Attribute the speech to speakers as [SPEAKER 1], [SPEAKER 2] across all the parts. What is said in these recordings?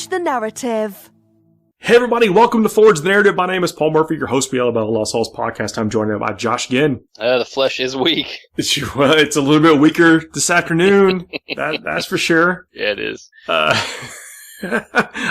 [SPEAKER 1] Forge the Narrative.
[SPEAKER 2] Hey everybody, welcome to Forge the Narrative. My name is Paul Murphy, your host for Yellow Bell Lost Souls podcast. I'm joined by Josh again.
[SPEAKER 3] The flesh is weak.
[SPEAKER 2] It's a little bit weaker this afternoon. That's for sure.
[SPEAKER 3] Yeah, it is.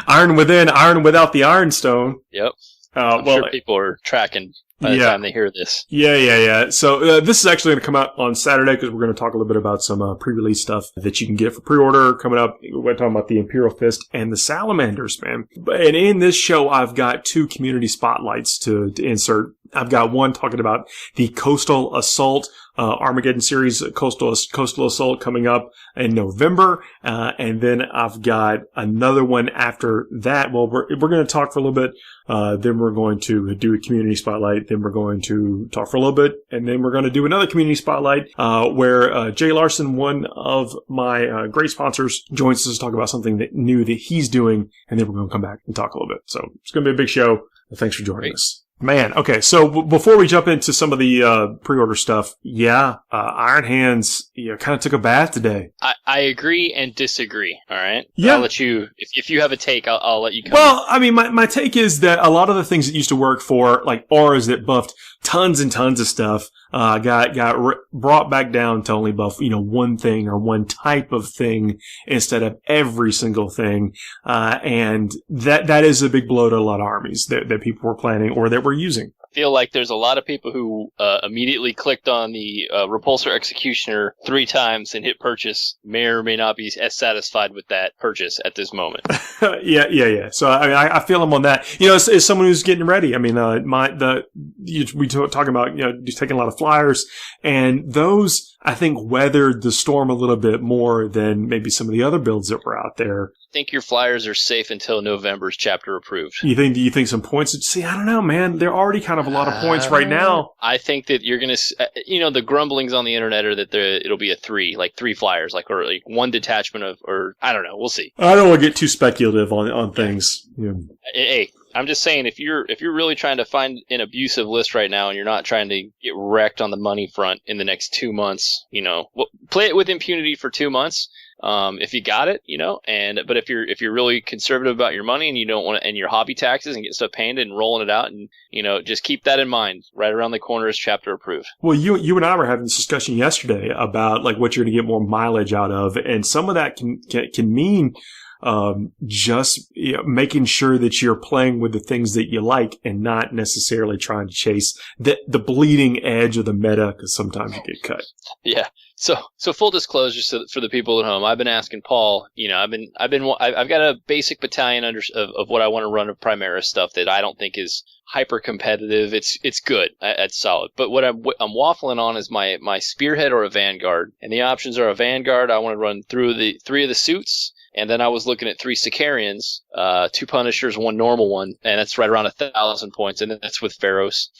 [SPEAKER 2] Iron within, iron without the Iron Stone.
[SPEAKER 3] Yep. I'm sure people are tracking by the time they hear this.
[SPEAKER 2] Yeah. So this is actually going to come out on Saturday because we're going to talk a little bit about some pre-release stuff that you can get for pre-order coming up. We're talking about the Imperial Fist and the Salamanders, man. And in this show, I've got two community spotlights to insert. I've got one talking about the Coastal Assault Armageddon series, Coastal Assault, coming up in November, and then I've got another one after that. Well, we're going to talk for a little bit, then we're going to do a community spotlight, then we're going to talk for a little bit, and then we're going to do another community spotlight where Jay Larson, one of my great sponsors, joins us to talk about something new that he's doing, and then we're going to come back and talk a little bit. So it's going to be a big show. Thanks for joining us. Man, okay, so before we jump into some of the pre-order stuff, Iron Hands kind of took a bath today.
[SPEAKER 3] I agree and disagree, all right?
[SPEAKER 2] Yeah.
[SPEAKER 3] I'll let you, if you have a take, I'll let you come.
[SPEAKER 2] Well, I mean, my take is that a lot of the things that used to work for, like, auras that buffed tons and tons of stuff, got brought back down to only buff, one thing or one type of thing instead of every single thing. And that is a big blow to a lot of armies that people were planning or that were using.
[SPEAKER 3] I feel like there's a lot of people who immediately clicked on the Repulsor Executioner 3 times and hit purchase, may or may not be as satisfied with that purchase at this moment.
[SPEAKER 2] Yeah. So I feel them on that. As someone who's getting ready. I mean, we talking about just taking a lot of flyers, and those I think weathered the storm a little bit more than maybe some of the other builds that were out there.
[SPEAKER 3] I think your flyers are safe until November's chapter approved.
[SPEAKER 2] Do you think some points? See, I don't know, man. They're already kind of a lot of points right now.
[SPEAKER 3] I think that you're going to, the grumblings on the internet are that it'll be a 3, like 3 flyers, or like one detachment of, or I don't know. We'll see.
[SPEAKER 2] I don't want to get too speculative on things. Yeah.
[SPEAKER 3] Hey, I'm just saying, if you're really trying to find an abusive list right now and you're not trying to get wrecked on the money front in the next 2 months, play it with impunity for 2 months. If you got it, but if you're really conservative about your money and you don't want to, and your hobby taxes and get stuff painted and rolling it out, and just keep that in mind. Right around the corner is chapter approved.
[SPEAKER 2] Well, you and I were having this discussion yesterday about like what you're going to get more mileage out of, and some of that can mean just making sure that you're playing with the things that you like and not necessarily trying to chase the bleeding edge of the meta, because sometimes you get cut.
[SPEAKER 3] Yeah. So full disclosure for the people at home, I've been asking Paul, I've got a basic battalion of what I want to run of Primaris stuff that I don't think is hyper competitive. It's good. It's solid. But what I'm waffling on is my Spearhead or a Vanguard. And the options are a Vanguard. I want to run through the 3 of the suits. And then I was looking at 3 Sicarians, 2 Punishers, 1 normal one, and that's right around 1,000 points, and that's with Pharaohs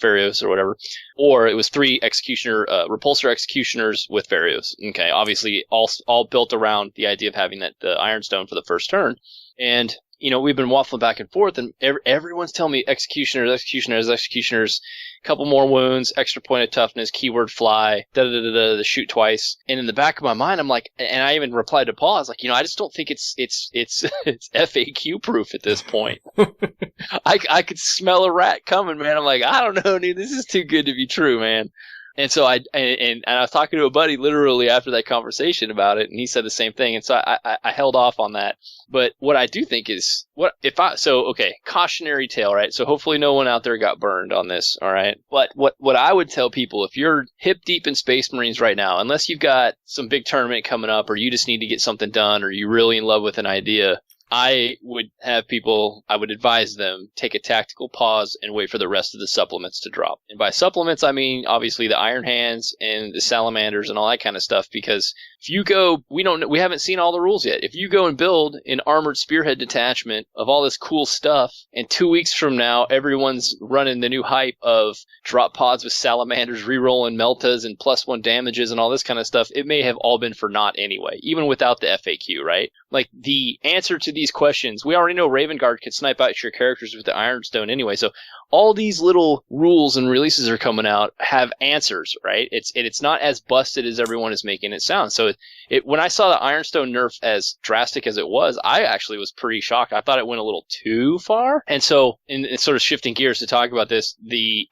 [SPEAKER 3] or whatever. Or it was 3 Repulsor Executioners with Pharaohs. Okay, obviously all built around the idea of having the Iron Stone for the first turn. And we've been waffling back and forth, and everyone's telling me executioners, couple more wounds, extra point of toughness, keyword fly, the shoot twice. And in the back of my mind, I'm like, and I even replied to Paul, I was like, I just don't think it's FAQ proof at this point. I could smell a rat coming, man. I'm like, I don't know, dude, this is too good to be true, man. And so I was talking to a buddy literally after that conversation about it, and he said the same thing. And so I held off on that. But what I do think is, cautionary tale, right? So hopefully no one out there got burned on this, all right? But what I would tell people, if you're hip deep in Space Marines right now, unless you've got some big tournament coming up, or you just need to get something done, or you're really in love with an idea, I would advise them take a tactical pause and wait for the rest of the supplements to drop. And by supplements, I mean obviously the Iron Hands and the Salamanders and all that kind of stuff, because if you go, we haven't seen all the rules yet. If you go and build an armored spearhead detachment of all this cool stuff, and 2 weeks from now everyone's running the new hype of drop pods with Salamanders, rerolling Meltas and +1 damages and all this kind of stuff, it may have all been for naught anyway, even without the FAQ, right? Like, the answer to these questions, we already know Raven Guard can snipe out your characters with the Iron Stone anyway, so all these little rules and releases are coming out have answers, right? It's not as busted as everyone is making it sound. So when I saw the Ironstone nerf as drastic as it was, I actually was pretty shocked. I thought it went a little too far. And so, in sort of shifting gears to talk about this,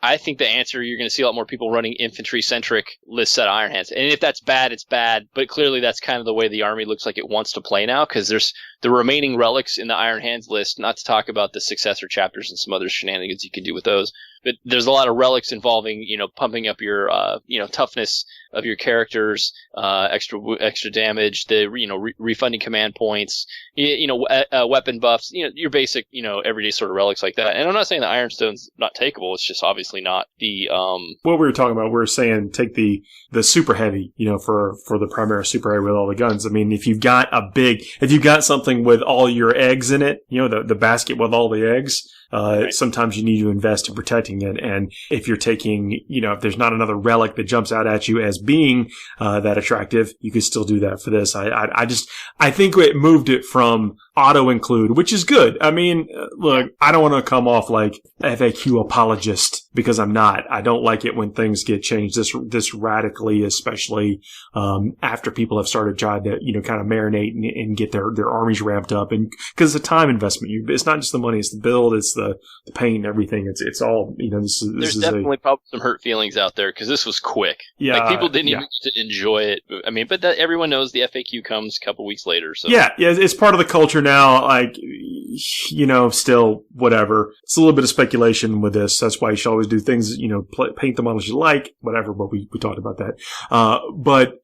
[SPEAKER 3] I think the answer, you're going to see a lot more people running infantry-centric list set Iron Hands. And if that's bad, it's bad. But clearly that's kind of the way the army looks like it wants to play now, because there's the remaining relics in the Iron Hands list, not to talk about the successor chapters and some other shenanigans you can do with those. But there's a lot of relics involving, pumping up your, toughness of your characters, extra damage, refunding command points, weapon buffs, your basic, everyday sort of relics like that. And I'm not saying the Ironstone's not takeable. It's just obviously not the,
[SPEAKER 2] What we were talking about, we were saying take the super heavy, for the Primaris super heavy with all the guns. I mean, if you've got something with all your eggs in it, the basket with all the eggs, right. Sometimes you need to invest in protecting it. And if you're taking, if there's not another relic that jumps out at you as being that attractive, you could still do that for this. I think it moved it from auto include, which is good. I mean, look, I don't want to come off like FAQ apologist because I'm not. I don't like it when things get changed this radically, especially after people have started trying to, kind of marinate and get their armies ramped up. And because it's a time investment, it's not just the money, it's the build, it's the pain and everything. It's all,
[SPEAKER 3] there's definitely probably some hurt feelings out there because this was quick.
[SPEAKER 2] Yeah.
[SPEAKER 3] Like people didn't even get to enjoy it. I mean, but everyone knows the FAQ comes a couple weeks later. So
[SPEAKER 2] yeah, it's part of the culture now. Like, still whatever. It's a little bit of speculation with this. That's why you should always do things, paint the models you like, whatever. But we talked about that. But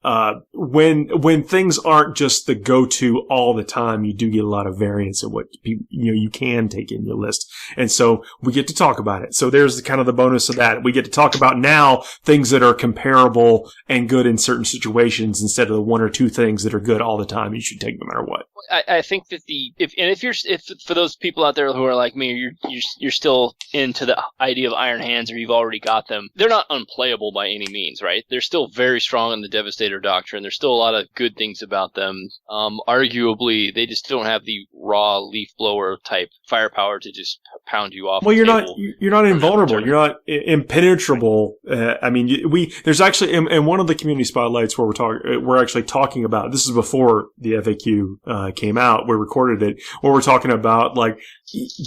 [SPEAKER 2] when things aren't just the go-to all the time, you do get a lot of variance in what you can take in your list. And so we get to talk about it. So there's kind of the bonus of that. We get to talk about now things that are comparable and good in certain situations instead of the one or two things that are good all the time. You should take no matter what.
[SPEAKER 3] I think that if for those people out there who are like me, you're still into the idea of Iron Hands or you've already got them, they're not unplayable by any means, right? They're still very strong in the Devastator Doctrine. There's still a lot of good things about them. Arguably, they just don't have the raw leaf blower type firepower to just pound you off.
[SPEAKER 2] Well, you're not invulnerable. You're not impenetrable. There's actually in one of the community spotlights where we're actually talking about, this is before the FAQ came out, we recorded it, where we're talking about like,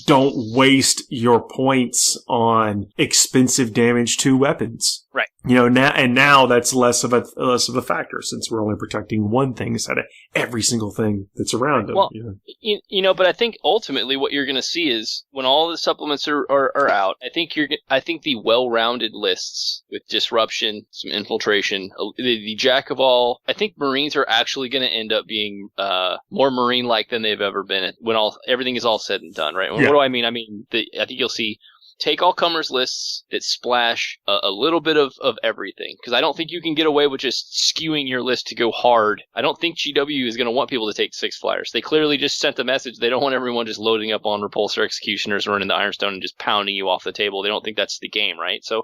[SPEAKER 2] don't waste your points on expensive damage to weapons.
[SPEAKER 3] Right.
[SPEAKER 2] Now that's less of a factor since we're only protecting one thing instead of every single thing that's around them.
[SPEAKER 3] Well, but I think ultimately what you're going to see is when all the supplements are out, I think the well-rounded lists with disruption, some infiltration, the jack of all, I think Marines are actually going to end up being more Marine-like than they've ever been when everything is all said and done, right? Yeah. What do I mean? I think you'll see take all comers lists that splash a little bit of everything. Because I don't think you can get away with just skewing your list to go hard. I don't think GW is going to want people to take 6 flyers. They clearly just sent the message. They don't want everyone just loading up on Repulsor Executioners, running the Ironstone, and just pounding you off the table. They don't think that's the game, right? So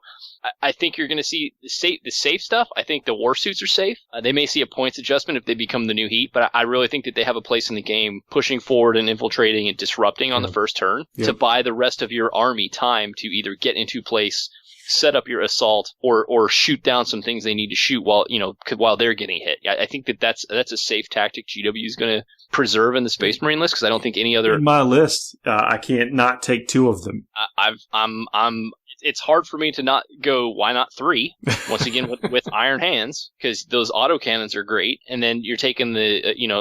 [SPEAKER 3] I think you're going to see the safe stuff. I think the war suits are safe. They may see a points adjustment if they become the new heat, but I really think that they have a place in the game pushing forward and infiltrating and disrupting on the first turn to buy the rest of your army time to either get into place, set up your assault, or shoot down some things they need to shoot while they're getting hit. I think that's a safe tactic GW is going to preserve in the Space Marine list because I don't think any other
[SPEAKER 2] in my list I can't not take 2 of them.
[SPEAKER 3] It's hard for me to not go, why not 3? Once again, with Iron Hands, because those autocannons are great. And then you're taking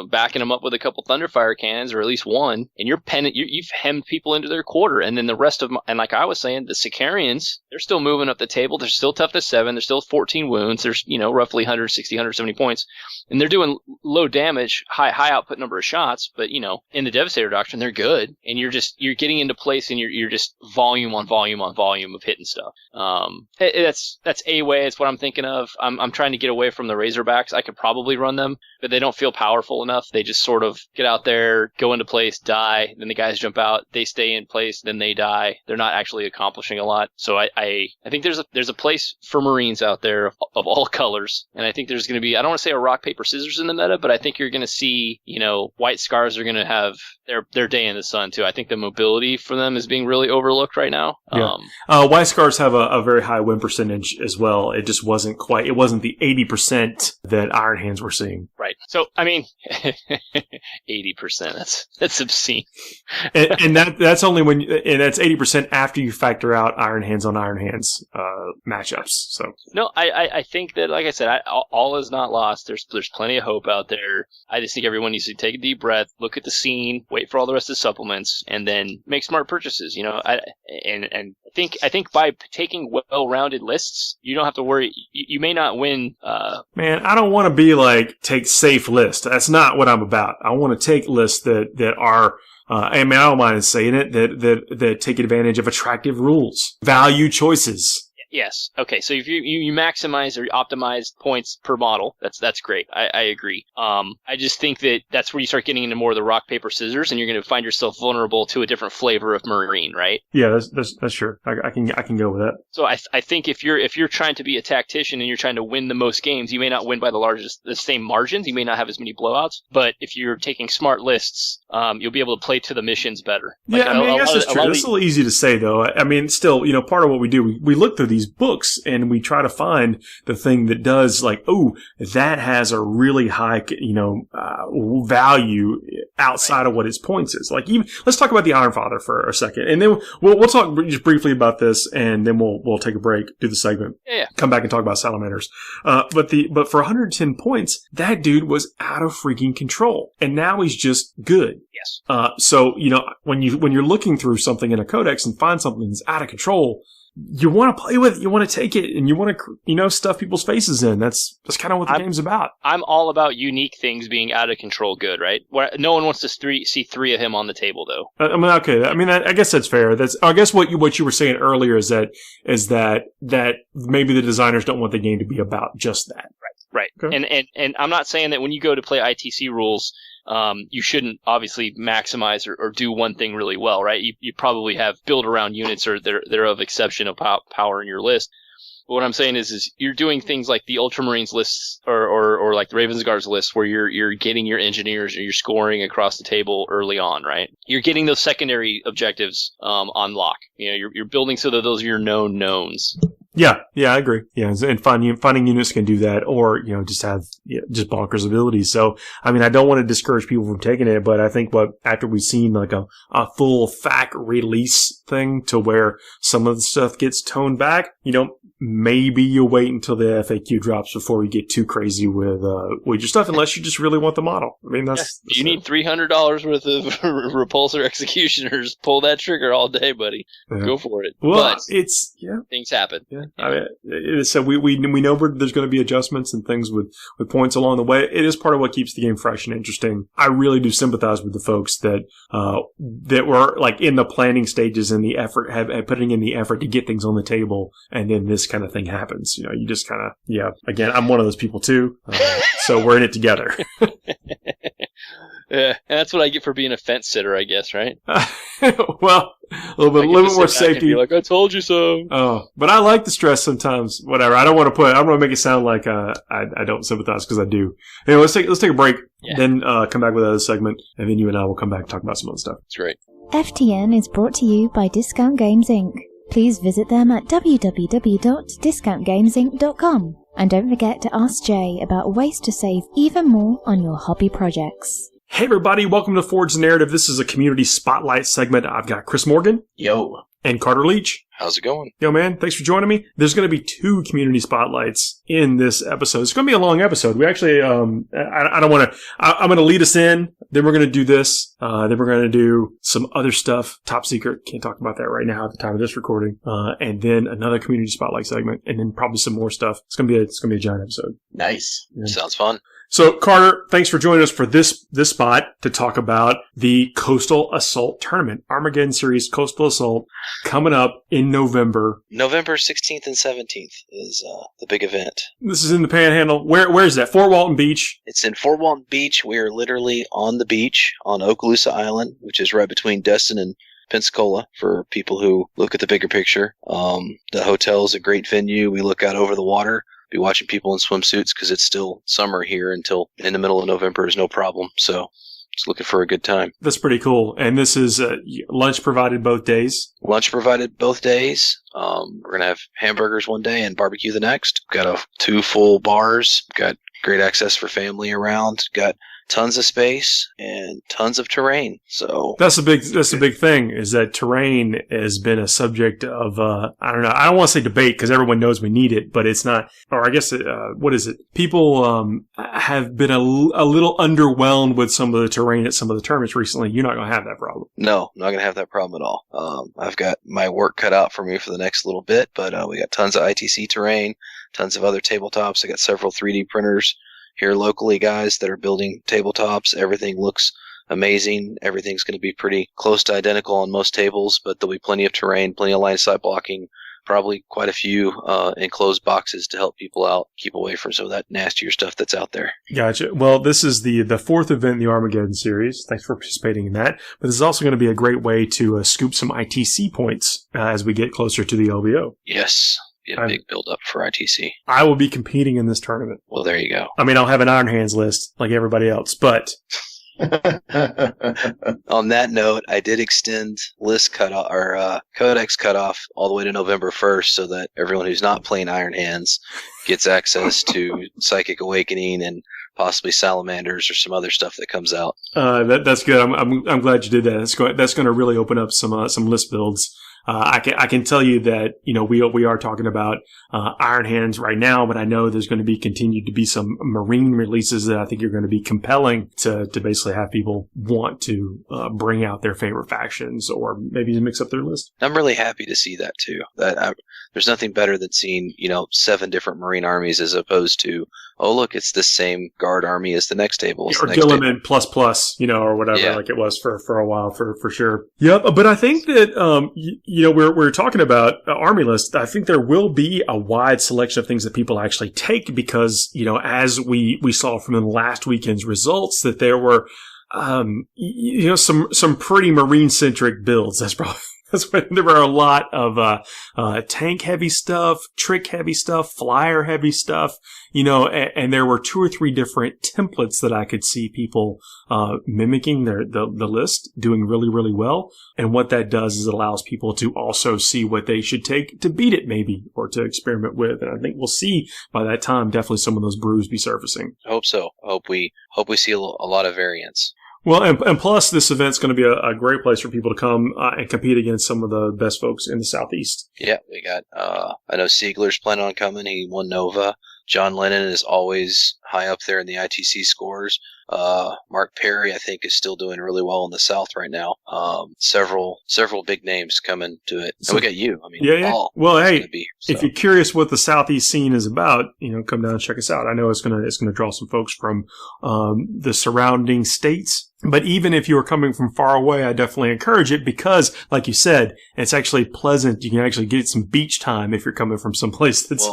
[SPEAKER 3] backing them up with a couple Thunderfire cannons, or at least one, and you've hemmed people into their quarter. And then the rest of them, and like I was saying, the Sicarians, they're still moving up the table. They're still toughness 7. They're still 14 wounds. There's, roughly 160, 170 points. And they're doing low damage, high output number of shots. But, in the Devastator Doctrine, they're good. And you're getting into place and you're just volume on volume on volume of hitting stuff. That's a way. It's what I'm thinking of. I'm trying to get away from the Razorbacks. I could probably run them, but they don't feel powerful enough. They just sort of get out there, go into place, die. Then the guys jump out. They stay in place. Then they die. They're not actually accomplishing a lot. So I think there's a place for Marines out there of all colors, and I think there's going to be, I don't want to say a rock paper scissors in the meta, but I think you're going to see, White Scars are going to have their day in the sun too. I think the mobility for them is being really overlooked right now.
[SPEAKER 2] Yeah. White Scars have a very high win percentage as well. It just wasn't the 80% that Iron Hands were seeing.
[SPEAKER 3] Right. So, I mean, 80%, that's obscene.
[SPEAKER 2] and that's only and that's 80% after you factor out Iron Hands on Iron Hands matchups. So
[SPEAKER 3] no, I think that, like I said, all is not lost. There's plenty of hope out there. I just think everyone needs to take a deep breath, look at the scene, wait for all the rest of the supplements, and then make smart purchases. I think by taking well-rounded lists, you don't have to worry. You may not win.
[SPEAKER 2] Man, I don't want to be like take safe lists. That's not what I'm about. I want to take lists that are. I don't mind saying it, that take advantage of attractive rules, value choices.
[SPEAKER 3] Yes. Okay. So if you maximize or optimize points per model, that's great. I agree. I just think that's where you start getting into more of the rock, paper, scissors, and you're going to find yourself vulnerable to a different flavor of Marine, right?
[SPEAKER 2] Yeah, that's sure. I can go with that.
[SPEAKER 3] So I think if you're trying to be a tactician and you're trying to win the most games, you may not win by the same margins. You may not have as many blowouts, but if you're taking smart lists, you'll be able to play to the missions better.
[SPEAKER 2] Like, yeah, I guess that's true. It's a little easy to say, though. I mean, still, part of what we do, we look through these books and we try to find the thing that does, like, oh, that has a really high, value outside of what its points is. Like, even let's talk about the Iron Father for a second, and then we'll talk just briefly about this, and then we'll take a break, do the segment, come back and talk about Salamanders. But for 110 points, that dude was out of freaking control, and now he's just good.
[SPEAKER 3] Yes.
[SPEAKER 2] So when you're looking through something in a codex and find something that's out of control, you want to play with it, you want to take it, and you want to, stuff people's faces in. That's kind of what the game's about.
[SPEAKER 3] I'm all about unique things being out of control good, right? No one wants to see three of him on the table, though.
[SPEAKER 2] Okay. I guess that's fair. I guess what you were saying earlier is that maybe the designers don't want the game to be about just that.
[SPEAKER 3] Right. Okay. And I'm not saying that when you go to play ITC rules, you shouldn't obviously maximize or do one thing really well, right? You probably have build around units or they're of exception of power in your list. But what I'm saying is you're doing things like the Ultramarines lists or like the Ravensguard's list where you're getting your engineers or you're scoring across the table early on, right? You're getting those secondary objectives on lock. You're building so that those are your known knowns.
[SPEAKER 2] Yeah, I agree. Yeah, and finding units can do that, or just have just bonkers abilities. So, I mean, I don't want to discourage people from taking it, but I think after we've seen like a full FAQ release thing to where some of the stuff gets toned back, maybe you'll wait until the FAQ drops before you get too crazy with your stuff, unless you just really want the model. I mean, that's
[SPEAKER 3] you need $300 worth of repulsor executioners. Pull that trigger all day, buddy. Yeah. Go for it.
[SPEAKER 2] Well,
[SPEAKER 3] but things happen.
[SPEAKER 2] Yeah. I mean, so we know there's going to be adjustments and things with points along the way. It is part of what keeps the game fresh and interesting. I really do sympathize with the folks that were like in the planning stages and the effort, have putting in the effort to get things on the table, and then this kind of thing happens. You just kind of, again, I'm one of those people too. So we're in it together.
[SPEAKER 3] Yeah, and that's what I get for being a fence sitter, I guess, right?
[SPEAKER 2] Well, a little bit more safety.
[SPEAKER 3] Like, I told you so.
[SPEAKER 2] Oh, but I like the stress sometimes. Whatever. I don't want to make it sound like I don't sympathize, because I do. Anyway, let's take a break, then come back with another segment, and then you and I will come back and talk about some other stuff.
[SPEAKER 3] That's great.
[SPEAKER 1] FTN is brought to you by Discount Games Inc. Please visit them at www.discountgamesinc.com. And don't forget to ask Jay about ways to save even more on your hobby projects.
[SPEAKER 2] Hey everybody, welcome to Forge the Narrative. This is a community spotlight segment. I've got Chris Morgan.
[SPEAKER 4] Yo.
[SPEAKER 2] And Carter Leach.
[SPEAKER 4] How's it going?
[SPEAKER 2] Yo, man, thanks for joining me. There's going to be 2 community spotlights in this episode. It's going to be a long episode. We actually, I'm going to lead us in. Then we're going to do this. Then we're going to do some other stuff. Top secret. Can't talk about that right now at the time of this recording. And then another community spotlight segment, and then probably some more stuff. It's going to be a giant episode.
[SPEAKER 4] Nice. Yeah. Sounds fun.
[SPEAKER 2] So, Carter, thanks for joining us for this spot to talk about the Coastal Assault Tournament. Armageddon Series Coastal Assault coming up in November.
[SPEAKER 4] November 16th and 17th is the big event.
[SPEAKER 2] This is in the Panhandle. Where is that? Fort Walton Beach?
[SPEAKER 4] It's in Fort Walton Beach. We are literally on the beach on Okaloosa Island, which is right between Destin and Pensacola for people who look at the bigger picture. The hotel is a great venue. We look out over the water. Be watching people in swimsuits because it's still summer here until in the middle of November is no problem. So just looking for a good time.
[SPEAKER 2] That's pretty cool. And this is lunch provided both days?
[SPEAKER 4] Lunch provided both days. We're going to have hamburgers one day and barbecue the next. Got 2 full bars. Got great access for family around. Got tons of space and tons of terrain. So
[SPEAKER 2] that's a big thing, is that terrain has been a subject of I don't know, I don't want to say debate because everyone knows we need it, but it's not, or I guess what is it, people have been a little underwhelmed with some of the terrain at some of the tournaments recently. You're not going to have that problem.
[SPEAKER 4] No, not going to have that problem at all. I've got my work cut out for me for the next little bit, but we got tons of ITC terrain, tons of other tabletops. I got several 3D printers here locally, guys, that are building tabletops. Everything looks amazing. Everything's going to be pretty close to identical on most tables, but there'll be plenty of terrain, plenty of line of sight blocking, probably quite a few enclosed boxes to help people out, keep away from some of that nastier stuff that's out there.
[SPEAKER 2] Gotcha. Well, this is the 4th event in the Armageddon series. Thanks for participating in that. But this is also going to be a great way to scoop some ITC points as we get closer to the LVO.
[SPEAKER 4] Yes. A big build-up for ITC.
[SPEAKER 2] I will be competing in this tournament.
[SPEAKER 4] Well, there you go.
[SPEAKER 2] I mean, I'll have an Iron Hands list like everybody else, but...
[SPEAKER 4] On that note, I did extend list cutoff or codex cutoff all the way to November 1st so that everyone who's not playing Iron Hands gets access to Psychic Awakening and possibly Salamanders or some other stuff that comes out.
[SPEAKER 2] That's good. I'm glad you did that. That's going to really open up some list builds. I can tell you that, we are talking about Iron Hands right now, but I know there's going to continue to be some Marine releases that I think are going to be compelling to basically have people want to bring out their favorite factions or maybe mix up their list.
[SPEAKER 4] I'm really happy to see that too. There's nothing better than seeing, 7 different Marine armies as opposed to, oh, look, it's the same Guard army as the next table.
[SPEAKER 2] Or Gilliman plus, or whatever, like it was for a while, for sure. Yep. But I think that, we're talking about army list. I think there will be a wide selection of things that people actually take because, as we saw from the last weekend's results, that there were, some pretty Marine-centric builds. That's when there were a lot of tank heavy stuff, trick heavy stuff, flyer heavy stuff, and there were 2 or 3 different templates that I could see people mimicking the list, doing really, really well. And what that does is it allows people to also see what they should take to beat it, maybe, or to experiment with. And I think we'll see by that time definitely some of those brews be surfacing.
[SPEAKER 4] I hope so. I hope we see a lot of variants.
[SPEAKER 2] Well, and plus, this event's going to be a great place for people to come and compete against some of the best folks in the Southeast.
[SPEAKER 4] Yeah, we got, I know Siegler's planning on coming. He won Nova. John Lennon is always high up there in the ITC scores. Mark Perry, I think, is still doing really well in the South right now. Several big names coming to it. And we got you. I mean,
[SPEAKER 2] yeah.
[SPEAKER 4] Paul.
[SPEAKER 2] Well, hey,
[SPEAKER 4] be here, so.
[SPEAKER 2] If you're curious what the Southeast scene is about, come down and check us out. I know it's gonna draw some folks from the surrounding states. But even if you are coming from far away, I definitely encourage it because, like you said, it's actually pleasant. You can actually get some beach time if you're coming from someplace that's...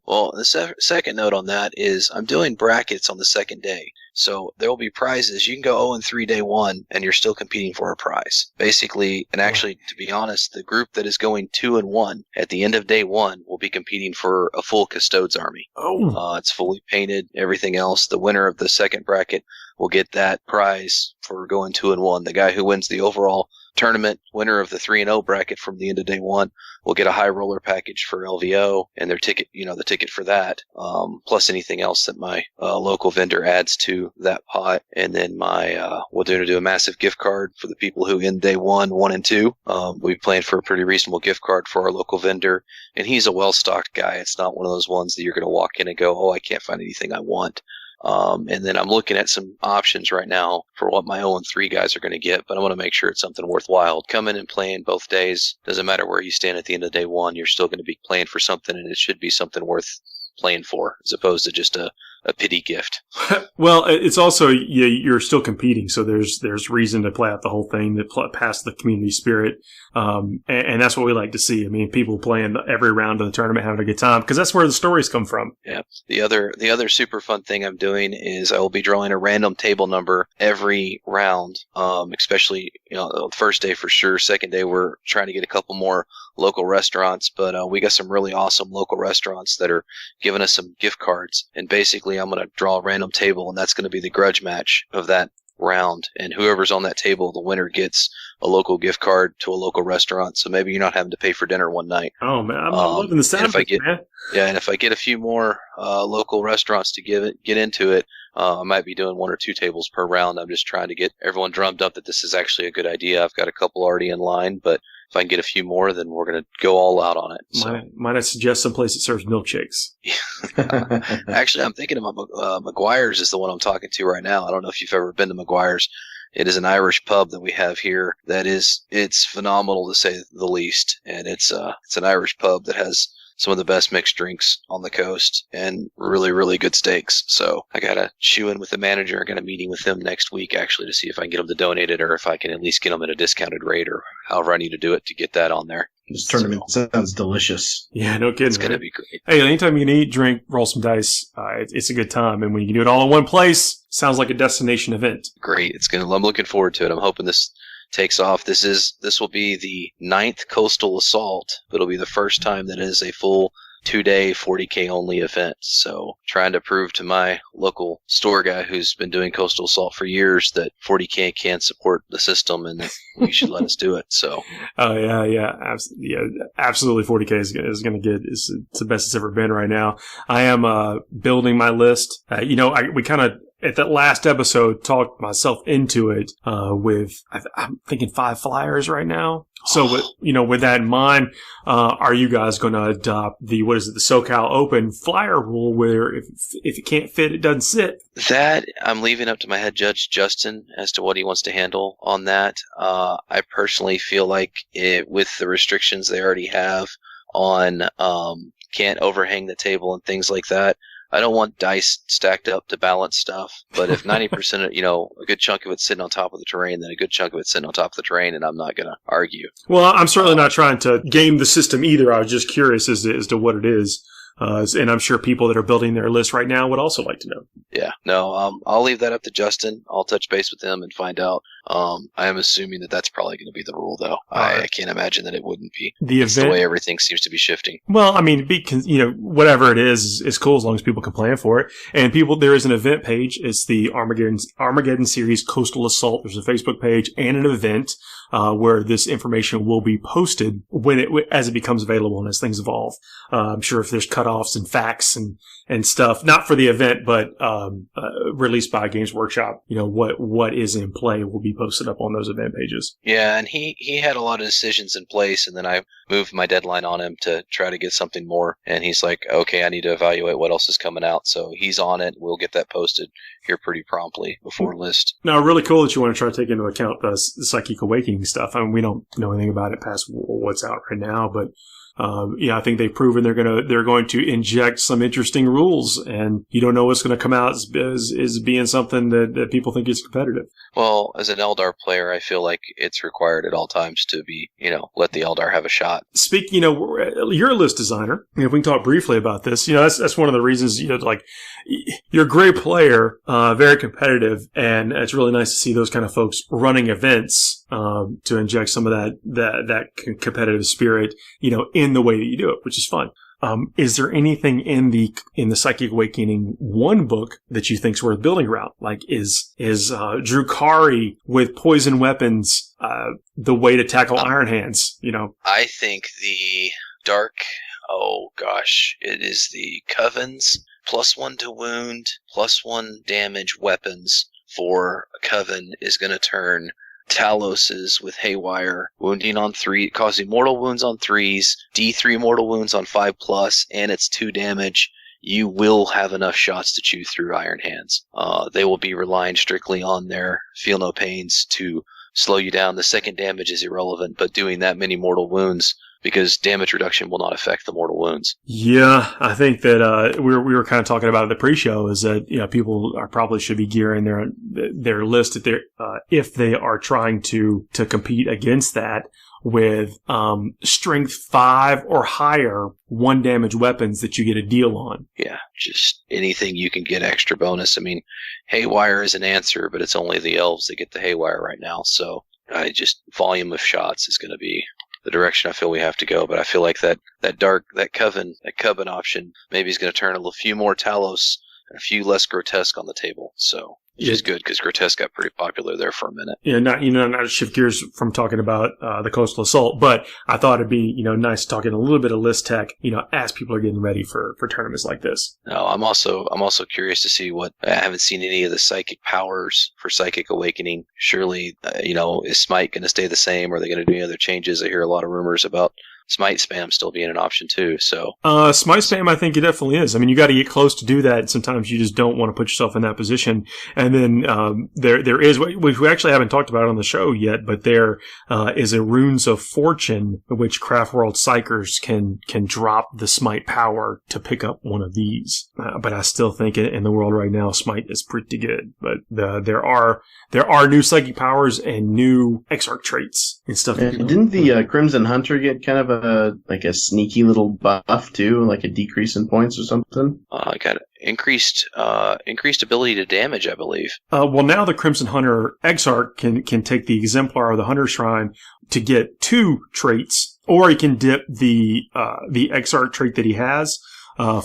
[SPEAKER 4] Well, the second note on that is I'm doing brackets on the second day. So there will be prizes. You can go 0-3 day 1, and you're still competing for a prize. Basically, and actually, to be honest, the group that is going 2-1 at the end of day 1 will be competing for a full Custodes army.
[SPEAKER 2] Oh.
[SPEAKER 4] It's fully painted, everything else. The winner of the second bracket will get that prize for going 2-1. The guy who wins the overall tournament, winner of the 3-0 bracket from the end of day 1, will get a high roller package for LVO and their ticket, the ticket for that, plus anything else that my local vendor adds to that pot. And then we'll do a massive gift card for the people who end day 1 and 2. We plan for a pretty reasonable gift card for our local vendor, and he's a well-stocked guy. It's not one of those ones that you're going to walk in and go, oh, I can't find anything I want. And then I'm looking at some options right now for what my 0-3 guys are going to get, but I want to make sure it's something worthwhile. Come in and playing both days. Doesn't matter where you stand at the end of day 1, you're still going to be playing for something, and it should be something worth playing for, as opposed to just a pity gift.
[SPEAKER 2] Well, it's also you're still competing, so there's reason to play out the whole thing, to pass the community spirit, and that's what we like to see. I mean, people playing every round of the tournament, having a good time, because that's where the stories come from.
[SPEAKER 4] Yeah. The other super fun thing I'm doing is I will be drawing a random table number every round, especially the first day for sure. Second day we're trying to get a couple more local restaurants, but we got some really awesome local restaurants that are giving us some gift cards, and basically I'm going to draw a random table, and that's going to be the grudge match of that round, and whoever's on that table, the winner gets a local gift card to a local restaurant, so maybe you're not having to pay for dinner one night.
[SPEAKER 2] Oh man, I'm loving the sound of it, man.
[SPEAKER 4] Yeah, and if I get a few more local restaurants to get into it, I might be doing 1 or 2 tables per round. I'm just trying to get everyone drummed up that this is actually a good idea. I've got a couple already in line, but if I can get a few more, then we're going to go all out on it. So.
[SPEAKER 2] Might I suggest some place that serves milkshakes?
[SPEAKER 4] Actually, I'm thinking about McGuire's is the one I'm talking to right now. I don't know if you've ever been to McGuire's. It is an Irish pub that we have here it's phenomenal to say the least. And it's an Irish pub that has some of the best mixed drinks on the coast and really, really good steaks. So I got to chew in with the manager. I got a meeting with him next week, actually, to see if I can get them to donate it or if I can at least get them at a discounted rate or however I need to do it to get that on there.
[SPEAKER 5] This tournament sounds delicious.
[SPEAKER 2] Yeah, no kidding.
[SPEAKER 4] It's going to be great.
[SPEAKER 2] Hey, anytime you can eat, drink, roll some dice, it's a good time. And when you can do it all in one place, sounds like a destination event.
[SPEAKER 4] Great. I'm looking forward to it. I'm hoping this takes off. This will be the 9th Coastal Assault, but it'll be the first time that it is a full 2-day 40k only event. So trying to prove to my local store guy who's been doing Coastal Assault for years that 40k can support the system and that we should let us do it. So
[SPEAKER 2] absolutely 40k is going to get it's the best it's ever been right now. I am building my list. We kind of at that last episode talked myself into it with I'm thinking 5 flyers right now. So with that in mind, are you guys going to adopt the SoCal Open flyer rule where if it can't fit, it doesn't sit?
[SPEAKER 4] That I'm leaving up to my head judge Justin as to what he wants to handle on that. I personally feel like with the restrictions they already have on can't overhang the table and things like that, I don't want dice stacked up to balance stuff, but if 90% of, a good chunk of it's sitting on top of the terrain, then a good chunk of it's sitting on top of the terrain, and I'm not going to argue.
[SPEAKER 2] Well, I'm certainly not trying to game the system either. I was just curious as to what it is. And I'm sure people that are building their list right now would also like to know.
[SPEAKER 4] Yeah, no, I'll leave that up to Justin. I'll touch base with him and find out. I am assuming that's probably going to be the rule, though. I can't imagine that it wouldn't be. It's the way everything seems to be shifting.
[SPEAKER 2] Well, I mean, whatever it is cool as long as people can plan for it. And there is an event page. It's the Armageddon Series Coastal Assault. There's a Facebook page and an event where this information will be posted as it becomes available and as things evolve. I'm sure if there's cutoffs and facts and stuff, not for the event, but released by Games Workshop, what is in play will be posted up on those event pages.
[SPEAKER 4] Yeah, and he had a lot of decisions in place, and then I moved my deadline on him to try to get something more, and he's like, okay, I need to evaluate what else is coming out, so he's on it. We'll get that posted here pretty promptly before list.
[SPEAKER 2] Now, really cool that you want to try to take into account the Psychic Awakening stuff. I mean, we don't know anything about it past what's out right now, but I think they've proven they're going to inject some interesting rules, and you don't know what's going to come out as being something that people think is competitive.
[SPEAKER 4] Well, as an Eldar player, I feel like it's required at all times to be, let the Eldar have a shot.
[SPEAKER 2] You're a list designer. If we can talk briefly about this, that's one of the reasons, you're a great player, very competitive, and it's really nice to see those kind of folks running events, to inject some of that competitive spirit, in the way that you do it, which is fun. Is there anything in the Psychic Awakening 1 book that you think's worth building around? Like, is Drukhari with poison weapons, the way to tackle Iron Hands,
[SPEAKER 4] I think the it is the Covens +1 to wound, +1 damage weapons for a Coven is going to turn Talos's with Haywire, wounding on 3, causing mortal wounds on 3s, D3 mortal wounds on 5+, and it's 2 damage. You will have enough shots to chew through Iron Hands. They will be relying strictly on their Feel No Pains to slow you down. The second damage is irrelevant, but doing that many mortal wounds because damage reduction will not affect the mortal wounds.
[SPEAKER 2] Yeah, I think that we were kind of talking about it at the pre-show is that people probably should be gearing their list if they are trying to compete against that with strength 5 or higher 1 damage weapons that you get a deal on.
[SPEAKER 4] Yeah, just anything you can get extra bonus. I mean, Haywire is an answer, but it's only the elves that get the Haywire right now. So volume of shots is going to be the direction I feel we have to go. But I feel like that Coven option maybe is going to turn a few more Talos and a few less Grotesque on the table. So. Which is good because Grotesque got pretty popular there for a minute. Yeah, not to shift gears from talking about the Coastal Assault, but I thought it'd be nice talking a little bit of list tech, as people are getting ready for tournaments like this. No, I'm also curious to see what I haven't seen any of the psychic powers for Psychic Awakening. Surely, is Smite going to stay the same? Or are they going to do any other changes? I hear a lot of rumors about Smite spam still being an option too. So
[SPEAKER 2] Smite spam, I think it definitely is. I mean, you got to get close to do that. Sometimes you just don't want to put yourself in that position. And then there is, which we actually haven't talked about on the show yet, but there is a Runes of Fortune, which Craft World Psychers can drop the Smite power to pick up one of these. But I still think in the world right now, Smite is pretty good. But there are new psychic powers and new Exarch traits and stuff.
[SPEAKER 5] Didn't the Crimson Hunter get kind of a sneaky little buff too, like a decrease in points or something?
[SPEAKER 4] I got increased ability to damage, I believe.
[SPEAKER 2] Well, now the Crimson Hunter Exarch can take the Exemplar or the Hunter Shrine to get 2 traits, or he can dip the Exarch trait that he has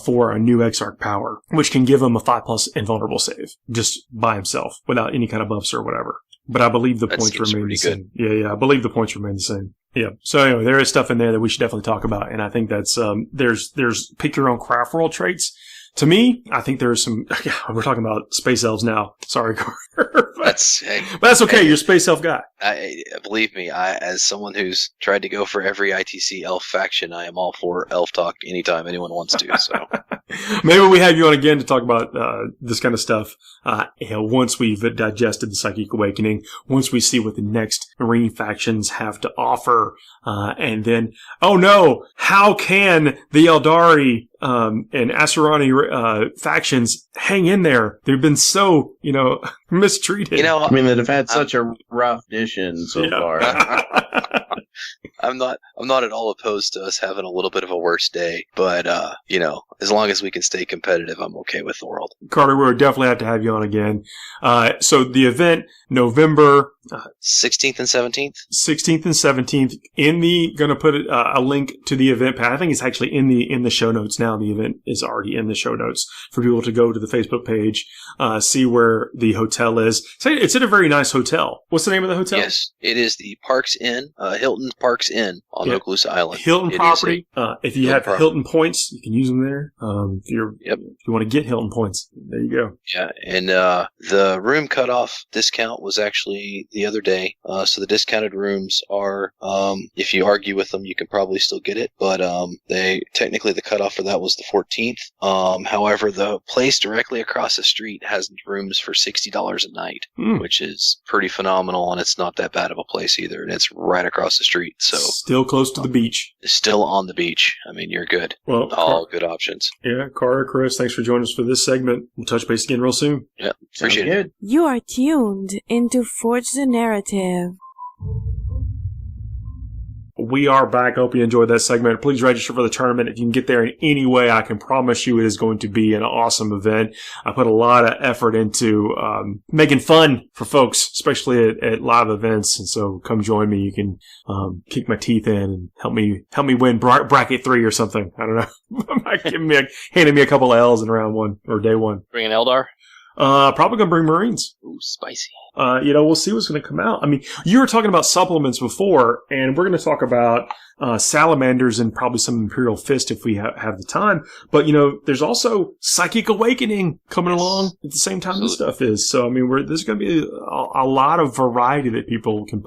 [SPEAKER 2] for a new Exarch power, which can give him a 5+ invulnerable save just by himself without any kind of buffs or whatever. But I believe the points remain the same. Yeah, I believe the points remain the same. Yeah. So anyway, there is stuff in there that we should definitely talk about, and I think that's there's pick your own Craft World traits. To me, I think there's some. Yeah, we're talking about Space Elves now. Sorry, Carter. But that's okay. You're a Space Elf guy.
[SPEAKER 4] Believe me, as someone who's tried to go for every ITC Elf faction, I am all for Elf talk anytime anyone wants to. So
[SPEAKER 2] maybe we have you on again to talk about this kind of stuff. Once we've digested the Psychic Awakening, once we see what the next Marine factions have to offer, and then, oh no, how can the Eldari and Asuryani factions hang in there? They've been so, mistreated.
[SPEAKER 5] I mean, they've had such a rough edition so far.
[SPEAKER 4] I'm not at all opposed to us having a little bit of a worse day, but as long as we can stay competitive, I'm okay with the world.
[SPEAKER 2] Carter, we'll definitely have to have you on again. So the event, November
[SPEAKER 4] 16th and 17th.
[SPEAKER 2] 16th and 17th. Gonna put a link to the event. I think it's actually in the show notes now. The event is already in the show notes for people to go to the Facebook page, see where the hotel is. It's at a very nice hotel. What's the name of the hotel?
[SPEAKER 4] Yes, it is the Parks Inn, Hilton Parks Inn on Okaloosa Island.
[SPEAKER 2] Hilton property. If you have Hilton points, you can use them there. If you want to get Hilton points, there you go.
[SPEAKER 4] Yeah, and the room cutoff discount was actually the other day. So the discounted rooms are, if you argue with them, you can probably still get it. But technically the cutoff for that was the 14th. However, the place directly across the street has rooms for $60 a night, which is pretty phenomenal, and it's not that bad of a place either. And it's right across the street, so
[SPEAKER 2] still close to the beach.
[SPEAKER 4] Still on the beach. I mean, you're good.
[SPEAKER 2] Well,
[SPEAKER 4] all good options.
[SPEAKER 2] Yeah, Carter, Chris, thanks for joining us for this segment. We'll touch base again real soon.
[SPEAKER 4] Yeah, appreciate it.
[SPEAKER 6] You are tuned into Forge the Narrative.
[SPEAKER 2] We are back. I hope you enjoyed that segment. Please register for the tournament. If you can get there in any way, I can promise you it is going to be an awesome event. I put a lot of effort into making fun for folks, especially at live events. And so come join me. You can kick my teeth in and help me win bracket 3 or something. I don't know. Handing me a couple of L's in round 1 or day 1.
[SPEAKER 3] Bring an Eldar?
[SPEAKER 2] Probably gonna bring Marines.
[SPEAKER 3] Ooh, spicy.
[SPEAKER 2] We'll see what's gonna come out. I mean, you were talking about supplements before, and we're gonna talk about Salamanders and probably some Imperial Fist if we have the time. But, there's also Psychic Awakening coming along at the same time this stuff is. So, I mean, there's going to be a lot of variety that people can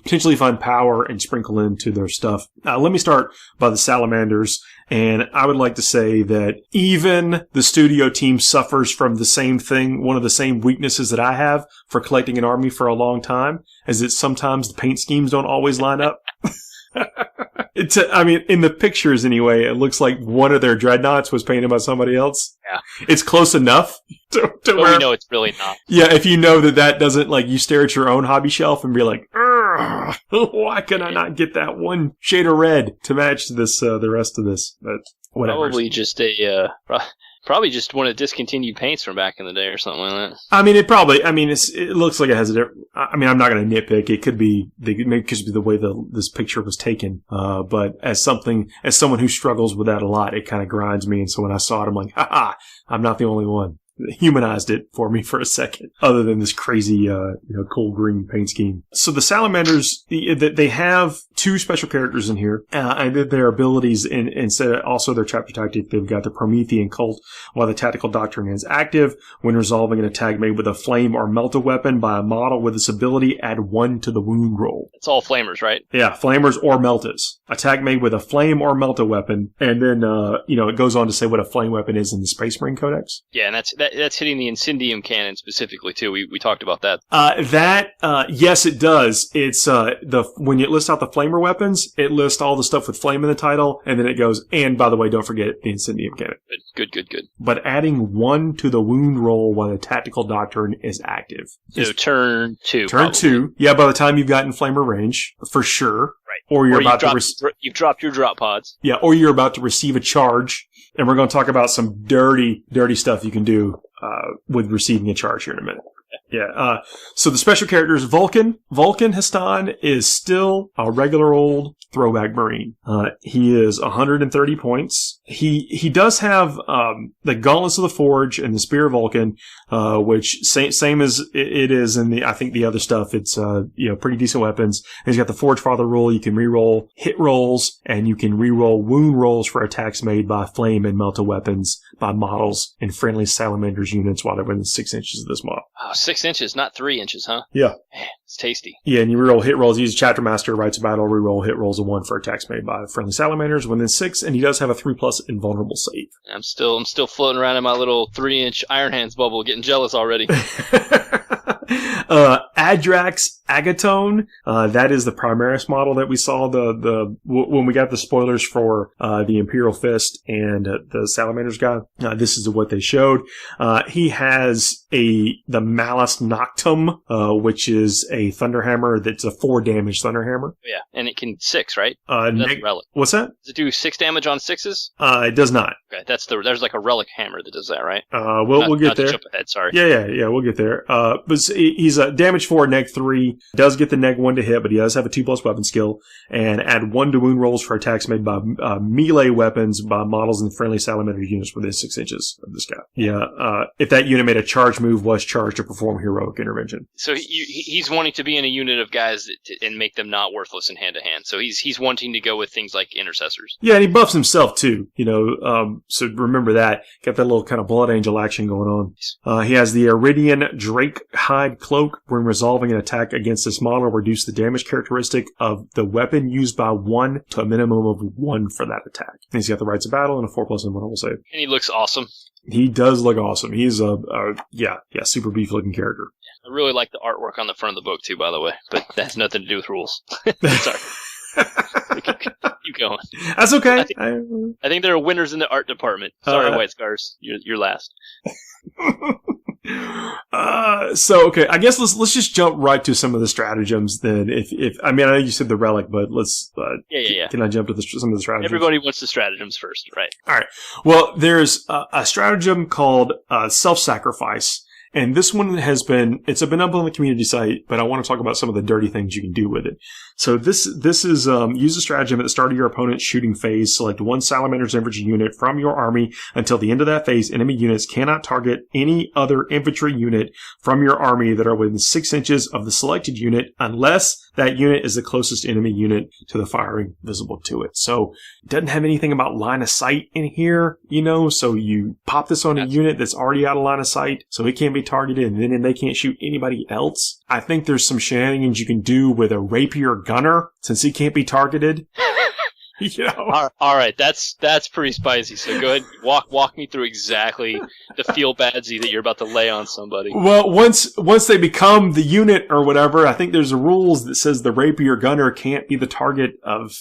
[SPEAKER 2] potentially find power and sprinkle into their stuff. Let me start by the Salamanders. And I would like to say that even the studio team suffers from the same thing, one of the same weaknesses that I have for collecting an army for a long time, is that sometimes the paint schemes don't always line up. In the pictures anyway, it looks like one of their dreadnoughts was painted by somebody else.
[SPEAKER 3] Yeah.
[SPEAKER 2] It's close enough to
[SPEAKER 3] but
[SPEAKER 2] where...
[SPEAKER 3] we know it's really not.
[SPEAKER 2] Yeah, if you know that doesn't, like, you stare at your own hobby shelf and be like, why can I not get that one shade of red to match this, the rest of this? But whatever.
[SPEAKER 3] Probably just probably just one of the discontinued paints from back in the day or something like that.
[SPEAKER 2] It looks like it has I'm not going to nitpick. It could be, the way this picture was taken. But as someone who struggles with that a lot, it kind of grinds me. And so when I saw it, I'm like, I'm not the only one. It humanized it for me for a second, other than this crazy, cool green paint scheme. So the Salamanders, they have 2 special characters in here, and their abilities instead also their chapter tactic. They've got the Promethean cult, while the tactical doctrine is active. When resolving an attack made with a flame or melt a weapon by a model with this ability, add 1 to the wound roll.
[SPEAKER 3] It's all flamers, right?
[SPEAKER 2] Yeah, flamers or meltas. Attack made with a flame or melt a weapon, and then it goes on to say what a flame weapon is in the Space Marine Codex.
[SPEAKER 3] Yeah, and that's hitting the Incendium cannon specifically too. We talked about that.
[SPEAKER 2] Yes, it does. It's when it lists out the flamer weapons, it lists all the stuff with flame in the title, and then it goes, and by the way, don't forget the Incendium cannon.
[SPEAKER 3] Good.
[SPEAKER 2] But adding 1 to the wound roll while the tactical doctrine is active.
[SPEAKER 3] So turn 2.
[SPEAKER 2] Turn 2. Yeah, by the time you've gotten flamer range, for sure.
[SPEAKER 3] Right.
[SPEAKER 2] Or
[SPEAKER 3] you've dropped your drop pods.
[SPEAKER 2] Yeah, or you're about to receive a charge, and we're going to talk about some dirty stuff you can do with receiving a charge here in a minute. Yeah. So the special characters, Vulcan Histan is still a regular old throwback Marine. He is 130 points. He does have the Gauntlets of the Forge and the Spear of Vulcan, which same as it is in the other stuff. It's pretty decent weapons. And he's got the Forge Father rule. You can reroll hit rolls, and you can reroll wound rolls for attacks made by flame and melta weapons by models and friendly Salamanders units while they're within 6 inches of this model.
[SPEAKER 3] Oh, 6 inches, not 3 inches, huh?
[SPEAKER 2] Yeah.
[SPEAKER 3] Man, it's tasty.
[SPEAKER 2] Yeah, and you reroll hit rolls. Use Chapter Master, Rites of Battle, reroll hit rolls of 1 for attacks made by friendly Salamanders within 6, and he does have a 3+ invulnerable save.
[SPEAKER 3] I'm still floating around in my little 3-inch Iron Hands bubble, getting jealous already.
[SPEAKER 2] Adrax Agatone, that is the Primaris model that we saw when we got the spoilers for the Imperial Fist and the Salamanders guy. This is what they showed. He has the Malus Noctum, which is a Thunderhammer that's a 4 damage Thunderhammer.
[SPEAKER 3] Yeah, and it can 6, right? That's a relic.
[SPEAKER 2] What's that?
[SPEAKER 3] Does it do 6 damage on 6s?
[SPEAKER 2] It does not.
[SPEAKER 3] Okay, there's like a relic hammer that does that, right?
[SPEAKER 2] We'll get there.
[SPEAKER 3] Jump ahead, sorry.
[SPEAKER 2] Yeah, we'll get there. But he's a damage 4, neg 3. Does get the neg 1 to hit, but he does have a 2+ weapon skill, and add 1 to wound rolls for attacks made by melee weapons by models and friendly Salamander units within 6 inches of this guy. Yeah, if that unit made a charge move, was charged to perform heroic intervention.
[SPEAKER 3] So he's wanting to be in a unit of guys and make them not worthless in hand to hand. So he's wanting to go with things like intercessors.
[SPEAKER 2] Yeah, and he buffs himself too. So remember that. Got that little kind of Blood Angel action going on. He has the Iridian Drake Hide Cloak. When resolving an attack against this model, reduce the damage characteristic of the weapon used by 1 to a minimum of 1 for that attack. And he's got the Rites of Battle and a 4+ invulnerable save.
[SPEAKER 3] And he looks awesome.
[SPEAKER 2] He does look awesome. He's a super beefy looking character.
[SPEAKER 3] I really like the artwork on the front of the book too, by the way, but that has nothing to do with rules. Sorry. Keep going.
[SPEAKER 2] That's okay.
[SPEAKER 3] I think there are winners in the art department. Sorry, White Scars. You're last.
[SPEAKER 2] Okay, I guess let's just jump right to some of the stratagems then. I know you said the relic, but let's
[SPEAKER 3] yeah.
[SPEAKER 2] Can I jump to some of the stratagems?
[SPEAKER 3] Everybody wants the stratagems first, right?
[SPEAKER 2] All right. Well, there's a stratagem called self-sacrifice. And this one it's been up on the community site, but I want to talk about some of the dirty things you can do with it. So this is, use a stratagem at the start of your opponent's shooting phase. Select 1 Salamander's infantry unit from your army. Until the end of that phase, enemy units cannot target any other infantry unit from your army that are within 6 inches of the selected unit unless that unit is the closest enemy unit to the firing visible to it. So it doesn't have anything about line of sight in here, so you pop this on a unit that's already out of line of sight, so it can't be targeted, and then they can't shoot anybody else. I think there's some shenanigans you can do with a rapier gunner, since he can't be targeted. You know?
[SPEAKER 3] All right, that's pretty spicy. So go ahead, walk me through exactly the feel badsy that you're about to lay on somebody.
[SPEAKER 2] Well, once they become the unit or whatever, I think there's a rules that says the rapier gunner can't be the target of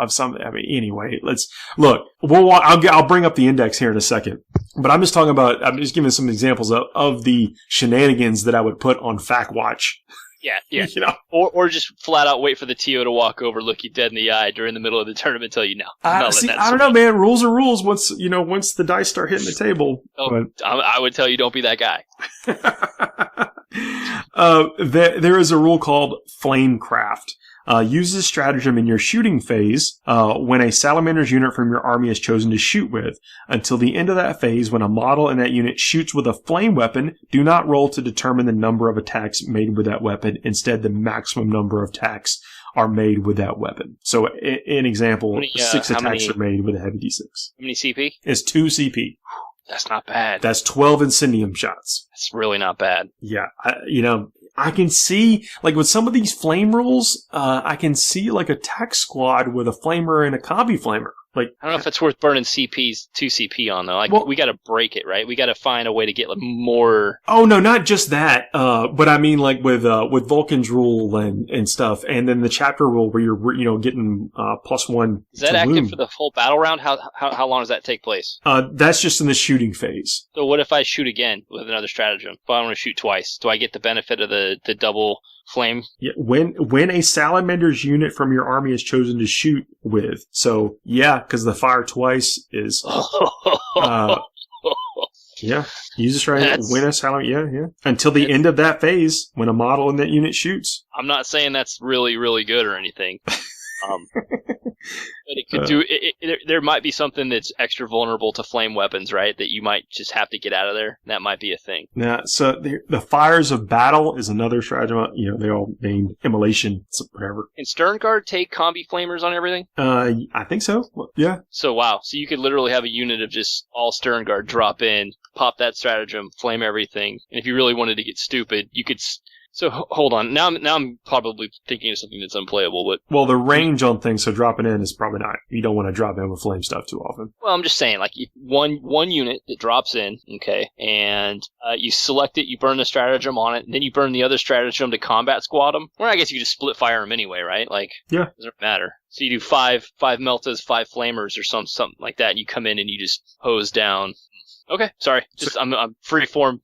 [SPEAKER 2] something. I mean, anyway, let's look. I'll bring up the index here in a second, but I'm just giving some examples of the shenanigans that I would put on Fact Watch.
[SPEAKER 3] Yeah, yeah.
[SPEAKER 2] You know?
[SPEAKER 3] Or just flat out wait for the TO to walk over, look you dead in the eye during the middle of the tournament and tell you no.
[SPEAKER 2] I don't know, man. Rules are rules once the dice start hitting the table.
[SPEAKER 3] Oh, I would tell you don't be that guy.
[SPEAKER 2] There is a rule called Flamecraft. Use this stratagem in your shooting phase when a Salamander's unit from your army is chosen to shoot with. Until the end of that phase, when a model in that unit shoots with a flame weapon, do not roll to determine the number of attacks made with that weapon. Instead, the maximum number of attacks are made with that weapon. So, in example, 6 attacks are made with a heavy D6.
[SPEAKER 3] How many CP?
[SPEAKER 2] It's 2 CP.
[SPEAKER 3] That's not bad.
[SPEAKER 2] That's 12 incendium shots.
[SPEAKER 3] That's really not bad.
[SPEAKER 2] Yeah, I can see, like, with some of these flame rules, I can see, like, a tech squad with a flamer and a combi flamer. Like,
[SPEAKER 3] I don't know if it's worth burning 2 CP on, though. Like, we gotta break it, right? We gotta find a way to get more...
[SPEAKER 2] Oh, no, not just that. But I mean, like, with Vulcan's rule and stuff, and then the chapter rule where you're, getting, +1.
[SPEAKER 3] Is that active for the whole battle round? How long does that take place?
[SPEAKER 2] That's just in the shooting phase.
[SPEAKER 3] So what if I shoot again with another stratagem? If I want to shoot twice, do I get the benefit of the double flame?
[SPEAKER 2] Yeah, when a Salamander's unit from your army is chosen to shoot with. So, yeah, because the fire twice is... yeah, use this right. Win a Salamander, yeah. Until the end of that phase, when a model in that unit shoots.
[SPEAKER 3] I'm not saying that's really, really good or anything. But it could do. There might be something that's extra vulnerable to flame weapons, right? That you might just have to get out of there. That might be a thing.
[SPEAKER 2] Yeah. So the fires of battle is another stratagem. They all named immolation, whatever.
[SPEAKER 3] And Stern Guard take combi flamers on everything.
[SPEAKER 2] I think so. Yeah.
[SPEAKER 3] So wow. So you could literally have a unit of just all Stern Guard drop in, pop that stratagem, flame everything, and if you really wanted to get stupid, you could. So hold on. Now I'm probably thinking of something that's unplayable, but
[SPEAKER 2] well, the range on things, so dropping in is probably not. You don't want to drop in with flame stuff too often.
[SPEAKER 3] Well, I'm just saying, like one unit that drops in, okay, and you select it, you burn the stratagem on it, and then you burn the other stratagem to combat squad them. Or I guess you could just split fire them anyway, right? Like,
[SPEAKER 2] yeah,
[SPEAKER 3] doesn't matter. So you do five meltas, 5 flamers, or something like that. And you come in and you just hose down. Okay, sorry. I'm free-form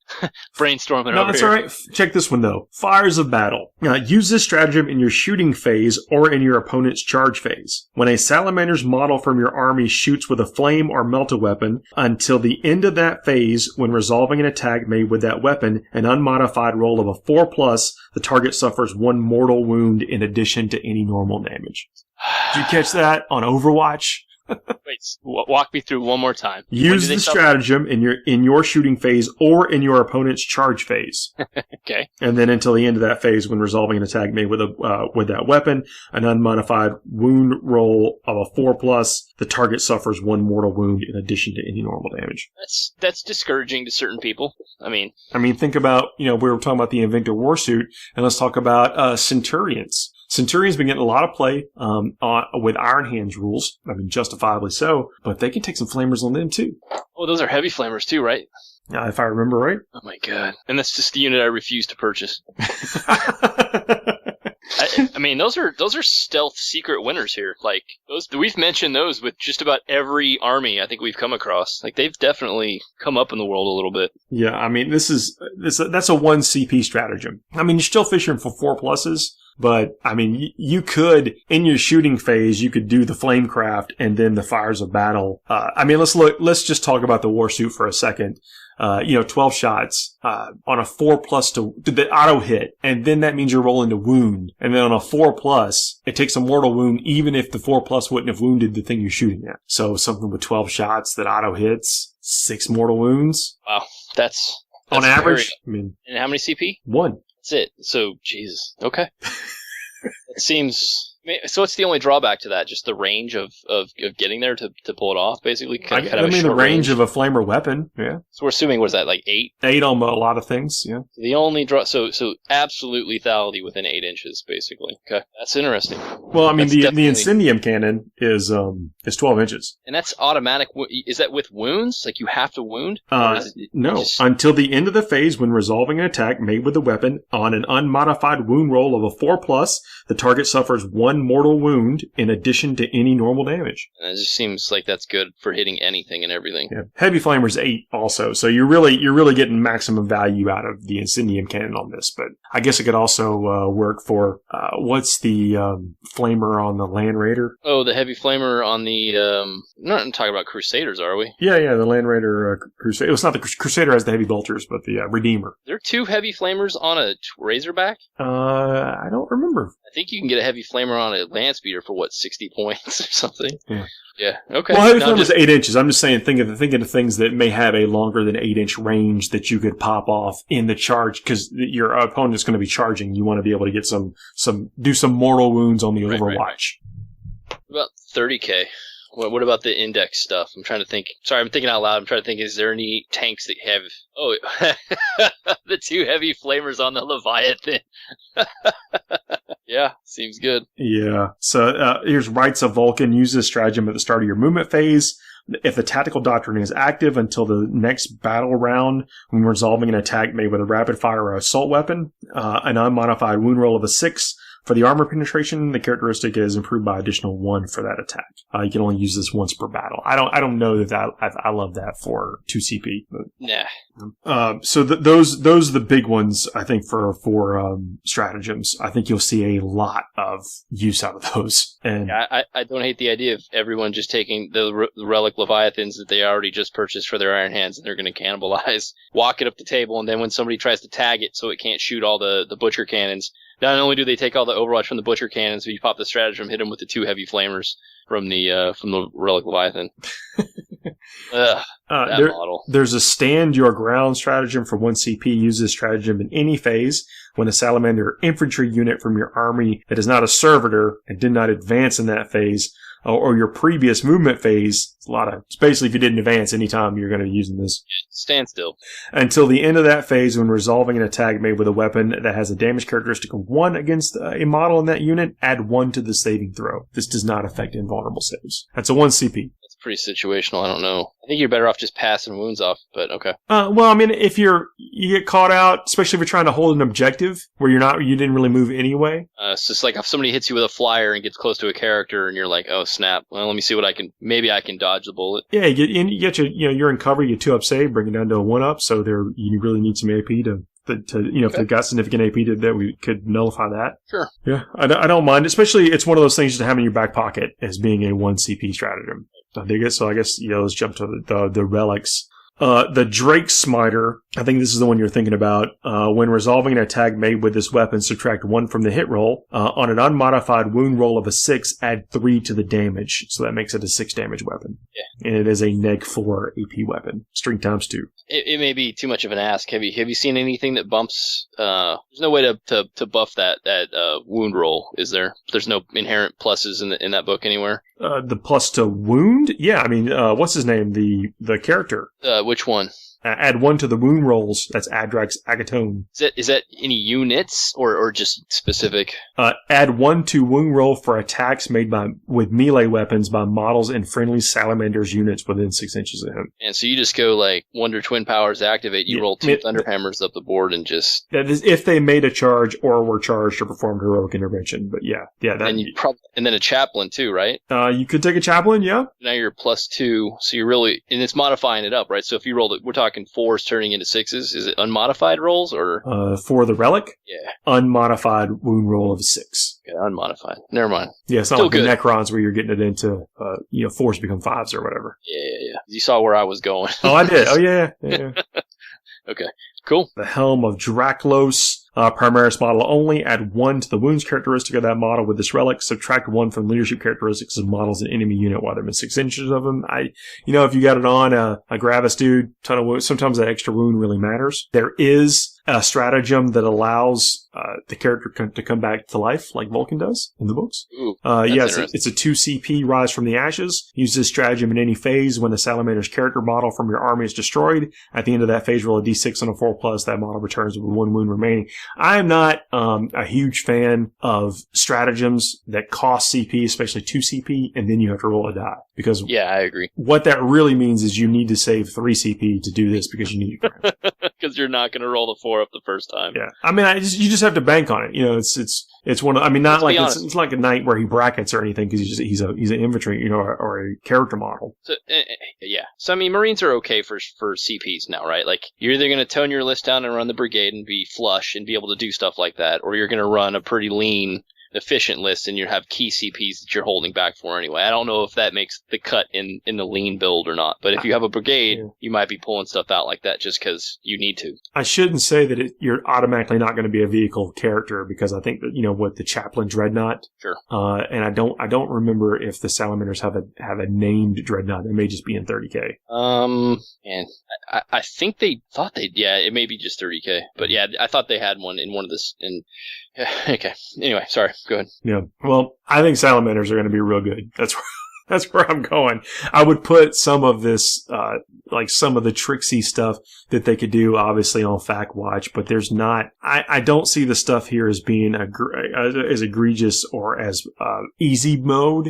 [SPEAKER 3] brainstorming over here.
[SPEAKER 2] No, that's all right. Check this one, though. Fires of battle. Use this stratagem in your shooting phase or in your opponent's charge phase. When a Salamander's model from your army shoots with a flame or melta weapon, until the end of that phase, when resolving an attack made with that weapon, an unmodified roll of a 4+, the target suffers 1 mortal wound in addition to any normal damage. Did you catch that on Overwatch?
[SPEAKER 3] Wait, walk me through one more time.
[SPEAKER 2] Use the stratagem in your shooting phase or in your opponent's charge phase.
[SPEAKER 3] Okay.
[SPEAKER 2] And then until the end of that phase, when resolving an attack made with that weapon, an unmodified wound roll of a 4+, the target suffers 1 mortal wound in addition to any normal damage.
[SPEAKER 3] That's discouraging to certain people. I mean,
[SPEAKER 2] think about, we were talking about the Invicta Warsuit, and let's talk about Centurions. Centurions been getting a lot of play with Iron Hands rules. Justifiably so, but they can take some flamers on them too.
[SPEAKER 3] Oh, those are heavy flamers too, right?
[SPEAKER 2] If I remember right.
[SPEAKER 3] Oh my god! And that's just the unit I refuse to purchase. Those are stealth secret winners here. Like we've mentioned those with just about every army I think we've come across. Like they've definitely come up in the world a little bit.
[SPEAKER 2] Yeah, that's a 1 CP stratagem. You're still fishing for 4+. But, you could, in your shooting phase, you could do the Flamecraft and then the Fires of Battle. Let's just talk about the Warsuit for a second. 12 shots, on a 4+ to the auto hit, and then that means you're rolling to wound. And then on a 4+, it takes a mortal wound even if the 4+ wouldn't have wounded the thing you're shooting at. So something with 12 shots that auto hits, 6 mortal wounds.
[SPEAKER 3] Wow. That's
[SPEAKER 2] on average.
[SPEAKER 3] And how many CP?
[SPEAKER 2] 1.
[SPEAKER 3] That's it. So, Jesus. Okay. It seems So what's the only drawback to that? Just the range of getting there to pull it off, basically?
[SPEAKER 2] The range of a flamer weapon, yeah.
[SPEAKER 3] So we're assuming, what is that, like 8?
[SPEAKER 2] 8 on a lot of things, yeah.
[SPEAKER 3] The only so absolute lethality within 8 inches, basically. Okay, that's interesting.
[SPEAKER 2] Well, I mean, the Incendium cannon is 12 inches.
[SPEAKER 3] And that's automatic. Is that with wounds? Like, you have to wound?
[SPEAKER 2] No. Until the end of the phase, when resolving an attack made with the weapon, on an unmodified wound roll of a 4+, the target suffers 1 mortal wound in addition to any normal damage.
[SPEAKER 3] And it just seems like that's good for hitting anything and everything.
[SPEAKER 2] Yeah. Heavy Flamer's 8 also, so you're really getting maximum value out of the Incendium cannon on this. But I guess it could also work for what's the flamer on the Land Raider?
[SPEAKER 3] Oh, the Heavy Flamer on the not talking about Crusaders, are we?
[SPEAKER 2] Yeah, the Land Raider Crusader. It's not the Crusader has the heavy bolters, but the Redeemer.
[SPEAKER 3] There are 2 Heavy Flamers on a Razorback?
[SPEAKER 2] I don't remember.
[SPEAKER 3] I think you can get a Heavy Flamer on a Land Speeder for 60 points or something. Yeah. Okay.
[SPEAKER 2] Well, Heavy Flamer's 8 inches. I'm just saying, thinking of things that may have a longer than 8-inch range that you could pop off in the charge, because your opponent is going to be charging. You want to be able to get do some mortal wounds on the Overwatch.
[SPEAKER 3] Right. About 30K. What about the index stuff? I'm trying to think. Sorry, I'm thinking out loud. I'm trying to think, is there any tanks that have... Oh, the 2 Heavy Flamers on the Leviathan. Yeah, seems good.
[SPEAKER 2] Yeah. So here's Rites of Vulcan. Use this stratagem at the start of your movement phase. If the Tactical Doctrine is active until the next battle round, when resolving an attack made with a rapid-fire or assault weapon, an unmodified wound roll of a 6... For the armor penetration, the characteristic is improved by additional 1 for that attack. You can only use this once per battle. I don't know that I love that for 2 CP. But,
[SPEAKER 3] nah.
[SPEAKER 2] So those are the big ones, I think, for stratagems. I think you'll see a lot of use out of those. And
[SPEAKER 3] I don't hate the idea of everyone just taking the relic Leviathans that they already just purchased for their Iron Hands, and they're going to cannibalize, walk it up the table, and then when somebody tries to tag it so it can't shoot all the butcher cannons, not only do they take all the Overwatch from the butcher cannons, but you pop the stratagem, hit them with the 2 Heavy Flamers from the Relic Leviathan. Model.
[SPEAKER 2] There's a stand your ground stratagem for 1 CP. Use this stratagem in any phase when a Salamander infantry unit from your army that is not a servitor and did not advance in that phase, or your previous movement phase. It's basically, if you didn't advance anytime, you're going to be using this.
[SPEAKER 3] Stand still.
[SPEAKER 2] Until the end of that phase, when resolving an attack made with a weapon that has a damage characteristic of 1 against a model in that unit, add 1 to the saving throw. This does not affect invulnerable saves. That's a 1 CP.
[SPEAKER 3] That's pretty situational. I don't know. I think you're better off just passing wounds off, but okay.
[SPEAKER 2] Well, I mean, if you get caught out, especially if you're trying to hold an objective where you didn't really move anyway.
[SPEAKER 3] It's just like if somebody hits you with a flyer and gets close to a character and you're like, oh snap, well, let me see what maybe I can dodge the bullet.
[SPEAKER 2] Yeah, you're in cover, you get 2 up save, bring it down to a 1 up, so you really need some AP to if they've got significant AP that we could nullify that.
[SPEAKER 3] Sure.
[SPEAKER 2] Yeah, I don't mind, especially it's one of those things just to have in your back pocket as being a 1 CP stratagem. I dig it. So I guess, let's jump to the relics. The Drake Smiter, I think this is the one you're thinking about. When resolving an attack made with this weapon, subtract 1 from the hit roll. On an unmodified wound roll of a 6, add 3 to the damage. So that makes it a 6 damage weapon.
[SPEAKER 3] Yeah.
[SPEAKER 2] And it is a neg 4 AP weapon. Strength times 2.
[SPEAKER 3] It may be too much of an ask. Have you seen anything that bumps? There's no way to buff that wound roll, is there? There's no inherent pluses in that book anywhere.
[SPEAKER 2] The plus to wound? Yeah, I mean, what's his name? The character.
[SPEAKER 3] Which one?
[SPEAKER 2] Add 1 to the wound rolls. That's Adrax Agatone.
[SPEAKER 3] Is that any units or just specific?
[SPEAKER 2] Add 1 to wound roll for attacks made with melee weapons by models and friendly Salamanders units within 6 inches of him.
[SPEAKER 3] And so you just go like Wonder Twin Powers activate. You roll 2 Thunderhammers up the board and just.
[SPEAKER 2] That is if they made a charge or were charged or performed heroic intervention. But yeah.
[SPEAKER 3] And then a chaplain too, right?
[SPEAKER 2] You could take a chaplain, yeah.
[SPEAKER 3] Now you're +2, so you're really, and it's modifying it up, right? So if you rolled it, we're talking 4s turning into 6s. Is it unmodified rolls or?
[SPEAKER 2] For the relic?
[SPEAKER 3] Yeah.
[SPEAKER 2] Unmodified wound roll of 6.
[SPEAKER 3] Okay, unmodified. Never mind.
[SPEAKER 2] Yeah, it's not like the Necrons where you're getting it into, 4s become 5s or whatever.
[SPEAKER 3] Yeah. You saw where I was going.
[SPEAKER 2] Oh, I did. Oh, yeah.
[SPEAKER 3] Okay, cool.
[SPEAKER 2] The Helm of Draklos. Primaris model only. Add 1 to the wounds characteristic of that model with this relic. Subtract 1 from leadership characteristics of models in enemy unit while they're in 6 inches of them. If you got it on a Gravis dude, ton of wounds, sometimes that extra wound really matters. There is a stratagem that allows the character to come back to life like Vulcan does in the books.
[SPEAKER 3] Ooh,
[SPEAKER 2] Yes, it's a 2 CP rise from the ashes. Use this stratagem in any phase when the Salamander's character model from your army is destroyed. At the end of that phase, roll a d6 on a 4+. That model returns with 1 wound remaining. I am not a huge fan of stratagems that cost CP, especially 2 CP, and then you have to roll a die. Because
[SPEAKER 3] yeah, I agree.
[SPEAKER 2] What that really means is you need to save 3 CP to do this because you need to.
[SPEAKER 3] Because you're not going to roll the 4 up the first time.
[SPEAKER 2] Yeah, I mean, you just have to bank on it. You know, it's one of. I mean, not like it's like a knight where he brackets or anything because he's an infantry, you know, or a character model.
[SPEAKER 3] So yeah, so I mean, Marines are okay for CPs now, right? Like you're either going to tone your list down and run the brigade and be flush and be able to do stuff like that, or you're going to run a pretty lean, efficient list and you have key CPs that you're holding back for anyway. I don't know if that makes the cut in the lean build or not, but if you have a brigade, you might be pulling stuff out like that just because you need to.
[SPEAKER 2] I shouldn't say that you're automatically not going to be a vehicle character because I think that, you know, what the Chaplain Dreadnought.
[SPEAKER 3] Sure.
[SPEAKER 2] And I don't remember if the Salamanders have a named Dreadnought. It may just be in 30K.
[SPEAKER 3] And I think they thought yeah, it may be just 30K, but yeah, I thought they had one in one of this. Okay. Anyway, sorry. Go ahead.
[SPEAKER 2] Yeah. Well, I think Salamanders are going to be real good. That's where I'm going. I would put some of this, like some of the tricksy stuff that they could do, obviously on Fact Watch, but there's not. I don't see the stuff here as being as egregious or as easy build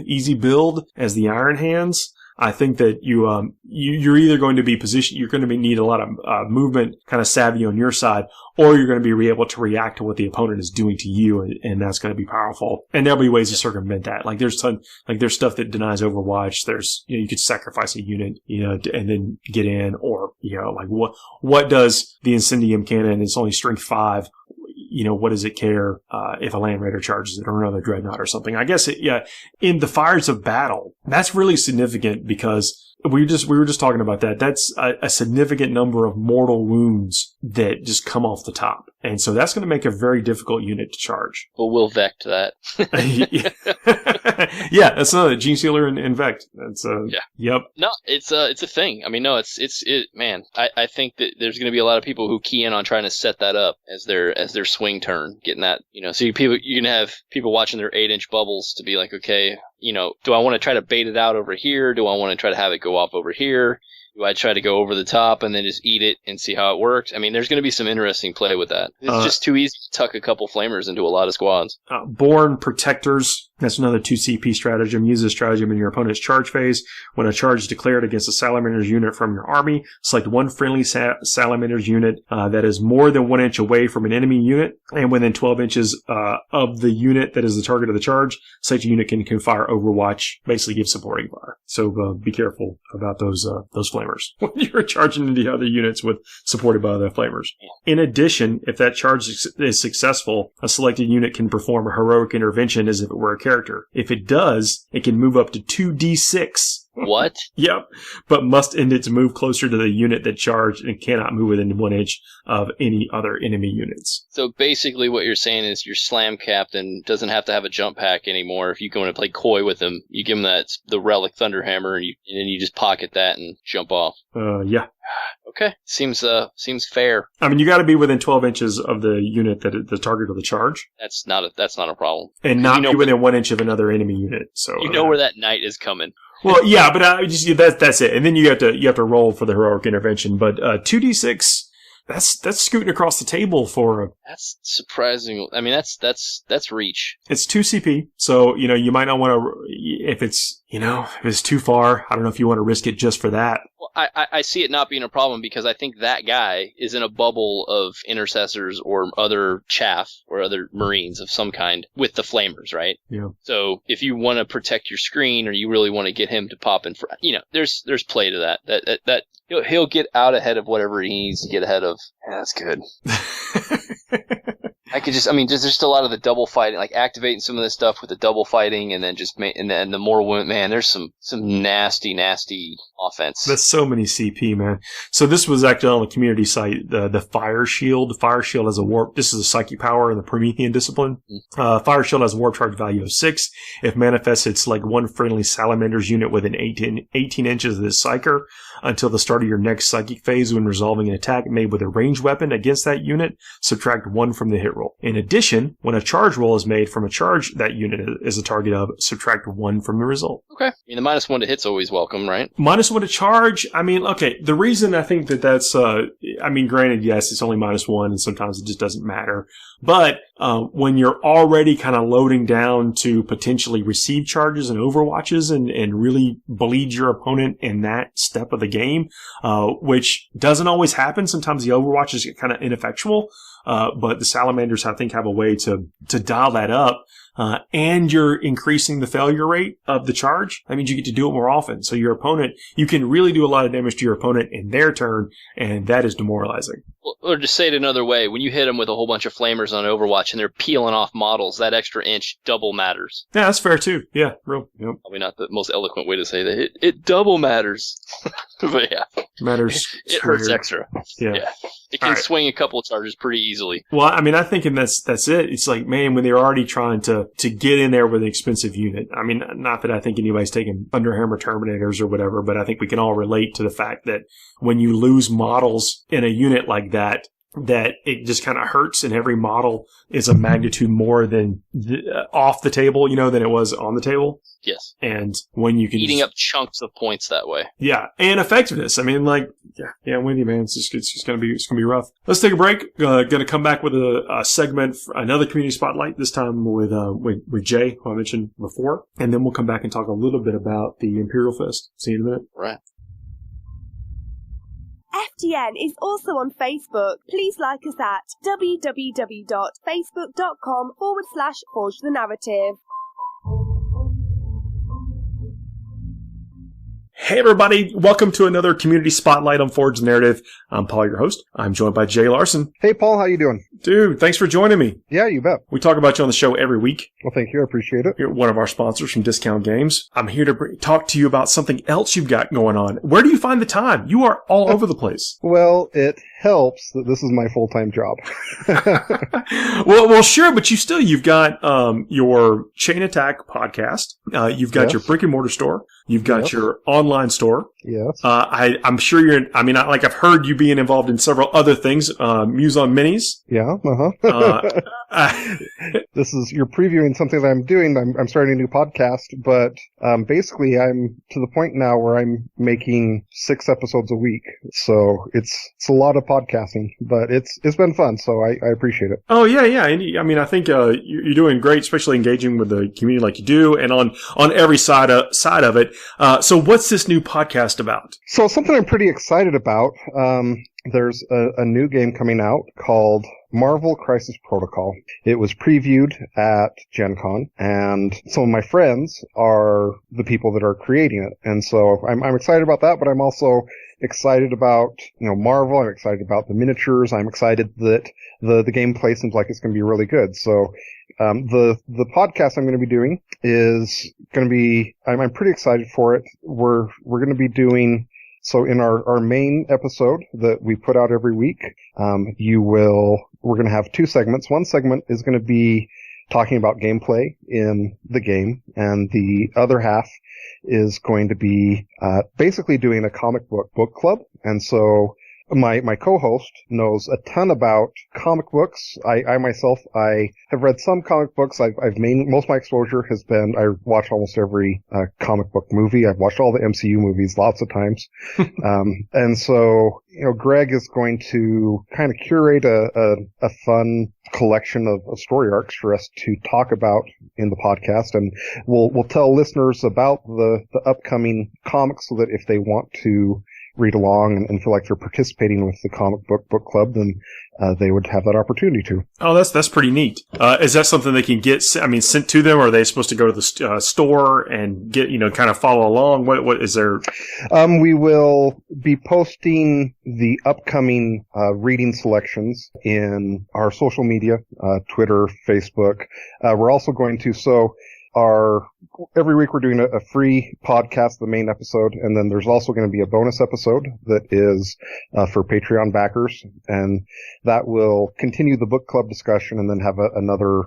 [SPEAKER 2] as the Iron Hands. I think that you're either going to be positioned, you're going to need a lot of movement, kind of savvy on your side, or you're going to be able to react to what the opponent is doing to you, and that's going to be powerful. And there'll be ways to circumvent that. Like there's stuff that denies Overwatch. There's, you know, you could sacrifice a unit, you know, and then get in, or, you know, like what does the Incendium cannon? It's only strength 5. You know, what does it care if a Land Raider charges it or another Dreadnought or something? I guess in the fires of battle, that's really significant because we were just talking about that. That's a significant number of mortal wounds that just come off the top. And so that's going to make a very difficult unit to charge.
[SPEAKER 3] But we'll Vect that.
[SPEAKER 2] Yeah, that's another Gene Sealer and Vect. That's
[SPEAKER 3] yeah.
[SPEAKER 2] Yep.
[SPEAKER 3] No, it's a thing. I mean, no, man, I think that there's going to be a lot of people who key in on trying to set that up as their swing turn, getting that, you know, so you're going to have people watching their 8-inch bubbles to be like, okay, you know, do I want to try to bait it out over here? Do I want to try to have it go off over here? Do I try to go over the top and then just eat it and see how it works? I mean, there's going to be some interesting play with that. It's just too easy to tuck a couple flamers into a lot of squads.
[SPEAKER 2] Born Protectors. That's another 2 CP stratagem. Use this stratagem in your opponent's charge phase. When a charge is declared against a Salamander's unit from your army, select one friendly Salamander's unit that is more than 1 inch away from an enemy unit and within 12 inches of the unit that is the target of the charge. Such a unit can fire Overwatch, basically give supporting fire. So be careful about those flamers when you're charging into other units supported by the flamers. In addition, if that charge is successful, a selected unit can perform a heroic intervention as if it were a character. If it does, it can move up to 2d6.
[SPEAKER 3] What?
[SPEAKER 2] Yep. But must end its move closer to the unit that charged and cannot move within 1 inch of any other enemy units.
[SPEAKER 3] So basically what you're saying is your slam captain doesn't have to have a jump pack anymore. If you go in and play coy with him, you give him the relic Thunderhammer and then you just pocket that and jump off.
[SPEAKER 2] Yeah.
[SPEAKER 3] Okay. Seems fair.
[SPEAKER 2] I mean, you got to be within 12 inches of the unit that is the target of the charge.
[SPEAKER 3] That's not a problem.
[SPEAKER 2] And not be within 1 inch of another enemy unit. So
[SPEAKER 3] you know where that knight is coming.
[SPEAKER 2] Well, yeah, but that's it. And then you have to roll for the heroic intervention. But 2d6, that's scooting across the table for.
[SPEAKER 3] That's surprising. I mean, that's reach.
[SPEAKER 2] It's 2 CP, so you know you might not want to if it's too far. I don't know if you want to risk it just for that.
[SPEAKER 3] Well, I see it not being a problem because I think that guy is in a bubble of intercessors or other chaff or other Marines of some kind with the flamers, right?
[SPEAKER 2] Yeah.
[SPEAKER 3] So if you want to protect your screen or you really want to get him to pop in front, there's play to that. That he'll get out ahead of whatever he needs to get ahead of. Yeah, that's good. There's just a lot of the double fighting, like activating some of this stuff with the double fighting, and then and the more man, there's some nasty offense.
[SPEAKER 2] That's so many CP, man. So this was actually on the community site, the Fire Shield. The Fire Shield has a warp. This is a psychic power in the Promethean discipline. Fire Shield has a warp charge value of 6. If manifests, it's like one friendly Salamanders unit within 18 inches of this psyker until the start of your next psychic phase. When resolving an attack made with a ranged weapon against that unit, subtract 1 from the hit roll. In addition, when a charge roll is made from a charge that unit is a target of, subtract 1 from the result.
[SPEAKER 3] Okay. I mean, the -1 to hit's always welcome, right?
[SPEAKER 2] -1 to charge. I mean, okay. The reason I think that's, granted, yes, it's only -1 and sometimes it just doesn't matter. But, when you're already kind of loading down to potentially receive charges and overwatches and really bleed your opponent in that step of the game, which doesn't always happen. Sometimes the overwatches get kind of ineffectual. But the Salamanders, I think, have a way to dial that up. And you're increasing the failure rate of the charge. That means you get to do it more often. So your opponent, you can really do a lot of damage to your opponent in their turn, and that is demoralizing.
[SPEAKER 3] Or to say it another way, when you hit them with a whole bunch of flamers on Overwatch and they're peeling off models, that extra inch double matters.
[SPEAKER 2] Yeah, that's fair too. Yeah, real. Yep.
[SPEAKER 3] Probably not the most eloquent way to say that. It double matters. But yeah.
[SPEAKER 2] Matters.
[SPEAKER 3] It hurts extra.
[SPEAKER 2] Yeah.
[SPEAKER 3] It can swing a couple of charges pretty easily.
[SPEAKER 2] Well, I mean, I think that's it. It's like, man, when they're already trying to get in there with an expensive unit. I mean, not that I think anybody's taking Thunderhammer Terminators or whatever, but I think we can all relate to the fact that when you lose models in a unit like that it just kind of hurts, and every model is a magnitude more than off the table, than it was on the table.
[SPEAKER 3] Yes.
[SPEAKER 2] And when you can
[SPEAKER 3] eating up chunks of points that way.
[SPEAKER 2] Yeah. And effectiveness. I mean, like, yeah, I'm with you, man. It's just going to be rough. Let's take a break. Going to come back with a segment, another community spotlight, this time with Jay, who I mentioned before. And then we'll come back and talk a little bit about the Imperial Fest. See you in a minute.
[SPEAKER 3] Right.
[SPEAKER 7] FTN is also on Facebook. Please like us at www.facebook.com/Forge the Narrative.
[SPEAKER 2] Hey everybody, welcome to another Community Spotlight on Forge the Narrative. I'm Paul, your host. I'm joined by Jay Larson.
[SPEAKER 8] Hey Paul, how you doing?
[SPEAKER 2] Dude, thanks for joining me.
[SPEAKER 8] Yeah, you bet.
[SPEAKER 2] We talk about you on the show every week.
[SPEAKER 8] Well, thank you. I appreciate it.
[SPEAKER 2] You're one of our sponsors from Discount Games. I'm here to talk to you about something else you've got going on. Where do you find the time? You are all over the place.
[SPEAKER 8] Well, it helps that this is my full-time job.
[SPEAKER 2] well, sure, but you've got your Chain Attack podcast. You've got your brick and mortar store. You've got your online store.
[SPEAKER 8] Yes.
[SPEAKER 2] I'm sure I've heard you being involved in several other things. Muson Minis.
[SPEAKER 8] Yeah. You're previewing something that I'm doing. I'm starting a new podcast, but basically I'm to the point now where I'm making 6 episodes a week. So it's a lot of podcasting, but it's been fun. So I appreciate it.
[SPEAKER 2] Oh yeah. And I think you're doing great, especially engaging with the community like you do, and on every side of it. So what's this new podcast about?
[SPEAKER 8] So something I'm pretty excited about. There's a new game coming out called Marvel Crisis Protocol. It was previewed at Gen Con, and some of my friends are the people that are creating it. And so I'm excited about that, but I'm also excited about, Marvel. I'm excited about the miniatures. I'm excited that the gameplay seems like it's going to be really good. So the podcast I'm going to be doing is going to be, I'm pretty excited for it. We're going to be doing, so in our main episode that we put out every week, we're going to have 2 segments. One segment is going to be talking about gameplay in the game, and the other half is going to be basically doing a comic book club. And so my co-host knows a ton about comic books. I myself have read some comic books. Most of my exposure has been, I watch almost every comic book movie. I've watched all the MCU movies lots of times. And so, Greg is going to kind of curate a fun collection of story arcs for us to talk about in the podcast, and we'll tell listeners about the upcoming comics so that if they want to read along and feel like they're participating with the comic book club, then they would have that opportunity to.
[SPEAKER 2] Oh, that's pretty neat. Is that something they can get, sent to them, or are they supposed to go to the store and get, kind of follow along? What is there?
[SPEAKER 8] We will be posting the upcoming reading selections in our social media, Twitter, Facebook. We're also going to, every week we're doing a free podcast, the main episode, and then there's also going to be a bonus episode that is for Patreon backers, and that will continue the book club discussion and then have another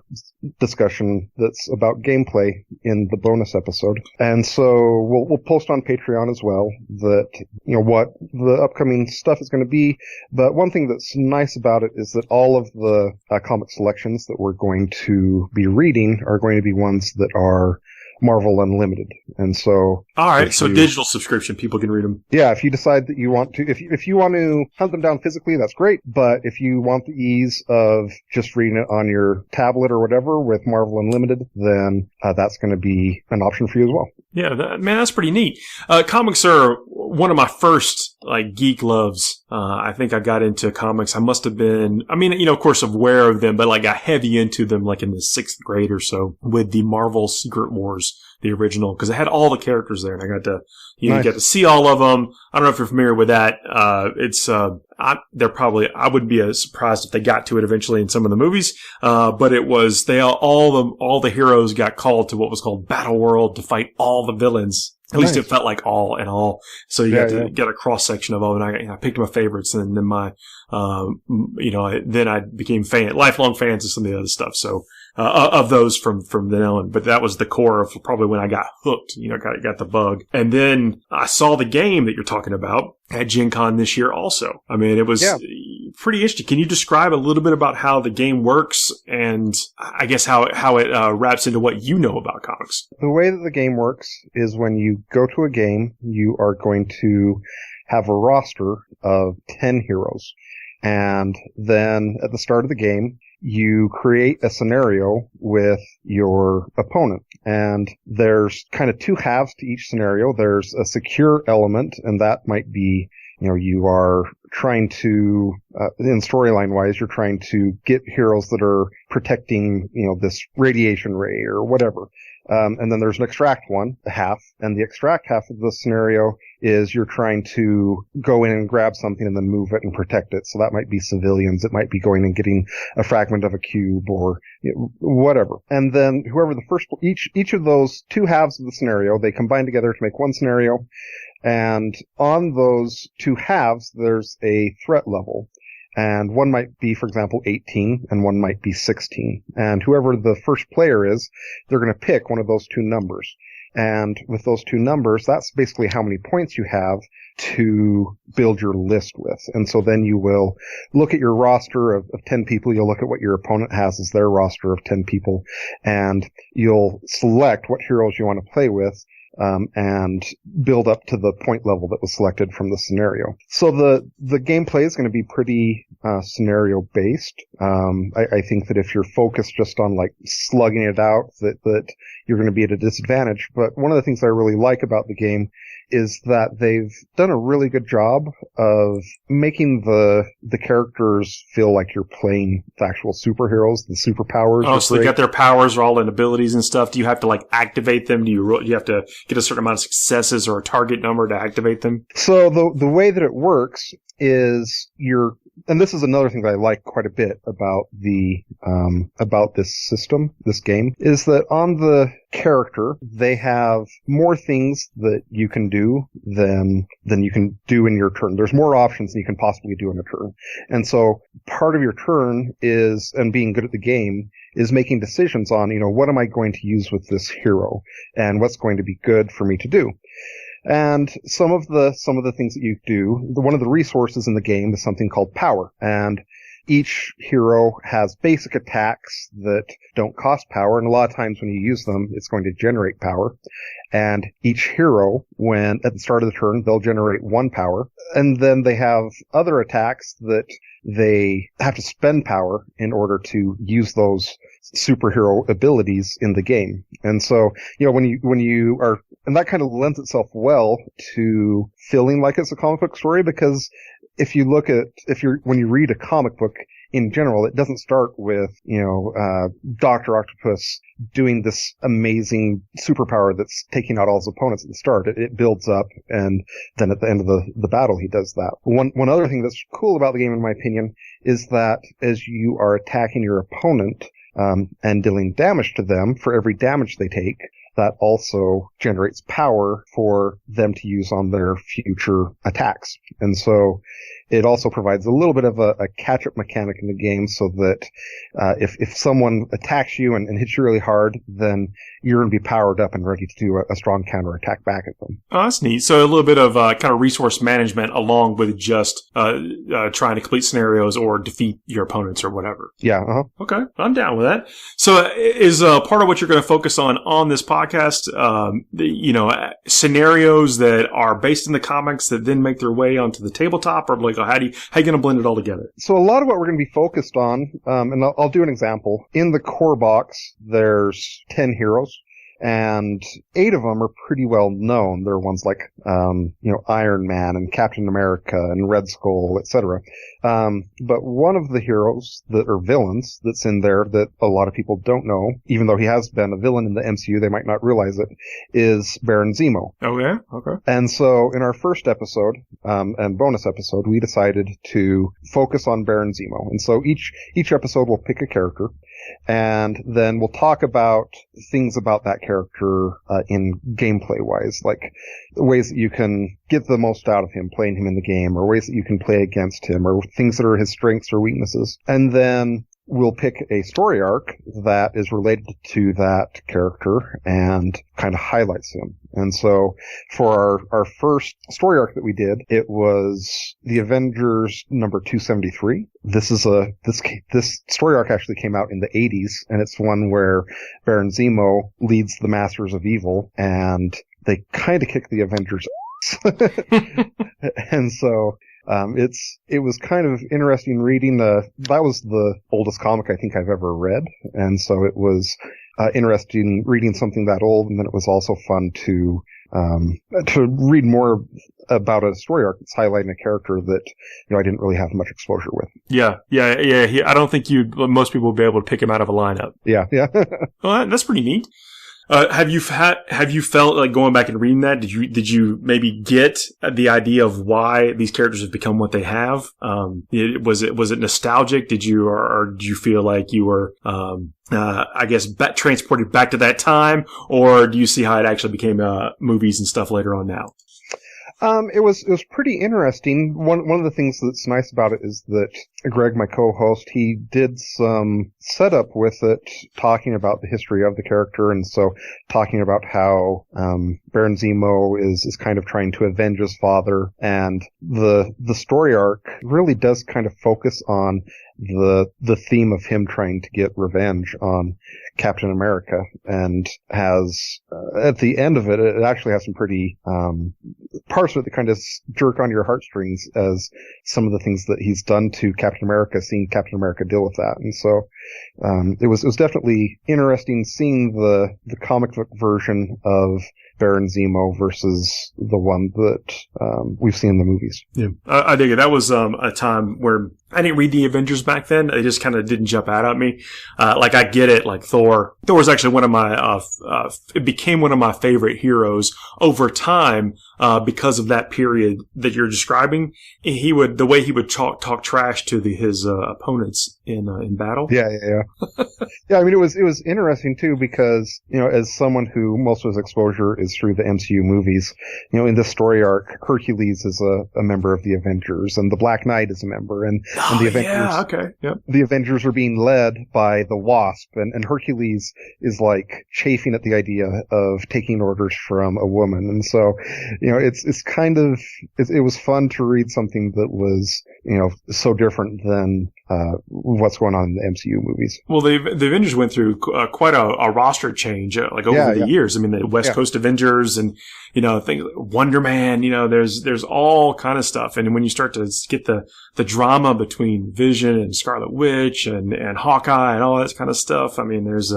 [SPEAKER 8] discussion that's about gameplay in the bonus episode. And so we'll post on Patreon as well that, what the upcoming stuff is going to be. But one thing that's nice about it is that all of the comic selections that we're going to be reading are going to be ones that are Marvel Unlimited. And so... All
[SPEAKER 2] right, so digital subscription, people can read them.
[SPEAKER 8] Yeah, if you decide that you want to... If you want to hunt them down physically, that's great. But if you want the ease of just reading it on your tablet or whatever with Marvel Unlimited, then that's going to be an option for you as well.
[SPEAKER 2] Yeah, that's pretty neat. Comics are one of my first, geek loves. I think I got into comics. I must have been, of course, aware of them, but got heavy into them in the 6th grade or so with the Marvel Secret Wars, the original, because it had all the characters there, and I got to,
[SPEAKER 8] nice.
[SPEAKER 2] Get to see all of them. I don't know if you're familiar with that. I wouldn't be surprised if they got to it eventually in some of the movies. But it was, all the heroes got called to what was called Battle World to fight all the villains. At least it felt like all in all. So you got to get a cross section of them, and I picked my favorites, and then then I became lifelong fans of some of the other stuff. So, of those from then on. But that was the core of probably when I got hooked, got the bug. And then I saw the game that you're talking about at Gen Con this year also. It was pretty interesting. Can you describe a little bit about how the game works and I guess how it wraps into what you know about comics?
[SPEAKER 8] The way that the game works is when you go to a game, you are going to have a roster of 10 heroes. And then at the start of the game, you create a scenario with your opponent. And there's kind of 2 halves to each scenario. There's a secure element, and that might be, you are trying to, in storyline wise, you're trying to get heroes that are protecting, this radiation ray or whatever. And then there's an extract half, and the extract half of the scenario is you're trying to go in and grab something and then move it and protect it. So that might be civilians. It might be going and getting a fragment of a cube or whatever. And then each of those 2 halves of the scenario, they combine together to make one scenario. And on those 2 halves, there's a threat level. And one might be, for example, 18, and one might be 16. And whoever the first player is, they're going to pick one of those 2 numbers. And with those 2 numbers, that's basically how many points you have to build your list with. And so then you will look at your roster of 10 people, you'll look at what your opponent has as their roster of 10 people, and you'll select what heroes you want to play with. And build up to the point level that was selected from the scenario. So the gameplay is going to be pretty scenario based. I think that if you're focused just on slugging it out, that you're going to be at a disadvantage. But one of the things I really like about the game is that they've done a really good job of making the characters feel like you're playing the actual superheroes, the superpowers.
[SPEAKER 2] Oh, so they got their powers are all in abilities and stuff. Do you have to activate them? Do you have to get a certain amount of successes or a target number to activate them?
[SPEAKER 8] So the way that it works is and this is another thing that I like quite a bit about this system, this game, is that on the character, they have more things that you can do than you can do in your turn. There's more options than you can possibly do in a turn. And so part of your turn and being good at the game, is making decisions on, what am I going to use with this hero and what's going to be good for me to do. And some of the things that you do, one of the resources in the game is something called power. And each hero has basic attacks that don't cost power, and a lot of times when you use them, it's going to generate power. And each hero, at the start of the turn, they'll generate 1 power. And then they have other attacks that they have to spend power in order to use those superhero abilities in the game. And so, when you are that kind of lends itself well to feeling like it's a comic book story, because when you read a comic book in general, it doesn't start with, Dr. Octopus doing this amazing superpower that's taking out all his opponents at the start. It builds up, and then at the end of the battle, he does that. One other thing that's cool about the game, in my opinion, is that as you are attacking your opponent, and dealing damage to them, for every damage they take, that also generates power for them to use on their future attacks. And so it also provides a little bit of a catch-up mechanic in the game, so that if someone attacks you and hits you really hard, then you're going to be powered up and ready to do a strong counterattack back at them.
[SPEAKER 2] Oh, that's neat. So a little bit of kind of resource management along with just trying to complete scenarios or defeat your opponents or whatever.
[SPEAKER 8] Yeah.
[SPEAKER 2] Okay, I'm down with that. So is part of what you're going to focus on this podcast, scenarios that are based in the comics that then make their way onto the tabletop, or like how are you going to blend it all together?
[SPEAKER 8] So a lot of what we're going to be focused on, and I'll do an example. In the core box, there's 10 heroes, and 8 of them are pretty well known. They're ones like, Iron Man and Captain America and Red Skull, etc. But one of the heroes that are villains that's in there that a lot of people don't know, even though he has been a villain in the MCU, they might not realize it, is Baron Zemo.
[SPEAKER 2] Oh, yeah? Okay.
[SPEAKER 8] And so in our first episode, and bonus episode, we decided to focus on Baron Zemo. And so each episode will pick a character, and then we'll talk about things about that character in gameplay-wise, like ways that you can get the most out of him playing him in the game, or ways that you can play against him, or things that are his strengths or weaknesses. And then we'll pick a story arc that is related to that character and kind of highlights him. And so for our first story arc that we did, it was the Avengers number 273. This story arc actually came out in the 80s, and it's one where Baron Zemo leads the Masters of Evil, and they kind of kick the Avengers ass. And so it was kind of interesting reading. That was the oldest comic I think I've ever read, and so it was interesting reading something that old. And then it was also fun to read more about a story arc that's highlighting a character that I didn't really have much exposure with.
[SPEAKER 2] Yeah. I don't think most people would be able to pick him out of a lineup.
[SPEAKER 8] Yeah.
[SPEAKER 2] Well, that's pretty neat. Have you felt like going back and reading that? Did you maybe get the idea of why these characters have become what they have? Was it nostalgic? Did you feel like you were, transported back to that time, or do you see how it actually became, movies and stuff later on now?
[SPEAKER 8] It was pretty interesting. One of the things that's nice about it is that Greg, my co-host, he did some setup with it, talking about the history of the character, and so talking about how Baron Zemo is kind of trying to avenge his father, and the story arc really does kind of focus on the theme of him trying to get revenge on Captain America, and has at the end of it actually has some pretty parts of it that kind of jerk on your heartstrings, as some of the things that he's done to Captain America, seeing Captain America deal with that. And so it was definitely interesting seeing the comic book version of Baron Zemo versus the one that we've seen in the movies. Yeah,
[SPEAKER 2] I dig it. That was a time where I didn't read the Avengers back then. It just kind of didn't jump out at me. I get it. Like Thor was actually one of my it became one of my favorite heroes over time because of that period that you're describing. The way he would talk trash to his opponents in battle.
[SPEAKER 8] Yeah. Yeah, I mean, it was interesting too, because as someone who most of his exposure is through the MCU movies, in this story arc, Hercules is a member of the Avengers, and the Black Knight is a member, and the Avengers.
[SPEAKER 2] Yeah, okay. Yep.
[SPEAKER 8] The Avengers are being led by the Wasp, and Hercules is like chafing at the idea of taking orders from a woman. And so, it's kind of, it was fun to read something that was, so different than what's going on in the MCU movies.
[SPEAKER 2] Well, the Avengers went through quite a roster change, over the years. I mean, the West Coast Avengers and, things like Wonder Man, there's all kind of stuff. And when you start to get the drama between Vision and Scarlet Witch and Hawkeye and all that kind of stuff, I mean, it's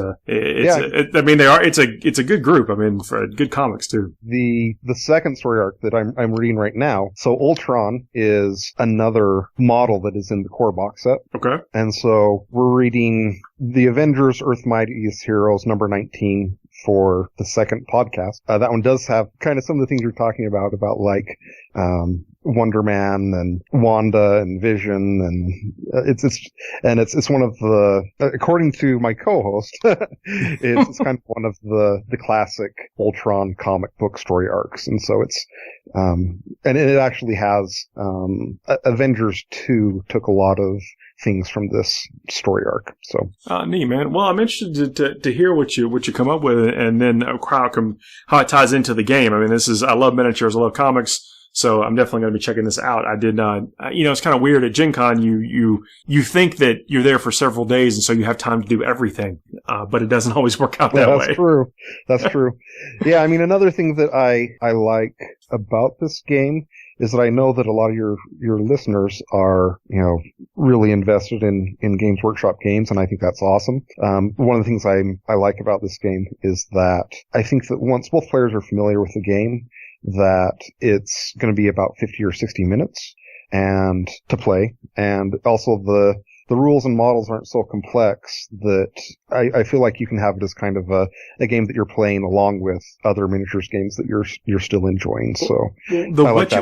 [SPEAKER 2] a good group. I mean, for good comics too.
[SPEAKER 8] The second story arc that I'm reading right now, so Ultron is another model that is in the core box set.
[SPEAKER 2] Okay.
[SPEAKER 8] And so we're reading the Avengers Earth Mightiest Heroes number 19 for the second podcast. That one does have kind of some of the things you're talking about like Wonder Man and Wanda and Vision, and it's one of the, according to my co-host, it's kind of one of the classic Ultron comic book story arcs, and so it's and it actually has Avengers 2 took a lot of things from this story arc. So
[SPEAKER 2] neat, man. Well, I'm interested to hear what you come up with, and then how it ties into the game. I mean, I love miniatures, I love comics, so I'm definitely going to be checking this out. I did not, it's kind of weird at Gen Con. You think that you're there for several days, and so you have time to do everything, but it doesn't always work out that way.
[SPEAKER 8] That's true. Yeah, I mean, another thing that I like about this game is that I know that a lot of your listeners are, really invested in Games Workshop games, and I think that's awesome. One of the things I like about this game is that I think that once both players are familiar with the game, that it's going to be about 50 or 60 minutes and to play, and also the rules and models aren't so complex that I feel like you can have it as kind of a game that you're playing along with other miniatures games that you're still enjoying. So
[SPEAKER 2] what you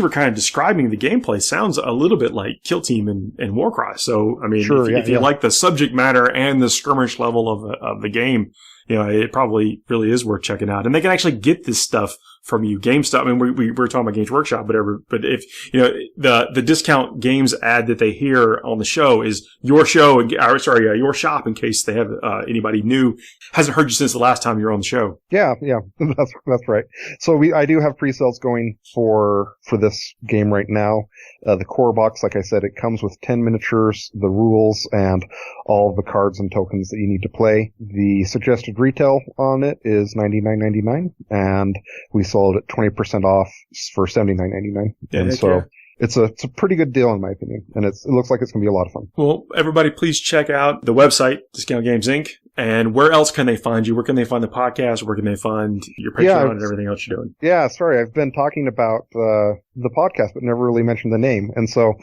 [SPEAKER 2] were kind of describing, the gameplay sounds a little bit like Kill Team and Warcry. So I mean, if you like the subject matter and the skirmish level of the game, it probably really is worth checking out. And they can actually get this stuff from you. GameStop, I mean, we're talking about Games Workshop, whatever, but if, the discount games ad that they hear on the show is your shop, in case they have, anybody new hasn't heard you since the last time you were on the show.
[SPEAKER 8] Yeah, that's right. So I do have pre-sales going for this game right now. The core box, like I said, it comes with 10 miniatures, the rules, and all of the cards and tokens that you need to play. The suggested retail on it is $99.99, and we sold it 20% off for $79.99. And so it's a pretty good deal in my opinion, and it looks like it's going to be a lot of fun.
[SPEAKER 2] Well, everybody, please check out the website, Discount Games Inc. And where else can they find you? Where can they find the podcast? Where can they find your Patreon and everything else you're doing?
[SPEAKER 8] Yeah, sorry, I've been talking about the podcast, but never really mentioned the name. And so,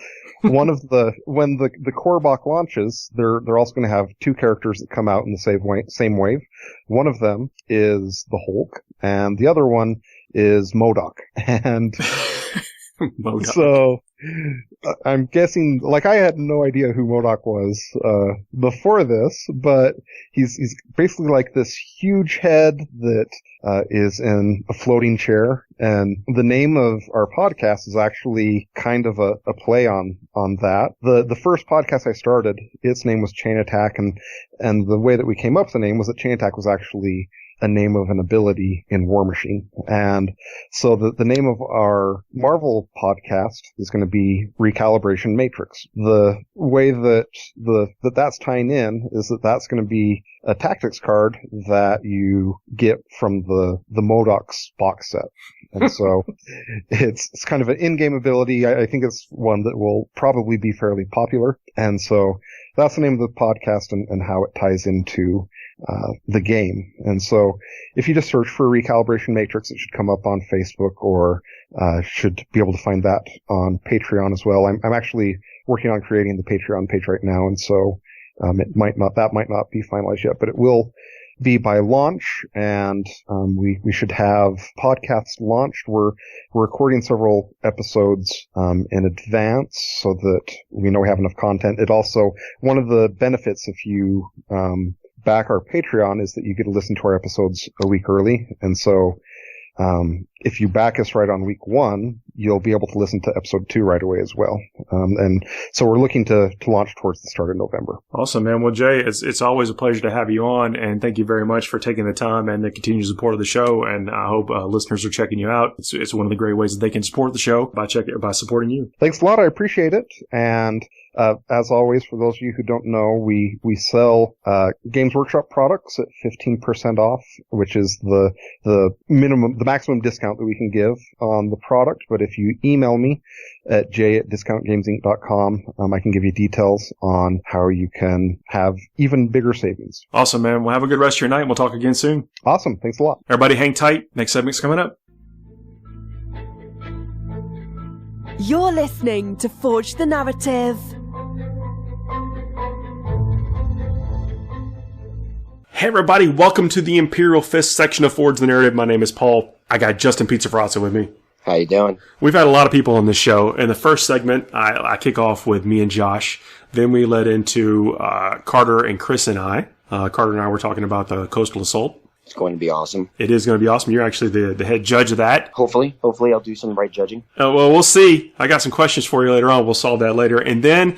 [SPEAKER 8] when the core box launches, they're also going to have two characters that come out in the same wave. One of them is the Hulk, and the other one is MODOK. And
[SPEAKER 2] MODOK.
[SPEAKER 8] So I'm guessing, I had no idea who MODOK was before this, but he's basically like this huge head that is in a floating chair, and the name of our podcast is actually kind of a play on that. The first podcast I started, its name was Chain Attack, and the way that we came up with the name was that Chain Attack was actually a name of an ability in War Machine. And so the name of our Marvel podcast is going to be Recalibration Matrix. The way that that's tying in is that that's going to be a tactics card that you get from the MODOK's box set. And so it's kind of an in-game ability. I think it's one that will probably be fairly popular. And so that's the name of the podcast and how it ties into the game. And so if you just search for Recalibration Matrix, it should come up on Facebook, or should be able to find that on Patreon as well. I'm actually working on creating the Patreon page right now, and so that might not be finalized yet, but it will be by launch, and we should have podcasts launched. We're recording several episodes in advance so that we know we have enough content. It also, one of the benefits if you back our Patreon is that you get to listen to our episodes a week early, and so if you back us right on week 1, you'll be able to listen to episode 2 right away as well. And so we're looking to launch towards the start of November.
[SPEAKER 2] Awesome, man. Well, Jay, it's always a pleasure to have you on, and thank you very much for taking the time and the continued support of the show. And I hope listeners are checking you out. It's one of the great ways that they can support the show by supporting you.
[SPEAKER 8] Thanks a lot. I appreciate it. And as always, for those of you who don't know, we sell Games Workshop products at 15% off, which is the maximum discount that we can give on the product. But if you email me at j@discountgamesinc.com, I can give you details on how you can have even bigger savings.
[SPEAKER 2] Awesome, man. Well, have a good rest of your night, and we'll talk again soon.
[SPEAKER 8] Awesome. Thanks a lot.
[SPEAKER 2] Everybody hang tight. Next segment's coming up.
[SPEAKER 7] You're listening to Forge the Narrative.
[SPEAKER 2] Hey everybody, welcome to the Imperial Fist section of Forge the Narrative. My name is Paul. I got Justin Pizza Frazza with me.
[SPEAKER 9] How you doing?
[SPEAKER 2] We've had a lot of people on this show. In the first segment, I kick off with me and Josh. Then we led into Carter and Chris and I. Carter and I were talking about the Coastal Assault.
[SPEAKER 9] It's going to be awesome.
[SPEAKER 2] It is going to be awesome. You're actually the head judge of that.
[SPEAKER 9] Hopefully I'll do some right judging.
[SPEAKER 2] Well, we'll see. I got some questions for you later on. We'll solve that later. And then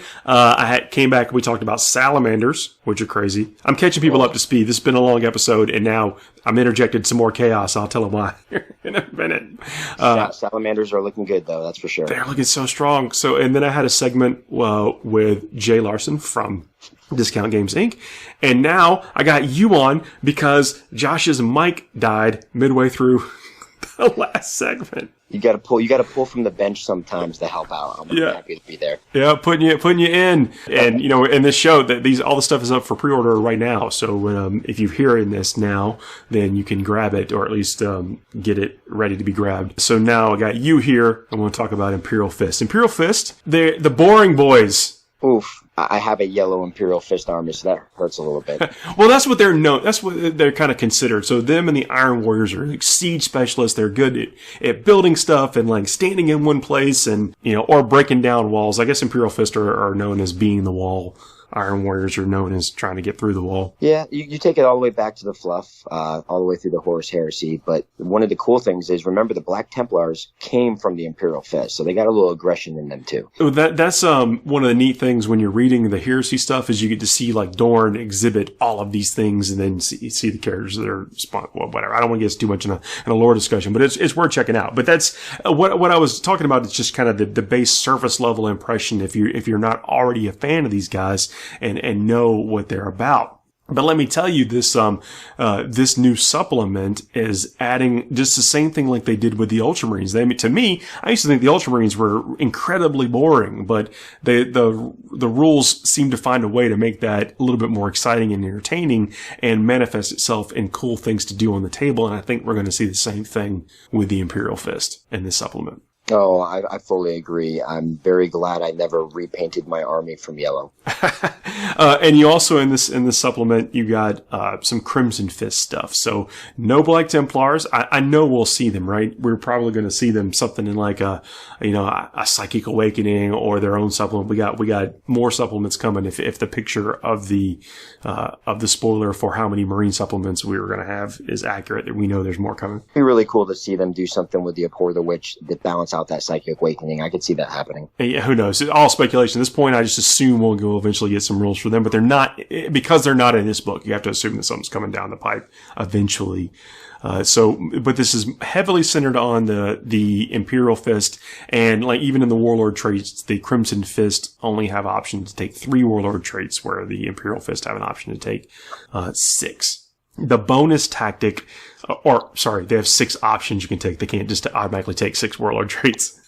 [SPEAKER 2] came back and we talked about Salamanders, which are crazy. I'm catching people up to speed. This has been a long episode, and now I'm interjected some more chaos. I'll tell them why in a minute.
[SPEAKER 9] Salamanders are looking good, though. That's for sure.
[SPEAKER 2] They're looking so strong. And then I had a segment with Jay Larson from Discount Games Inc. And now I got you on because Josh's mic died midway through the last segment.
[SPEAKER 9] You got to pull from the bench sometimes to help out. I'm happy to be there.
[SPEAKER 2] Yeah, putting you in. And in this show that all the stuff is up for pre-order right now. So if you're hearing this now, then you can grab it, or at least get it ready to be grabbed. So now I got you here. I want to talk about Imperial Fist. Imperial Fist, the boring boys.
[SPEAKER 9] Oof. I have a yellow Imperial Fist army, so that hurts a little bit.
[SPEAKER 2] Well, that's what they're known. That's what they're kind of considered. So them and the Iron Warriors are like siege specialists. They're good at building stuff and like standing in one place and, or breaking down walls. I guess Imperial Fist are known as being the wall. Iron Warriors are known as trying to get through the wall.
[SPEAKER 9] Yeah, you take it all the way back to the fluff, all the way through the Horus Heresy. But one of the cool things is, remember, the Black Templars came from the Imperial Fist, so they got a little aggression in them too.
[SPEAKER 2] That's one of the neat things when you're reading the Heresy stuff is you get to see like Dorn exhibit all of these things and then see the characters that are whatever. I don't want to get too much in a lore discussion, but it's worth checking out. But that's what I was talking about. Is just kind of the base surface level impression if you're not already a fan of these guys and know what they're about. But let me tell you, this new supplement is adding just the same thing like they did with the Ultramarines. To me, I used to think the Ultramarines were incredibly boring, but the rules seem to find a way to make that a little bit more exciting and entertaining and manifest itself in cool things to do on the table. And I think we're going to see the same thing with the Imperial Fist in this supplement.
[SPEAKER 9] Oh, I fully agree. I'm very glad I never repainted my army from yellow.
[SPEAKER 2] And you also in this supplement you got some Crimson Fist stuff. So no Black Templars. I know we'll see them, right? We're probably going to see them something in like a Psychic Awakening or their own supplement. We got more supplements coming. If the picture of the spoiler for how many Marine supplements we were going to have is accurate, we know there's more coming.
[SPEAKER 9] It'd be really cool to see them do something with the Abhor the Witch that balance out that Psychic Awakening. I could see that happening.
[SPEAKER 2] Yeah, who knows? It's all speculation. At this point, I just assume we'll eventually get some rules for them, but they're not, because they're not in this book. You have to assume that something's coming down the pipe eventually. But this is heavily centered on the Imperial Fist, and like even in the Warlord traits, the Crimson Fist only have option to take 3 Warlord traits, where the Imperial Fist have an option to take 6. The bonus tactic, they have 6 options you can take. They can't just automatically take 6 Warlord traits.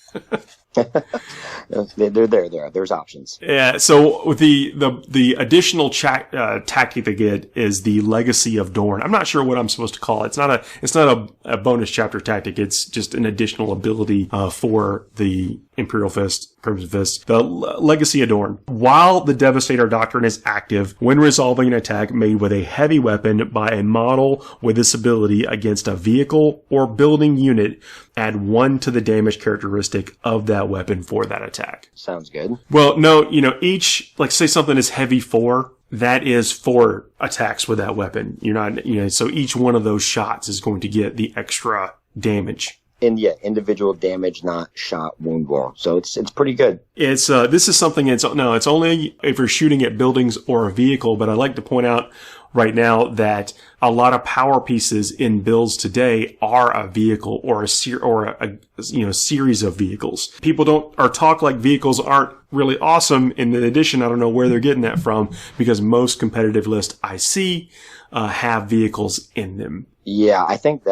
[SPEAKER 9] They're there. There's options.
[SPEAKER 2] Yeah. So the additional tactic they get is the Legacy of Dorn. I'm not sure what I'm supposed to call it. It's not a bonus chapter tactic. It's just an additional ability for the Imperial Fist, Crimson Fist. The Legacy of Dorn. While the Devastator Doctrine is active, when resolving an attack made with a heavy weapon by a model with this ability against a vehicle or building unit, add 1 to the damage characteristic of that weapon for that attack.
[SPEAKER 9] Sounds good.
[SPEAKER 2] Well, no, each, like say something is heavy 4, that is 4 attacks with that weapon. You're not, so each one of those shots is going to get the extra damage.
[SPEAKER 9] And yeah, individual damage, not shot, wound roll. So it's pretty good.
[SPEAKER 2] It's this is something. It's only if you're shooting at buildings or a vehicle. But I'd like to point out right now that a lot of power pieces in builds today are a vehicle or a series of vehicles. People talk like vehicles aren't really awesome. In addition, I don't know where they're getting that from, because most competitive lists I see have vehicles in them.
[SPEAKER 9] Yeah, I think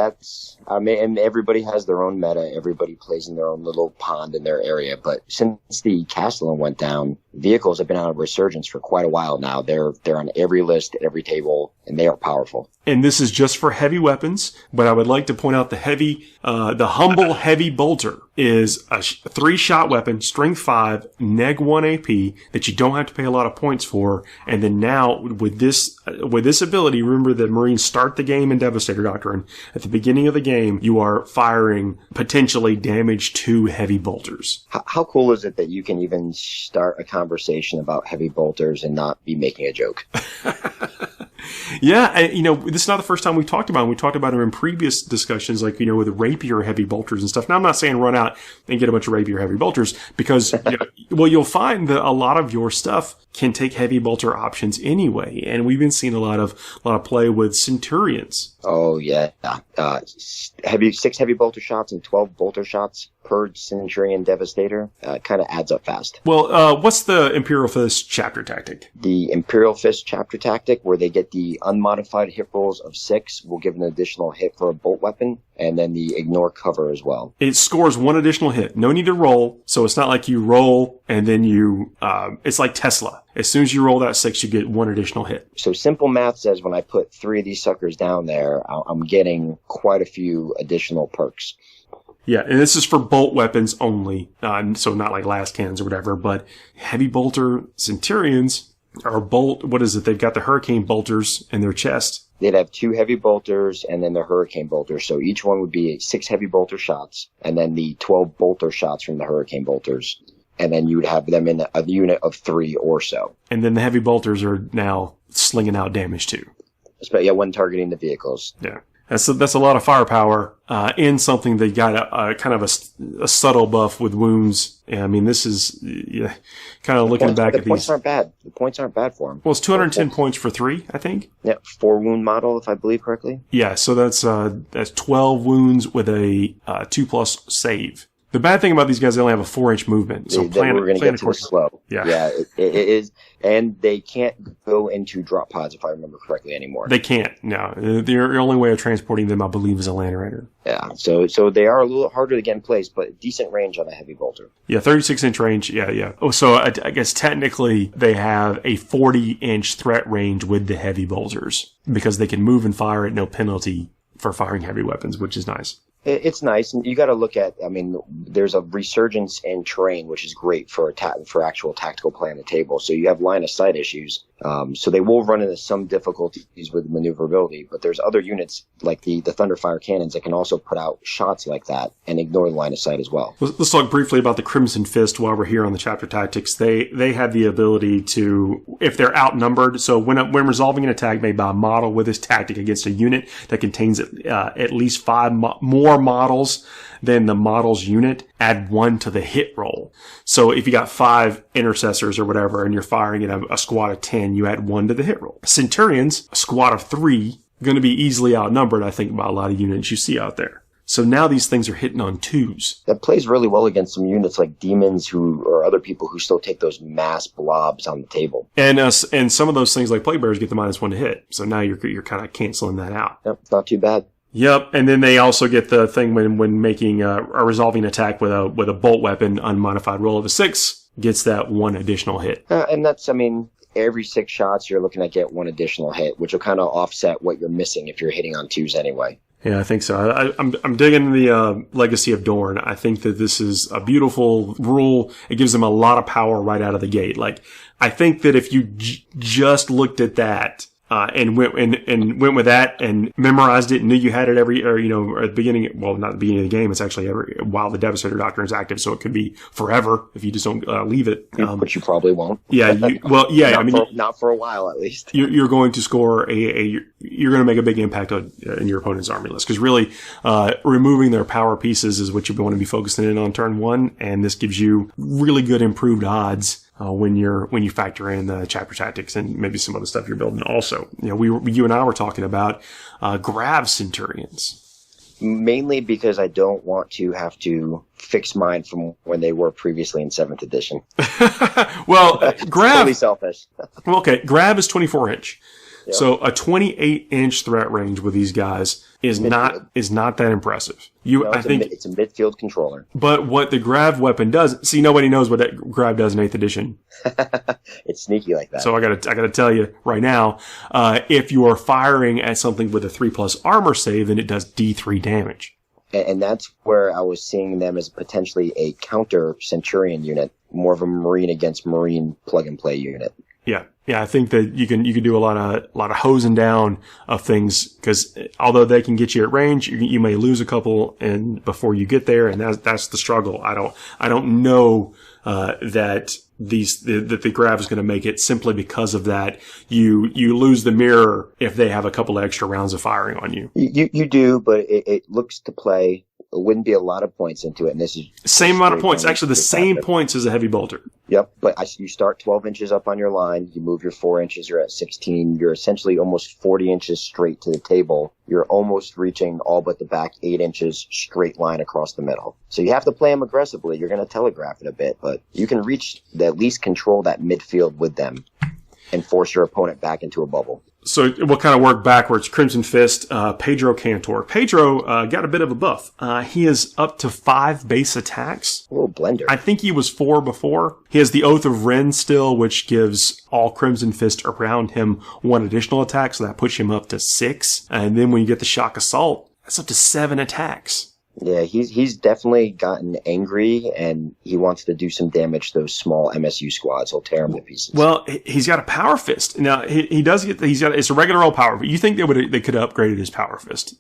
[SPEAKER 9] and everybody has their own meta. Everybody plays in their own little pond in their area. But since the Castellan went down, vehicles have been on a resurgence for quite a while now. They're on every list, at every table, and they are powerful.
[SPEAKER 2] And this is just for heavy weapons, but I would like to point out the humble heavy bolter is a 3-shot weapon, strength 5, neg 1 AP, that you don't have to pay a lot of points for. And then now with this ability, remember that Marines start the game in Devastator Doctrine. At the beginning of the game, you are firing potentially damage to heavy bolters.
[SPEAKER 9] How cool is it that you can even start a conversation about heavy bolters and not be making a joke?
[SPEAKER 2] Yeah, this is not the first time we've talked about them. We talked about them in previous discussions, like, with rapier heavy bolters and stuff. Now, I'm not saying run out and get a bunch of rapier heavy bolters, because, you'll find that a lot of your stuff can take heavy bolter options anyway. And we've been seeing a lot of play with Centurions.
[SPEAKER 9] Oh, yeah. 6 heavy bolter shots and 12 bolter shots per Centurion Devastator kind of adds up fast.
[SPEAKER 2] Well, what's the Imperial Fist chapter tactic?
[SPEAKER 9] The Imperial Fist chapter tactic, where they get the unmodified hit rolls of 6, will give an additional hit for a bolt weapon, and then the ignore cover as well. It
[SPEAKER 2] scores 1 additional hit. No need to roll, so it's not like you roll and then it's like Tesla. As soon as you roll that 6, you get 1 additional hit.
[SPEAKER 9] So simple math says when I put 3 of these suckers down there, I'm getting quite a few additional perks.
[SPEAKER 2] Yeah, and this is for bolt weapons only, so not like last cannons or whatever, but heavy bolter Centurions are they've got the hurricane bolters in their chest.
[SPEAKER 9] They'd have 2 heavy bolters and then the hurricane bolters, so each one would be 6 heavy bolter shots, and then the 12 bolter shots from the hurricane bolters. And then you would have them in a unit of 3 or so. And
[SPEAKER 2] then the heavy bolters are now slinging out damage too.
[SPEAKER 9] But yeah, when targeting the vehicles.
[SPEAKER 2] Yeah. That's a lot of firepower in something that got a kind of a subtle buff with wounds. Yeah, I mean, this is kind of looking back at these.
[SPEAKER 9] The points aren't bad. The points aren't bad for him.
[SPEAKER 2] Well, it's 210 points for 3, I think.
[SPEAKER 9] Yeah, 4 wound model, if I believe correctly.
[SPEAKER 2] Yeah, so that's 12 wounds with a 2+ save. The bad thing about these guys, they only have a 4-inch movement. So
[SPEAKER 9] we're going to get too slow.
[SPEAKER 2] Yeah,
[SPEAKER 9] it is. And they can't go into drop pods, if I remember correctly, anymore.
[SPEAKER 2] They can't, no. The only way of transporting them, I believe, is a Land Raider.
[SPEAKER 9] Yeah, so they are a little harder to get in place, but decent range on a heavy bolter.
[SPEAKER 2] Yeah, 36-inch range, yeah. Oh, so I guess technically they have a 40-inch threat range with the heavy bolters, because they can move and fire at no penalty for firing heavy weapons, which is nice.
[SPEAKER 9] It's nice, and you got to look at. I mean, there's a resurgence in terrain, which is great for actual tactical play on the table. So you have line of sight issues. So they will run into some difficulties with maneuverability, but there's other units like the Thunderfire cannons that can also put out shots like that and ignore the line of sight as well.
[SPEAKER 2] Let's talk briefly about the Crimson Fist while we're here on the chapter tactics. They have the ability to, if they're outnumbered, so when resolving an attack made by a model with this tactic against a unit that contains at least 5 more models than the model's unit, add 1 to the hit roll. So if you got 5 intercessors or whatever and you're firing at a squad of 10, you add 1 to the hit roll. Centurions, a squad of 3, going to be easily outnumbered, I think, by a lot of units you see out there. So now these things are hitting on 2s.
[SPEAKER 9] That plays really well against some units like demons or other people who still take those mass blobs on the table.
[SPEAKER 2] And some of those things like plague bearers get the -1 to hit. So now you're kind of canceling that out.
[SPEAKER 9] Yep, it's not too bad.
[SPEAKER 2] Yep, and then they also get the thing when making a resolving attack with a bolt weapon, unmodified roll of a 6, gets that 1 additional hit.
[SPEAKER 9] And that's, I mean, every 6 shots you're looking at get 1 additional hit, which will kind of offset what you're missing if you're hitting on 2s anyway.
[SPEAKER 2] Yeah, I think so. I'm digging the Legacy of Dorn. I think that this is a beautiful rule. It gives them a lot of power right out of the gate. Like, I think that if you just looked at that and went with that and memorized it and knew you had it at the beginning. Well, not the beginning of the game. It's actually while the Devastator Doctrine is active, so it could be forever if you just don't leave it.
[SPEAKER 9] Which you probably won't.
[SPEAKER 2] Yeah.
[SPEAKER 9] Not for a while at least.
[SPEAKER 2] You're going to score you're going to make a big impact in your opponent's army list, because really removing their power pieces is what you're going to be focusing in on turn one, and this gives you really good improved odds when you factor in the chapter tactics and maybe some other stuff you're building. Also, you and I were talking about Grav Centurions.
[SPEAKER 9] Mainly because I don't want to have to fix mine from when they were previously in 7th edition.
[SPEAKER 2] Well, Grav...
[SPEAKER 9] Totally selfish.
[SPEAKER 2] Well, okay, Grav is 24 inch.
[SPEAKER 9] Yep.
[SPEAKER 2] So a 28-inch threat range with these guys is not that impressive. I think
[SPEAKER 9] it's a midfield controller.
[SPEAKER 2] But what the Grav weapon does, see, nobody knows what that Grav does in 8th edition.
[SPEAKER 9] It's sneaky like that.
[SPEAKER 2] So I gotta tell you right now, if you are firing at something with a 3+ armor save, then it does D3 damage.
[SPEAKER 9] And that's where I was seeing them as potentially a counter Centurion unit, more of a Marine against Marine plug-and-play unit.
[SPEAKER 2] Yeah, I think that you can do a lot of hosing down of things, because although they can get you at range, you may lose a couple and before you get there, and that's the struggle. I don't know that the Grav is going to make it simply because of that. You lose the mirror if they have a couple of extra rounds of firing on you.
[SPEAKER 9] You do, but it looks to play. It wouldn't be a lot of points into it, and this is
[SPEAKER 2] same amount of points. Actually, the same points as a heavy bolter.
[SPEAKER 9] Yep, but you start 12 inches up on your line. You move your 4 inches. You're at 16. You're essentially almost 40 inches straight to the table. You're almost reaching all but the back 8 inches straight line across the middle. So you have to play them aggressively. You're going to telegraph it a bit, but you can at least control that midfield with them and force your opponent back into a bubble.
[SPEAKER 2] So we'll kind of work backwards. Crimson Fist, Pedro Cantor. Pedro got a bit of a buff. He is up to 5 base attacks.
[SPEAKER 9] A little blender.
[SPEAKER 2] I think he was 4 before. He has the Oath of Ren still, which gives all Crimson Fist around him 1 additional attack, so that puts him up to 6. And then when you get the Shock Assault, that's up to 7 attacks.
[SPEAKER 9] Yeah, he's definitely gotten angry, and he wants to do some damage to those small MSU squads. He'll tear them to pieces.
[SPEAKER 2] Well, he's got a Power Fist. Now, it's a regular old Power, but you think they could have upgraded his Power Fist.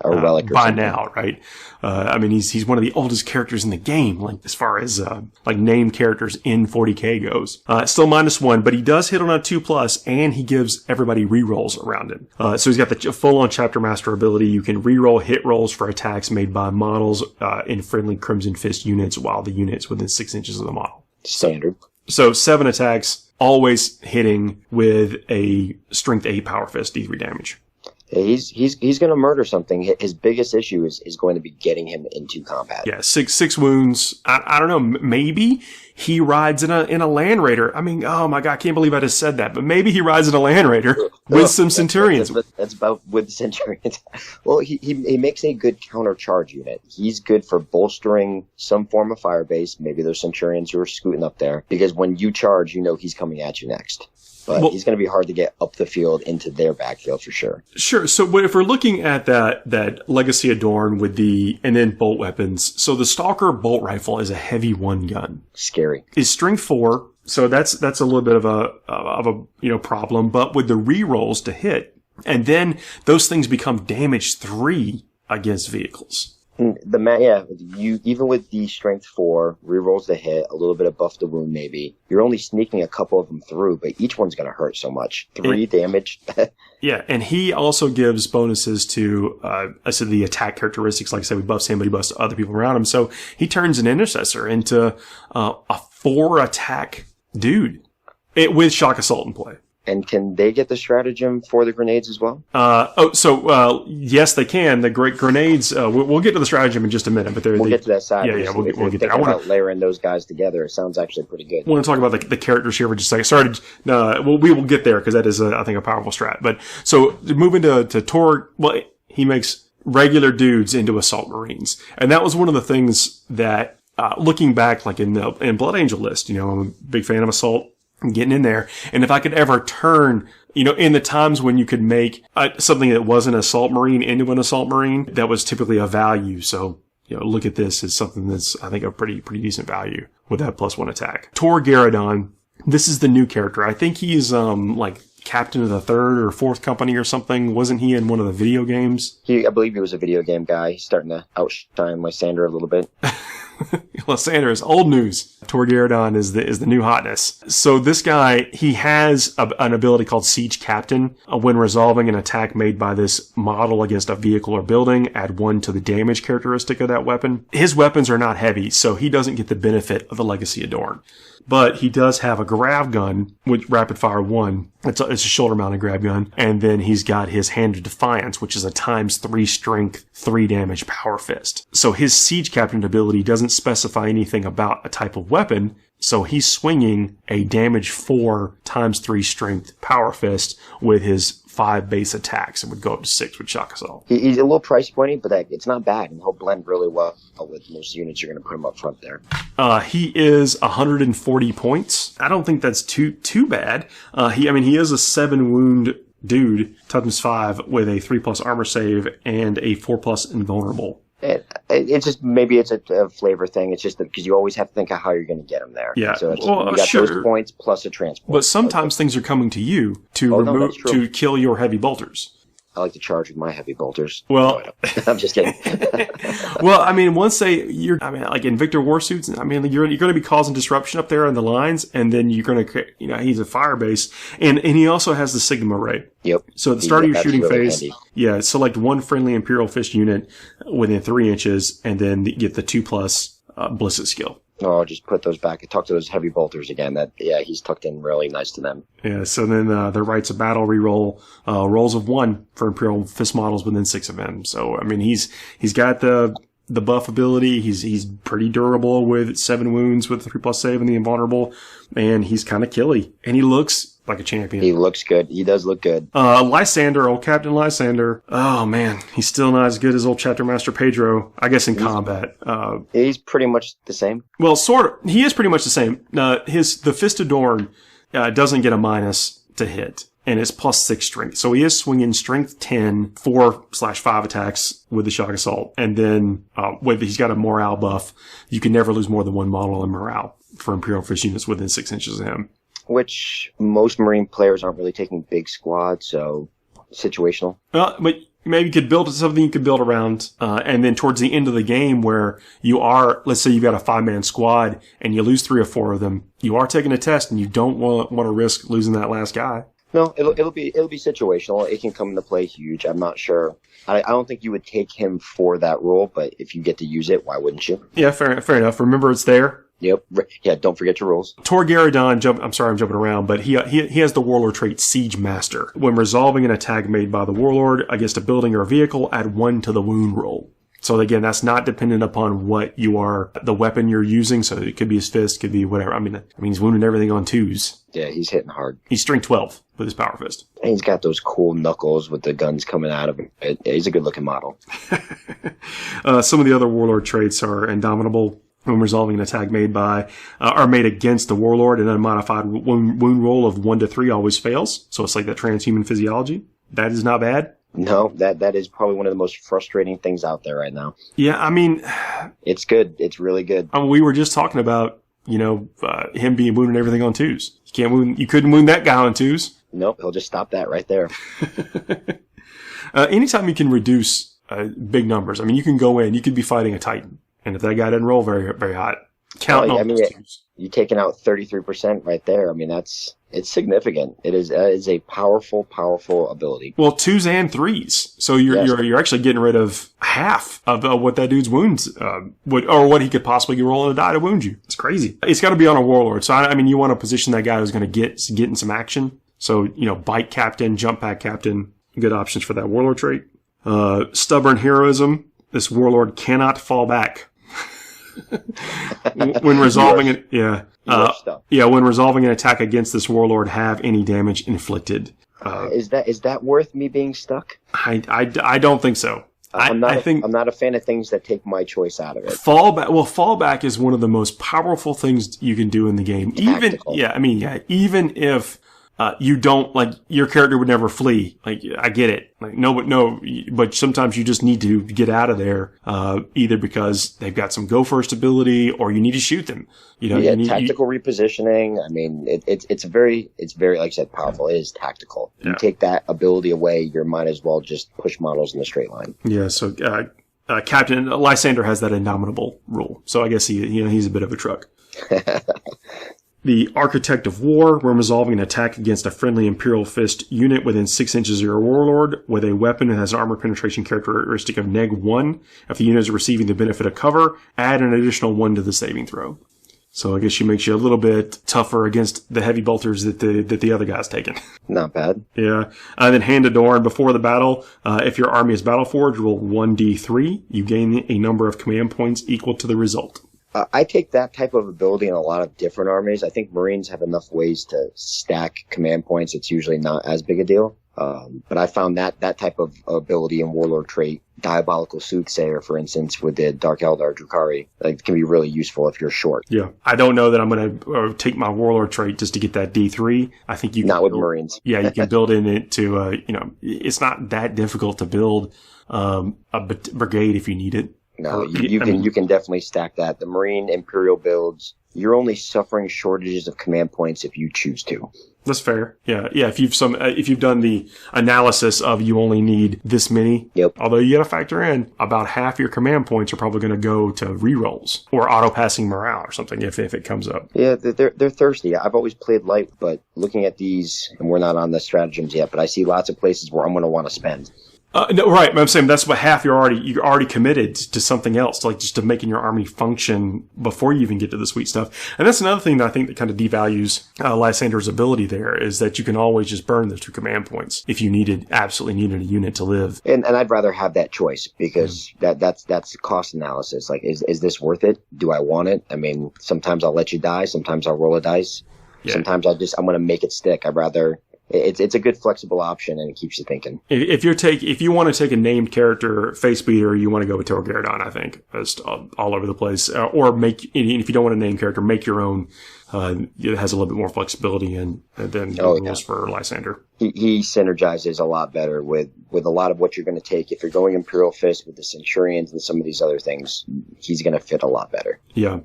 [SPEAKER 9] Or Relic or
[SPEAKER 2] by
[SPEAKER 9] something.
[SPEAKER 2] now, right? He's one of the oldest characters in the game, like as far as named characters in 40k goes. Still -1, but he does hit on a 2+, and he gives everybody rerolls around him. So he's got the full-on Chapter Master ability. You can reroll hit rolls for attacks made by models in friendly Crimson Fist units, while the unit's within 6 inches of the model.
[SPEAKER 9] Standard.
[SPEAKER 2] So 7 attacks, always hitting with a Strength 8 Power Fist, D3 damage.
[SPEAKER 9] He's going to murder something. His biggest issue is going to be getting him into combat.
[SPEAKER 2] Yeah, six wounds. I don't know. Maybe he rides in a Land Raider. I mean, oh my God, I can't believe I just said that. But maybe he rides in a Land Raider with some Centurions.
[SPEAKER 9] That's about with the Centurions. Well, he makes a good counter charge unit. He's good for bolstering some form of fire base. Maybe there's Centurions who are scooting up there, because when you charge, you know he's coming at you next. But he's going to be hard to get up the field into their backfield for sure. Sure.
[SPEAKER 2] So if we're looking at that Legacy Adorn with and then bolt weapons, so the Stalker bolt rifle is a heavy 1 gun.
[SPEAKER 9] Scary.
[SPEAKER 2] Is strength 4, so that's a little bit of a problem. But with the rerolls to hit, and then those things become damage 3 against vehicles.
[SPEAKER 9] You even with the strength 4, rerolls the hit, a little bit of buff the wound maybe, you're only sneaking a couple of them through, but each one's going to hurt so much. 3 damage.
[SPEAKER 2] Yeah, and he also gives bonuses to, the attack characteristics. Like I said, he buffs him, but he buffs other people around him. So he turns an Intercessor into a 4 attack dude with Shock Assault in play.
[SPEAKER 9] And can they get the stratagem for the grenades as well?
[SPEAKER 2] Yes, they can. The great grenades. We'll get to the stratagem in just a minute, but
[SPEAKER 9] we'll get to that side.
[SPEAKER 2] Yeah, we'll get there.
[SPEAKER 9] I want to layering those guys together. It sounds actually pretty good.
[SPEAKER 2] I want to talk about the characters here for just a second. We will get there because that is, I think, a powerful strat. But so moving to Tor, well, he makes regular dudes into Assault Marines, and that was one of the things that, looking back, like in Blood Angel list, I'm a big fan of Assault. Getting in there. And if I could ever turn, in the times when you could make something that wasn't an Assault Marine into an Assault Marine, that was typically a value. So, look at this as something that's, I think, a pretty decent value with that +1 attack. Tor Garadon, this is the new character. I think he's, captain of the 3rd or 4th company or something. Wasn't he in one of the video games?
[SPEAKER 9] I believe he was a video game guy. He's starting to outshine Lysander a little bit.
[SPEAKER 2] Lysander is old news. Torgaradon is the new hotness. So this guy, he has an ability called Siege Captain. When resolving an attack made by this model against a vehicle or building, add 1 to the damage characteristic of that weapon. His weapons are not heavy, so he doesn't get the benefit of the Legacy of Dorn. But he does have a grav gun with rapid fire 1. It's a shoulder mounted grav gun. And then he's got his Hand of Defiance, which is a ×3 strength, 3 damage power fist. So his Siege Captain ability doesn't specify anything about a type of weapon. So he's swinging a damage 4 ×3 strength power fist with his 5 base attacks and would go up to 6 with Shock Assault.
[SPEAKER 9] He's a little price pointy, but it's not bad, and he'll blend really well with most units you're going to put him up front there.
[SPEAKER 2] He is 140 points. I don't think that's too bad. He is a 7 wound dude, toughness 5 with a 3+ armor save and a 4+ invulnerable.
[SPEAKER 9] It's just, maybe it's a flavor thing. It's just because you always have to think of how you're going to get them there.
[SPEAKER 2] Yeah,
[SPEAKER 9] so you got those points plus a transport.
[SPEAKER 2] But sometimes things are coming to you to kill your heavy bolters.
[SPEAKER 9] I like to charge with my heavy bolters.
[SPEAKER 2] Well,
[SPEAKER 9] I'm just kidding.
[SPEAKER 2] Well, once like in Victor Warsuits, you're going to be causing disruption up there in the lines, and then you're going to, he's a fire base, and he also has the Sigma Ray.
[SPEAKER 9] Yep.
[SPEAKER 2] So at the start of your shooting
[SPEAKER 9] really
[SPEAKER 2] phase,
[SPEAKER 9] handy.
[SPEAKER 2] Select 1 friendly Imperial Fist unit within 3 inches, and then get the 2+ Ballistic skill.
[SPEAKER 9] Oh, just put those back. Talk to those heavy bolters again. He's tucked in really nice to them.
[SPEAKER 2] Yeah, so then the Rites of Battle reroll rolls of 1 for Imperial Fist models within 6 of him. So he's got the buff ability. He's pretty durable with 7 wounds with 3+ save and the invulnerable, and he's kind of killy, and he looks like a champion.
[SPEAKER 9] He looks good. He does look good.
[SPEAKER 2] Lysander, old Captain Lysander. Oh man, he's still not as good as old Chapter Master Pedro. I guess in combat.
[SPEAKER 9] He's pretty much the same.
[SPEAKER 2] Well, sort of. He is pretty much the same. The Fist of Dorn doesn't get a minus to hit, and it's +6 strength. So he is swinging strength 10, 4/5 attacks with the Shock Assault, and then he's got a morale buff. You can never lose more than 1 model in morale for Imperial Fist units within 6 inches of him.
[SPEAKER 9] Which most Marine players aren't really taking big squads, so situational.
[SPEAKER 2] But maybe you could build something you could build around, and then towards the end of the game where let's say you've got a 5-man squad and you lose 3 or 4 of them, you are taking a test and you don't want to risk losing that last guy.
[SPEAKER 9] No, it'll be situational. It can come into play huge. I'm not sure. I don't think you would take him for that role, but if you get to use it, why wouldn't you?
[SPEAKER 2] Yeah, fair enough. Remember, it's there.
[SPEAKER 9] Yep. Yeah, don't forget your rules.
[SPEAKER 2] Torgaradon, I'm sorry I'm jumping around, but he has the Warlord trait Siege Master. When resolving an attack made by the Warlord against a building or a vehicle, add 1 to the wound roll. So again, that's not dependent upon the weapon you're using, so it could be his fist, could be whatever. He's wounding everything on 2s.
[SPEAKER 9] Yeah, he's hitting hard.
[SPEAKER 2] He's strength 12 with his power fist.
[SPEAKER 9] And he's got those cool knuckles with the guns coming out of him. He's a good looking model.
[SPEAKER 2] Some of the other Warlord traits are Indomitable. When resolving an attack made against the Warlord, an unmodified wound roll of 1 to 3 always fails. So it's like that transhuman physiology. That is not bad.
[SPEAKER 9] No, that is probably one of the most frustrating things out there right now.
[SPEAKER 2] Yeah,
[SPEAKER 9] it's good. It's really good.
[SPEAKER 2] We were just talking about, him being wounded everything on 2s. You couldn't wound that guy on 2s.
[SPEAKER 9] Nope, he'll just stop that right there.
[SPEAKER 2] Anytime you can reduce big numbers, you can go in, you could be fighting a Titan. And if that guy didn't roll very, very hot,
[SPEAKER 9] you're taking out 33% right there. It's significant. It is a powerful ability.
[SPEAKER 2] Well, 2s and 3s. So you're actually getting rid of half of what that dude's wounds, or what he could possibly roll in a die to wound you. It's crazy. It's got to be on a Warlord. So you want to position that guy who's going to get in some action. So Bite Captain, Jump Pack Captain, good options for that Warlord trait. Stubborn Heroism. This Warlord cannot fall back. When resolving it, when resolving an attack against this Warlord, have any damage inflicted.
[SPEAKER 9] Is that worth me being stuck?
[SPEAKER 2] I don't think so.
[SPEAKER 9] I'm not a fan of things that take my choice out of it.
[SPEAKER 2] Fallback is one of the most powerful things you can do in the game. Tactical. Even if you don't, like, your character would never flee. Like, I get it. Like, no, but sometimes you just need to get out of there, either because they've got some go first ability or you need to shoot them. You know,
[SPEAKER 9] tactical repositioning. I mean, it's very, like I said, powerful. It is tactical. You take that ability away, you might as well just push models in a straight line.
[SPEAKER 2] Yeah. So, Captain Lysander has that indomitable rule. So I guess he's a bit of a truck. The Architect of War, when resolving an attack against a friendly Imperial Fist unit within 6 inches of your Warlord with a weapon that has an armor penetration characteristic of -1. If the unit is receiving the benefit of cover, add an additional 1 to the saving throw. So I guess she makes you a little bit tougher against the heavy bolters that the other guy's taking.
[SPEAKER 9] Not bad.
[SPEAKER 2] Yeah. And then Hand Adorn, before the battle, if your army is Battleforged, roll 1d3. You gain a number of command points equal to the result.
[SPEAKER 9] I take that type of ability in a lot of different armies. I think Marines have enough ways to stack command points. It's usually not as big a deal. But I found that type of ability in Warlord trait, Diabolical Soothsayer, for instance, with the Dark Eldar Drukhari, can be really useful if you're short.
[SPEAKER 2] Yeah. I don't know that I'm going to take my Warlord trait just to get that D3. I think you can
[SPEAKER 9] not with Marines.
[SPEAKER 2] Yeah, you can build in it to, it's not that difficult to build a brigade if you need it.
[SPEAKER 9] No, you can definitely stack that. The Marine Imperial builds, you're only suffering shortages of command points if you choose to.
[SPEAKER 2] That's fair. Yeah. If you've done the analysis of you only need this many.
[SPEAKER 9] Yep.
[SPEAKER 2] Although you got to factor in about half your command points are probably going to go to rerolls or auto passing morale or something if it comes up.
[SPEAKER 9] Yeah, they're thirsty. I've always played light, but looking at these, and we're not on the stratagems yet, but I see lots of places where I'm going to want to spend.
[SPEAKER 2] No, right. I'm saying that's what half you're already committed to something else, like just to making your army function before you even get to the sweet stuff. And that's another thing that I think that kind of devalues Lysander's ability there is that you can always just burn those 2 command points if you absolutely needed a unit to live.
[SPEAKER 9] And I'd rather have that choice because that's cost analysis. Like, is this worth it? Do I want it? I mean, sometimes I'll let you die. Sometimes I'll roll a dice. Yeah. Sometimes I'm going to make it stick. I'd rather. It's a good flexible option, and it keeps you thinking.
[SPEAKER 2] If you want to take a named character face beater, you want to go with Torgaradon, I think, just all over the place. Or if you don't want a named character, make your own. It has a little bit more flexibility than rules for Lysander.
[SPEAKER 9] He synergizes a lot better with a lot of what you're going to take. If you're going Imperial Fist with the Centurions and some of these other things, he's going to fit a lot better.
[SPEAKER 2] Yeah.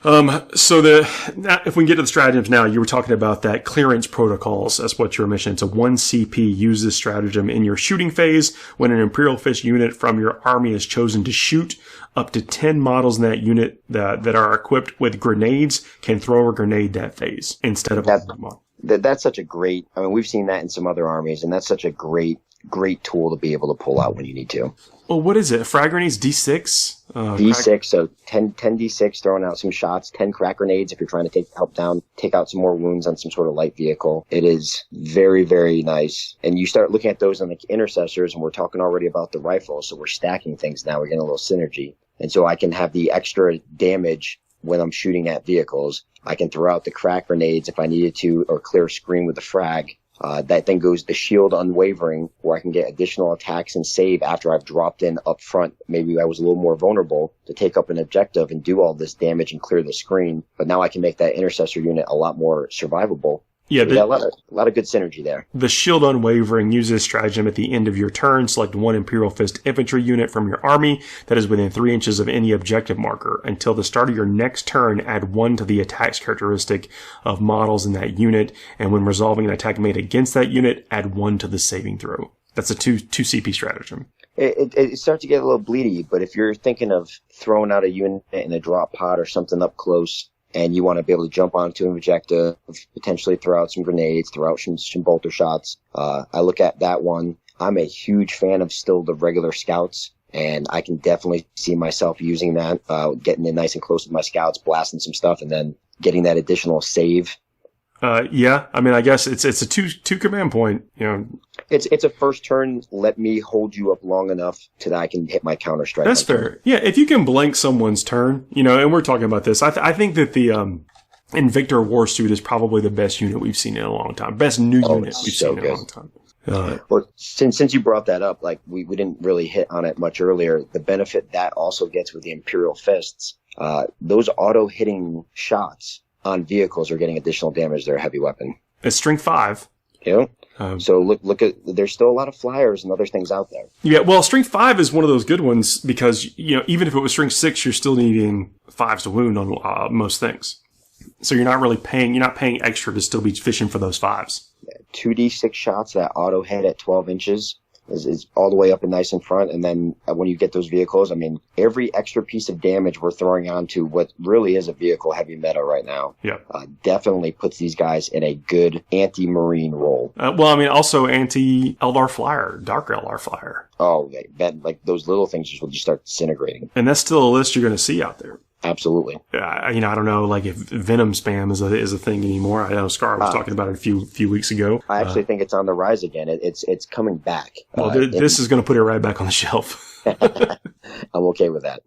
[SPEAKER 2] So if we can get to the stratagems now, you were talking about that clearance protocols. That's what your mission. It's a 1 CP. Use this stratagem in your shooting phase. When an Imperial Fist unit from your army is chosen to shoot, up to 10 models in that unit that are equipped with grenades can throw a grenade that phase instead of a model.
[SPEAKER 9] That's such a great, I mean, we've seen that in some other armies, and that's such a great tool to be able to pull out when you need to.
[SPEAKER 2] Well, what is it? Frag grenades D6?
[SPEAKER 9] D6, so 10 D6 throwing out some shots, 10 crack grenades if you're trying to take out some more wounds on some sort of light vehicle. It is very, very nice. And you start looking at those on the intercessors, and we're talking already about the rifles, so we're stacking things now. We're getting a little synergy. And so I can have the extra damage when I'm shooting at vehicles. I can throw out the crack grenades if I needed to, or clear a screen with the frag. That then goes the shield unwavering, where I can get additional attacks and save after I've dropped in up front. Maybe I was a little more vulnerable to take up an objective and do all this damage and clear the screen. But now I can make that intercessor unit a lot more survivable. Yeah, a lot of good synergy there.
[SPEAKER 2] The Shield Unwavering uses stratagem at the end of your turn. Select 1 Imperial Fist infantry unit from your army that is within 3 inches of any objective marker. Until the start of your next turn, add 1 to the attack's characteristic of models in that unit. And when resolving an attack made against that unit, add 1 to the saving throw. That's a 2 CP stratagem.
[SPEAKER 9] It starts to get a little bleedy, but if you're thinking of throwing out a unit in a drop pod or something up close, and you want to be able to jump onto an objective, potentially throw out some grenades, throw out some bolter shots. I look at that one. I'm a huge fan of still the regular scouts, and I can definitely see myself using that, getting in nice and close with my scouts, blasting some stuff, and then getting that additional save.
[SPEAKER 2] Yeah, I mean, I guess it's a two command point, you know.
[SPEAKER 9] It's a first turn, let me hold you up long enough so that I can hit my counter strike.
[SPEAKER 2] That's fair. Yeah, if you can blank someone's turn, you know, and we're talking about this, I think that the Invictor Warsuit is probably the best unit we've seen in a long time. Best new unit we've seen in a long time.
[SPEAKER 9] Well, since you brought that up, like we didn't really hit on it much earlier, the benefit that also gets with the Imperial Fists, those auto-hitting shots on vehicles are getting additional damage to their heavy weapon.
[SPEAKER 2] It's strength 5.
[SPEAKER 9] Yeah. So look at, there's still a lot of flyers and other things out there.
[SPEAKER 2] Yeah, well, strength 5 is one of those good ones because, even if it was strength 6, you're still needing 5s to wound on most things. So you're not paying extra to still be fishing for those 5s.
[SPEAKER 9] 2d6 shots that auto hit at 12 inches is all the way up and nice in front. And then when you get those vehicles, I mean, every extra piece of damage we're throwing onto what really is a vehicle heavy meta right now, definitely puts these guys in a good anti-marine role.
[SPEAKER 2] Also anti-Eldar Flyer, Dark Eldar Flyer.
[SPEAKER 9] Oh, yeah, like those little things will just start disintegrating.
[SPEAKER 2] And that's still a list you're going to see out there.
[SPEAKER 9] Absolutely.
[SPEAKER 2] I don't know, like if Venom spam is a thing anymore. I know Scar was talking about it a few weeks ago.
[SPEAKER 9] I actually think it's on the rise again. It's coming back.
[SPEAKER 2] Well, this is going to put it right back on the shelf.
[SPEAKER 9] I'm okay with that.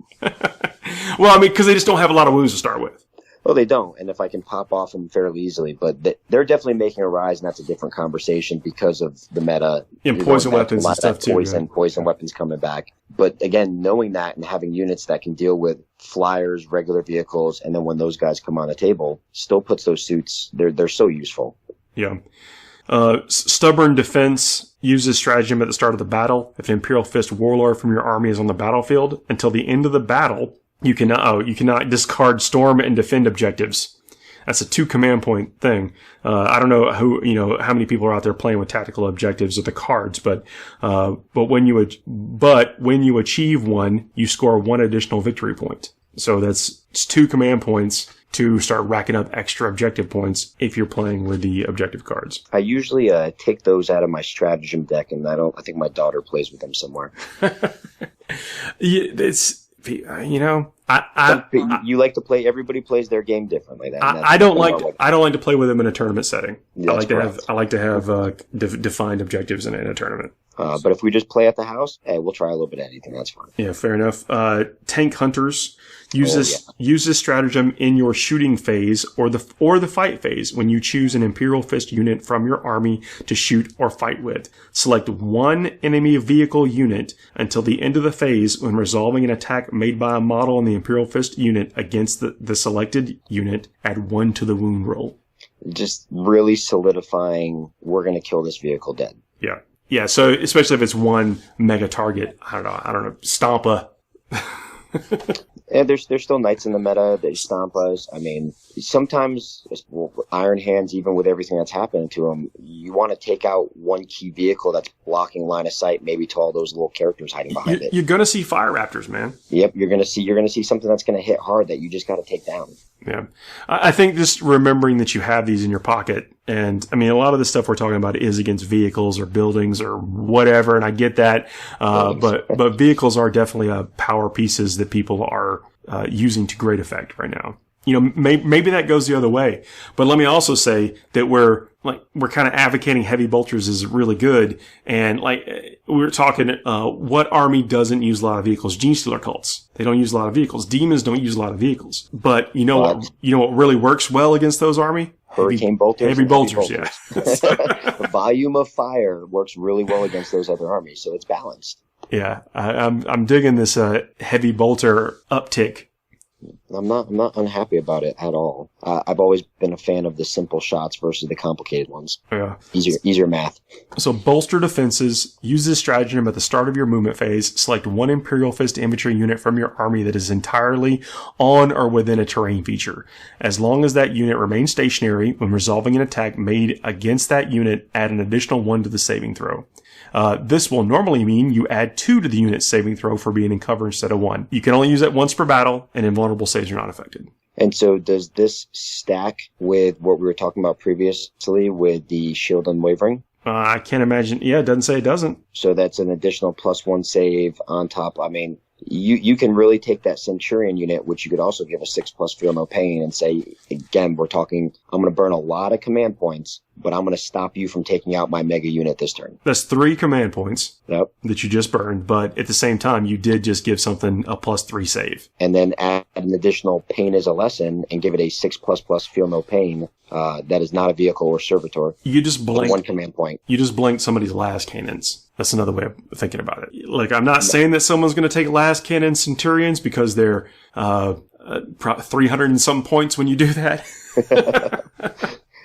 [SPEAKER 2] Well, because they just don't have a lot of wounds to start with.
[SPEAKER 9] Well, they don't, and if I can pop off them fairly easily, but they're definitely making a rise, and that's a different conversation because of the meta.
[SPEAKER 2] And poison weapons and stuff too.
[SPEAKER 9] Poison weapons coming back. But again, knowing that and having units that can deal with flyers, regular vehicles, and then when those guys come on the table, still puts those suits, they're so useful. Yeah.
[SPEAKER 2] Stubborn defense uses stratagem at the start of the battle. If an Imperial Fist warlord from your army is on the battlefield, until the end of the battle, you cannot discard storm and defend objectives. That's a 2 command point thing. I don't know how many people are out there playing with tactical objectives with the cards, but when you achieve one, you score 1 additional victory point. So it's 2 command points to start racking up extra objective points if you're playing with the objective cards.
[SPEAKER 9] I usually take those out of my stratagem deck, and I think my daughter plays with them somewhere. You like to play. Everybody plays their game differently.
[SPEAKER 2] I don't like to play with them in a tournament setting. I like to have defined objectives in a tournament.
[SPEAKER 9] But if we just play at the house, we'll try a little bit of anything. That's fine.
[SPEAKER 2] Yeah, fair enough. Tank hunters use this stratagem in your shooting phase or the fight phase when you choose an Imperial Fist unit from your army to shoot or fight with. Select 1 enemy vehicle unit until the end of the phase when resolving an attack made by a model on the Imperial Fist unit against the selected unit. Add 1 to the wound roll.
[SPEAKER 9] Just really solidifying we're going to kill this vehicle dead.
[SPEAKER 2] Yeah. Yeah, so especially if it's 1 mega target, I don't know, Stompa.
[SPEAKER 9] Yeah, there's still knights in the meta. There's Stompas. I mean, sometimes Iron Hands, even with everything that's happening to them, you want to take out 1 key vehicle that's blocking line of sight, maybe to all those little characters hiding behind it.
[SPEAKER 2] You're gonna see Fire Raptors, man.
[SPEAKER 9] Yep, you're gonna see something that's gonna hit hard that you just got to take down.
[SPEAKER 2] Yeah, I think just remembering that you have these in your pocket, and I mean, a lot of the stuff we're talking about is against vehicles or buildings or whatever, and I get that, but vehicles are definitely power pieces that people are using to great effect right now. Maybe that goes the other way, but let me also say that we're kind of advocating heavy bolters is really good, and we're talking, what army doesn't use a lot of vehicles? Genestealer cults. They don't use a lot of vehicles. Demons don't use a lot of vehicles. But what really works well against those army?
[SPEAKER 9] Hurricane bolters.
[SPEAKER 2] Heavy bolters, yeah.
[SPEAKER 9] The volume of fire works really well against those other armies, so it's balanced.
[SPEAKER 2] Yeah, I'm digging this heavy bolter uptick.
[SPEAKER 9] I'm not unhappy about it at all. I've always been a fan of the simple shots versus the complicated ones.
[SPEAKER 2] Yeah.
[SPEAKER 9] Easier math.
[SPEAKER 2] So bolster defenses. Use this stratagem at the start of your movement phase. Select 1 Imperial Fist infantry unit from your army that is entirely on or within a terrain feature. As long as that unit remains stationary when resolving an attack made against that unit, add an additional 1 to the saving throw. This will normally mean you add 2 to the unit's saving throw for being in cover instead of 1. You can only use that once per battle, and invulnerable saves are not affected.
[SPEAKER 9] And so does this stack with what we were talking about previously with the shield unwavering?
[SPEAKER 2] I can't imagine. Yeah, it doesn't say it doesn't.
[SPEAKER 9] So that's an additional +1 save on top. I mean, you can really take that Centurion unit, which you could also give a 6+ feel no pain, and say, again, we're talking, I'm going to burn a lot of command points, but I'm going to stop you from taking out my mega unit this turn.
[SPEAKER 2] That's 3 command points that you just burned, but at the same time, you did just give something a +3 save.
[SPEAKER 9] And then add an additional pain as a lesson and give it a 6++ feel no pain. That is not a vehicle or servitor.
[SPEAKER 2] You just blanked
[SPEAKER 9] 1 command point.
[SPEAKER 2] You just blanked somebody's last cannons. That's another way of thinking about it. I'm not saying that someone's going to take last cannon Centurions because they're 300 and some points when you do that.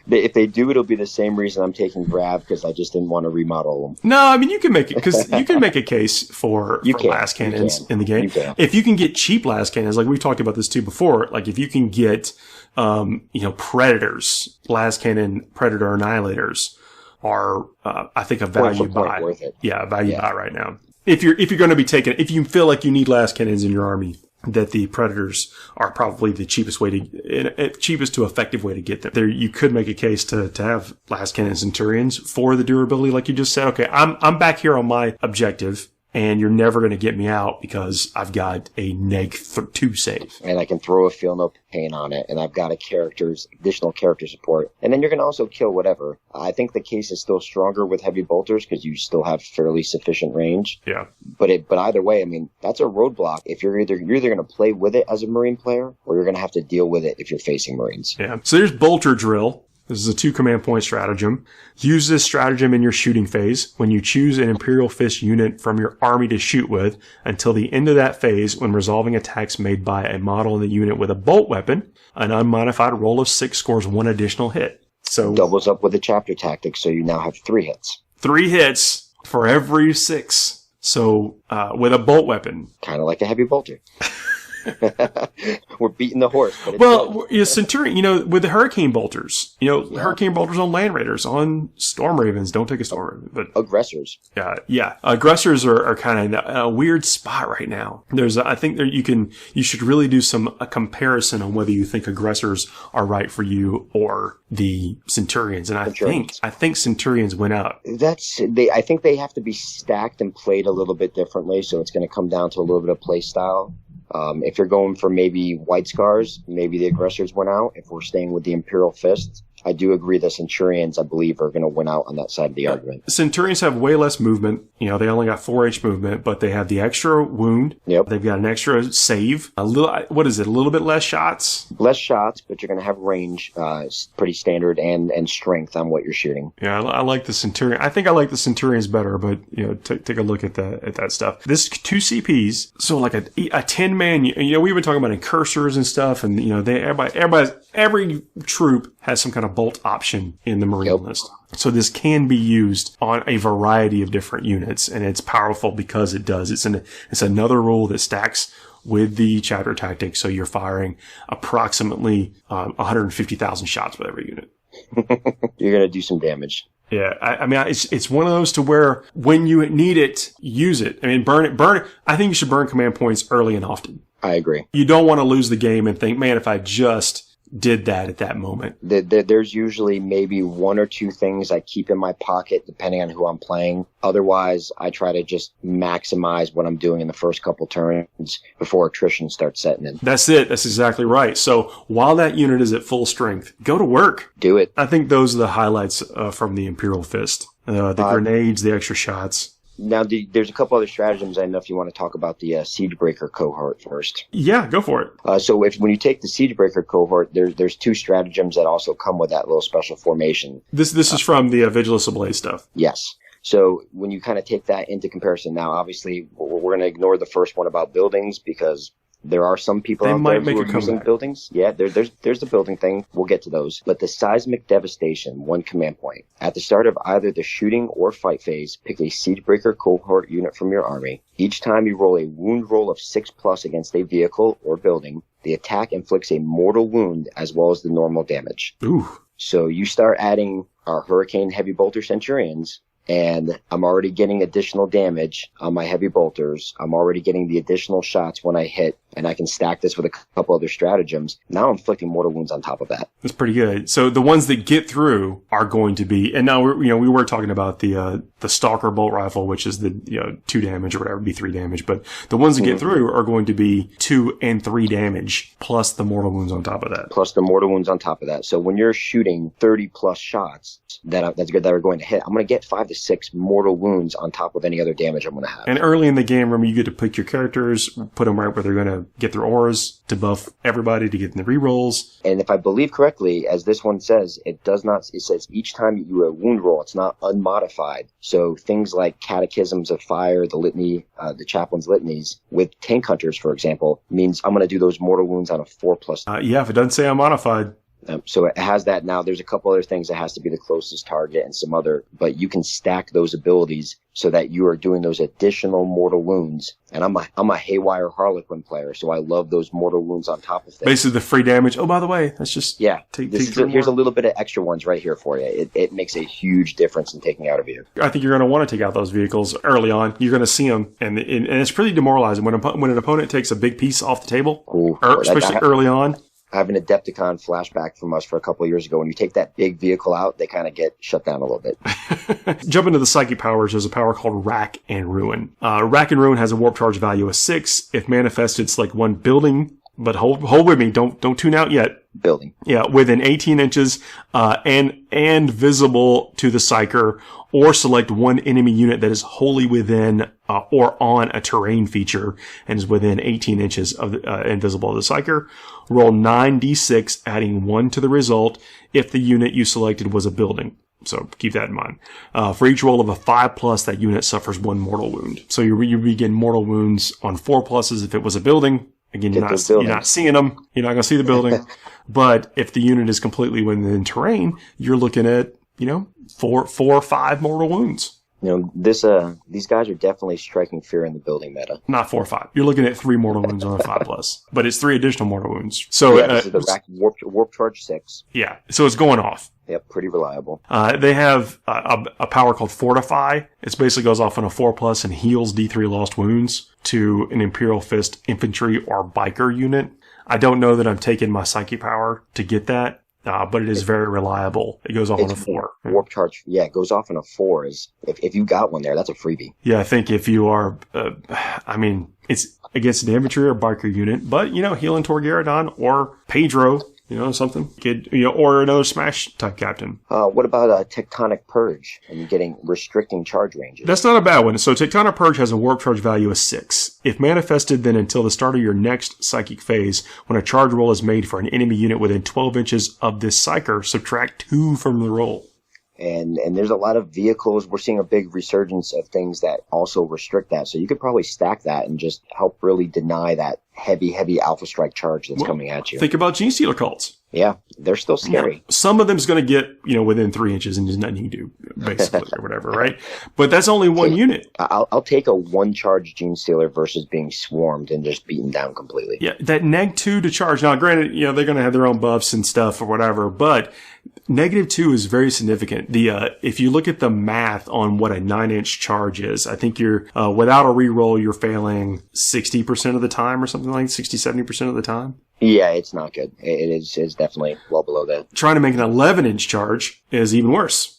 [SPEAKER 9] If they do, it'll be the same reason I'm taking Grav, because I just didn't want to remodel them.
[SPEAKER 2] No, I mean, you can make it, because you can make a case for las cannons in the game. If you can get cheap las cannons, like we've talked about this too before, like if you can get, Predators, las cannon, Predator Annihilators are, I think, a value buy.
[SPEAKER 9] Worth it.
[SPEAKER 2] Yeah, a value buy right now. If you're going to be if you feel like you need las cannons in your army, that the Predators are probably the cheapest to effective way to get them. There, you could make a case to have las cannon Centurions for the durability, like you just said. Okay, I'm back here on my objective, and you're never going to get me out because I've got a -2 save.
[SPEAKER 9] And I can throw a feel no pain on it, and I've got additional character support. And then you're going to also kill whatever. I think the case is still stronger with heavy bolters because you still have fairly sufficient range.
[SPEAKER 2] Yeah.
[SPEAKER 9] But either way, I mean, that's a roadblock. If you're either going to play with it as a Marine player, or you're going to have to deal with it if you're facing Marines.
[SPEAKER 2] Yeah. So there's Bolter Drill. This is a 2 command point stratagem. Use this stratagem in your shooting phase when you choose an Imperial Fist unit from your army to shoot with until the end of that phase when resolving attacks made by a model in the unit with a bolt weapon. An unmodified roll of 6 scores 1 additional hit. So
[SPEAKER 9] doubles up with the chapter tactic, so you now have 3 hits.
[SPEAKER 2] 3 hits for every 6. So, with a bolt weapon.
[SPEAKER 9] Kind of like a heavy bolter. We're beating the horse.
[SPEAKER 2] But Centurion, with the Hurricane Bolters, Hurricane Bolters on Land Raiders, on Storm Ravens, don't take a Storm Raven, but
[SPEAKER 9] aggressors.
[SPEAKER 2] Yeah. Aggressors are kind of in a weird spot right now. I think you should really do a comparison on whether you think aggressors are right for you or the Centurions. And I think Centurions went out.
[SPEAKER 9] I think they have to be stacked and played a little bit differently, so it's going to come down to a little bit of play style. If you're going for maybe White Scars, maybe the aggressors went out. If we're staying with the Imperial Fist, I do agree the Centurions, I believe, are going to win out on that side of the argument.
[SPEAKER 2] Centurions have way less movement. They only got 4-inch movement, but they have the extra wound.
[SPEAKER 9] Yep.
[SPEAKER 2] They've got an extra save. A little bit less shots?
[SPEAKER 9] Less shots, but you're going to have range, pretty standard, and strength on what you're shooting.
[SPEAKER 2] Yeah, I like the Centurion. I think I like the Centurions better, but, take a look at that stuff. This 2 CPs, so like a 10-man, we've been talking about incursors and stuff, and, every troop has some kind of bolt option in the Marine list. So this can be used on a variety of different units, and it's powerful because it does. It's another rule that stacks with the chapter tactic, so you're firing approximately 150,000 shots with every unit.
[SPEAKER 9] You're going to do some damage.
[SPEAKER 2] Yeah, I mean, it's one of those to where when you need it, use it. I mean, burn it. I think you should burn command points early and often.
[SPEAKER 9] I agree.
[SPEAKER 2] You don't want to lose the game and think, man, if I just did that at that moment.
[SPEAKER 9] There's usually maybe 1 or 2 things I keep in my pocket depending on who I'm playing. Otherwise, I try to just maximize what I'm doing in the first couple turns before attrition starts setting in.
[SPEAKER 2] That's it. That's exactly right. So while that unit is at full strength, go to work.
[SPEAKER 9] Do it.
[SPEAKER 2] I think those are the highlights from the Imperial Fist. The grenades, the extra shots.
[SPEAKER 9] Now, there's a couple other stratagems. I don't know if you want to talk about the Siegebreaker cohort first.
[SPEAKER 2] Yeah, go for it.
[SPEAKER 9] So when you take the Siegebreaker cohort, there's 2 stratagems that also come with that little special formation.
[SPEAKER 2] This is from the Vigilus Ablaze stuff.
[SPEAKER 9] Yes. So when you kind of take that into comparison, now obviously we're going to ignore the first one about buildings because there are some people out there who are using buildings. Yeah, there's the building thing. We'll get to those. But the Seismic Devastation, 1 command point. At the start of either the shooting or fight phase, pick a Siegebreaker cohort unit from your army. Each time you roll a wound roll of 6+ against a vehicle or building, the attack inflicts a mortal wound as well as the normal damage.
[SPEAKER 2] Ooh.
[SPEAKER 9] So you start adding our Hurricane Heavy Bolter Centurions, and I'm already getting additional damage on my heavy bolters. I'm already getting the additional shots when I hit, and I can stack this with a couple other stratagems. Now I'm inflicting mortal wounds on top of that.
[SPEAKER 2] That's pretty good. So the ones that get through are going to be, and now we were talking about the Stalker bolt rifle, which is the 2 damage or whatever, be 3 damage, but the ones that get through are going to be 2 and 3 damage plus the mortal wounds on top of that. So when you're shooting 30+ shots that are going to hit, I'm going to get 5 to 6 mortal wounds on top of any other damage I'm going to have. And early in the game, remember, you get to pick your characters, put them right where they're going to get their auras to buff everybody to get in the rerolls.
[SPEAKER 9] And if I believe correctly, as this one says, it says each time you do a wound roll, it's not unmodified. So things like Catechisms of Fire, the litany, the Chaplain's litanies, with Tank Hunters, for example, means I'm going to do those mortal wounds on a 4+.
[SPEAKER 2] Yeah, if it doesn't say unmodified.
[SPEAKER 9] So it has that. Now there's a couple other things. It has to be the closest target and some other, but you can stack those abilities so that you are doing those additional mortal wounds. And I'm a Haywire Harlequin player, so I love those mortal wounds on top of things.
[SPEAKER 2] Basically the free damage. Oh, by the way, that's just
[SPEAKER 9] here's a little bit of extra ones right here for you. It makes a huge difference in taking out a vehicle.
[SPEAKER 2] I think you're going to want to take out those vehicles early on. You're going to see them, and it's pretty demoralizing when an opponent takes a big piece off the table, especially early on.
[SPEAKER 9] I have an Adepticon flashback from us for a couple of years ago. When you take that big vehicle out, they kind of get shut down a little bit.
[SPEAKER 2] Jump into the psychic powers. There's a power called Rack and Ruin. Rack and Ruin has a warp charge value of 6. If manifested, it's like one building. But hold with me. Don't tune out yet.
[SPEAKER 9] Building.
[SPEAKER 2] Yeah, within 18 inches, and visible to the psyker, or select one enemy unit that is wholly within, or on a terrain feature and is within 18 inches of invisible to the psyker. Roll 9d6, adding 1 to the result if the unit you selected was a building. So keep that in mind. For each roll of a 5+, that unit suffers 1 mortal wound. So you begin mortal wounds on 4+ if it was a building. Again, you're not seeing them. You're not going to see the building. But if the unit is completely within terrain, you're looking at, 4 or 5 mortal wounds.
[SPEAKER 9] These guys are definitely striking fear in the building meta.
[SPEAKER 2] Not 4 or 5. You're looking at 3 mortal wounds on a 5+, but it's 3 additional mortal wounds. So
[SPEAKER 9] this is the Rack warp charge 6.
[SPEAKER 2] Yeah, so it's going off.
[SPEAKER 9] Yep, pretty reliable.
[SPEAKER 2] They have a power called Fortify. It basically goes off on a 4+ and heals D3 lost wounds to an Imperial Fist infantry or biker unit. I don't know that I'm taking my psychic power to get that. But it is very reliable. It goes off on a 4.
[SPEAKER 9] Warp charge, it goes off on a 4. If you got one there, that's a freebie.
[SPEAKER 2] Yeah, I think if you are, it's against an infantry or biker unit, but, healing Torgaradon or Pedro, something. Or another Smash type captain.
[SPEAKER 9] What about a Tectonic Purge and getting restricting charge ranges?
[SPEAKER 2] That's not a bad one. So Tectonic Purge has a warp charge value of 6. If manifested, then until the start of your next psychic phase, when a charge roll is made for an enemy unit within 12 inches of this psyker, subtract 2 from the roll.
[SPEAKER 9] And there's a lot of vehicles. We're seeing a big resurgence of things that also restrict that. So you could probably stack that and just help really deny that heavy Alpha Strike charge that's coming at you.
[SPEAKER 2] Think about Gene Stealer cults.
[SPEAKER 9] Yeah, they're still scary.
[SPEAKER 2] Yeah. Some of them's going to get, within 3 inches and there's nothing you can do, basically, or whatever, right? But that's only one unit.
[SPEAKER 9] I'll take a 1-charge Gene Stealer versus being swarmed and just beaten down completely.
[SPEAKER 2] Yeah, that -2 to charge. Now, granted, they're going to have their own buffs and stuff or whatever, but -2 is very significant. If you look at the math on what a 9-inch charge is, I think you're, without a reroll, you're failing 60% of the time or something like 60, 70% of the time.
[SPEAKER 9] Yeah, it's not good. It's definitely well below that.
[SPEAKER 2] Trying to make an 11-inch charge is even worse.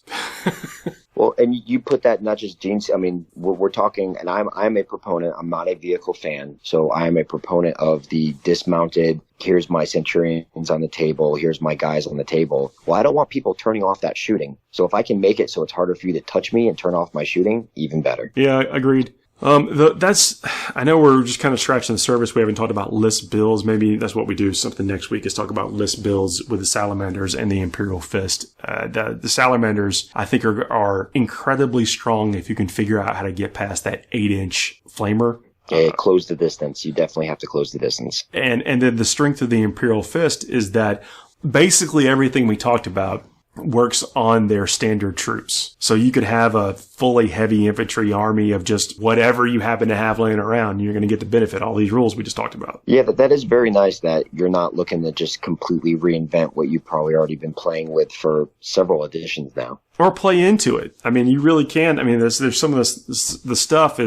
[SPEAKER 9] Well, and you put that not just Gene's. We're talking, and I'm a proponent. I'm not a vehicle fan, so I am a proponent of the dismounted. Here's my Centurions on the table. Here's my guys on the table. Well, I don't want people turning off that shooting. So if I can make it so it's harder for you to touch me and turn off my shooting, even better.
[SPEAKER 2] Yeah, agreed. I know we're just kind of scratching the surface. We haven't talked about list builds. Maybe that's what we do. Something next week is talk about list builds with the Salamanders and the Imperial Fist. The Salamanders, I think, are incredibly strong if you can figure out how to get past that 8-inch flamer.
[SPEAKER 9] Close the distance. You definitely have to close the distance.
[SPEAKER 2] And then the strength of the Imperial Fist is that basically everything we talked about works on their standard troops. So you could have a fully heavy infantry army of just whatever you happen to have laying around. You're going to get the benefit, all these rules we just talked about.
[SPEAKER 9] Yeah, that is very nice that you're not looking to just completely reinvent what you've probably already been playing with for several editions now.
[SPEAKER 2] Or play into it. You really can. There's some of the stuff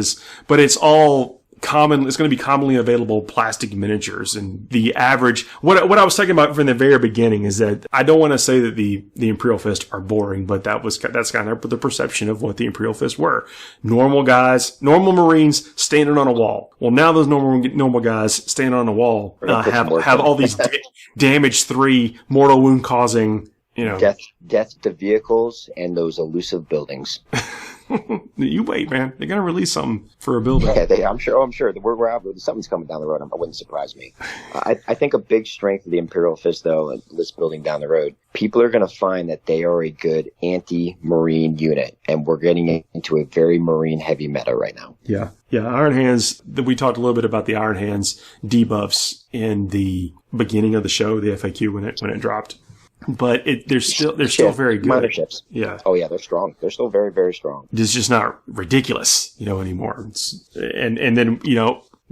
[SPEAKER 2] but it's all common. It's going to be commonly available plastic miniatures, and the average. What I was talking about from the very beginning is that I don't want to say that the Imperial Fist are boring, but that's kind of the perception of what the Imperial Fist were. Normal guys, normal Marines standing on a wall. Well, now those normal guys standing on a wall have all these damage 3 mortal wound causing.
[SPEAKER 9] Death to vehicles and those elusive buildings.
[SPEAKER 2] You wait, man. They're going to release something for a building.
[SPEAKER 9] Yeah, I'm sure. Something's coming down the road. It wouldn't surprise me. I think a big strength of the Imperial Fist, though, and list building down the road, people are going to find that they are a good anti-Marine unit, and we're getting into a very Marine-heavy meta right now.
[SPEAKER 2] Yeah. Iron Hands, we talked a little bit about the Iron Hands debuffs in the beginning of the show, the FAQ, when it dropped. but they're still very good.
[SPEAKER 9] Minor ships.
[SPEAKER 2] Yeah.
[SPEAKER 9] Oh yeah, they're strong. They're still very, very strong.
[SPEAKER 2] It's just not ridiculous, anymore. And then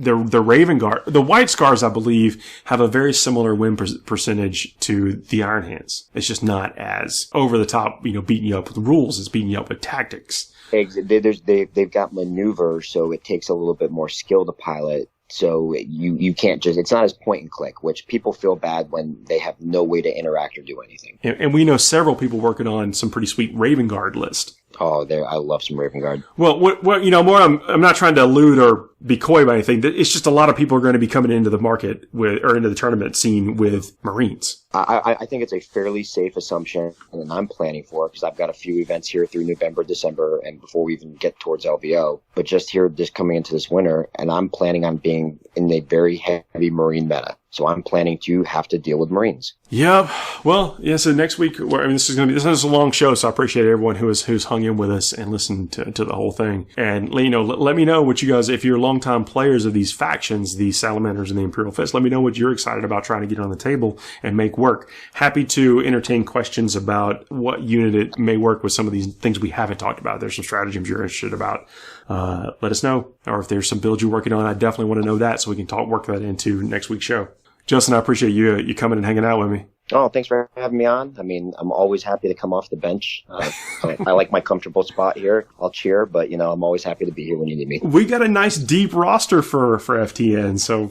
[SPEAKER 2] the Raven Guard, the White Scars, I believe, have a very similar win percentage to the Iron Hands. It's just not as over the top, beating you up with rules. It's beating you up with tactics.
[SPEAKER 9] They've got maneuver, so it takes a little bit more skill to pilot. So you can't it's not as point and click, which people feel bad when they have no way to interact or do anything.
[SPEAKER 2] And we know several people working on some pretty sweet Raven Guard list.
[SPEAKER 9] Oh, I love some Raven Guard.
[SPEAKER 2] Well, I'm not trying to allude or be coy by anything. It's just a lot of people are going to be coming into the market into the tournament scene with Marines.
[SPEAKER 9] I think it's a fairly safe assumption, and I'm planning for it because I've got a few events here through November, December, and before we even get towards LVO. But just coming into this winter, and I'm planning on being in a very heavy Marine meta. So I'm planning to have to deal with Marines.
[SPEAKER 2] Yeah. Well, yeah. So next week, this is a long show, so I appreciate everyone who's hung in with us and listened to the whole thing. And let me know what you guys, if you're longtime players of these factions, the Salamanders and the Imperial Fist, let me know what you're excited about trying to get on the table and make work. Happy to entertain questions about what unit it may work with some of these things we haven't talked about. There's some stratagems you're interested about. Let us know. Or if there's some builds you're working on, I definitely want to know that so we can work that into next week's show. Justin, I appreciate you coming and hanging out with me.
[SPEAKER 9] Oh, thanks for having me on. I mean, I'm always happy to come off the bench. I like my comfortable spot here. I'll cheer, but, I'm always happy to be here when you need me.
[SPEAKER 2] We got a nice deep roster for FTN, so,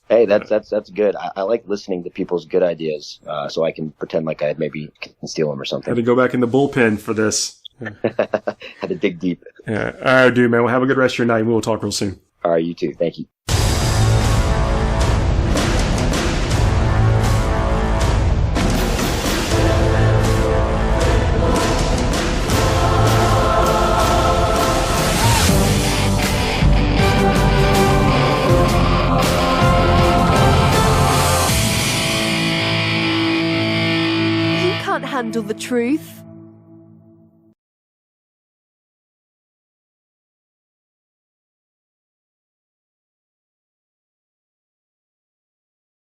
[SPEAKER 9] Hey, that's good. I like listening to people's good ideas, so I can pretend like I maybe can steal them or something.
[SPEAKER 2] Had to go back in the bullpen for this.
[SPEAKER 9] Had to dig deep.
[SPEAKER 2] Yeah. All right, dude, man. Well, have a good rest of your night. We'll talk real soon.
[SPEAKER 9] All right, you too. Thank you.
[SPEAKER 7] Handle the truth.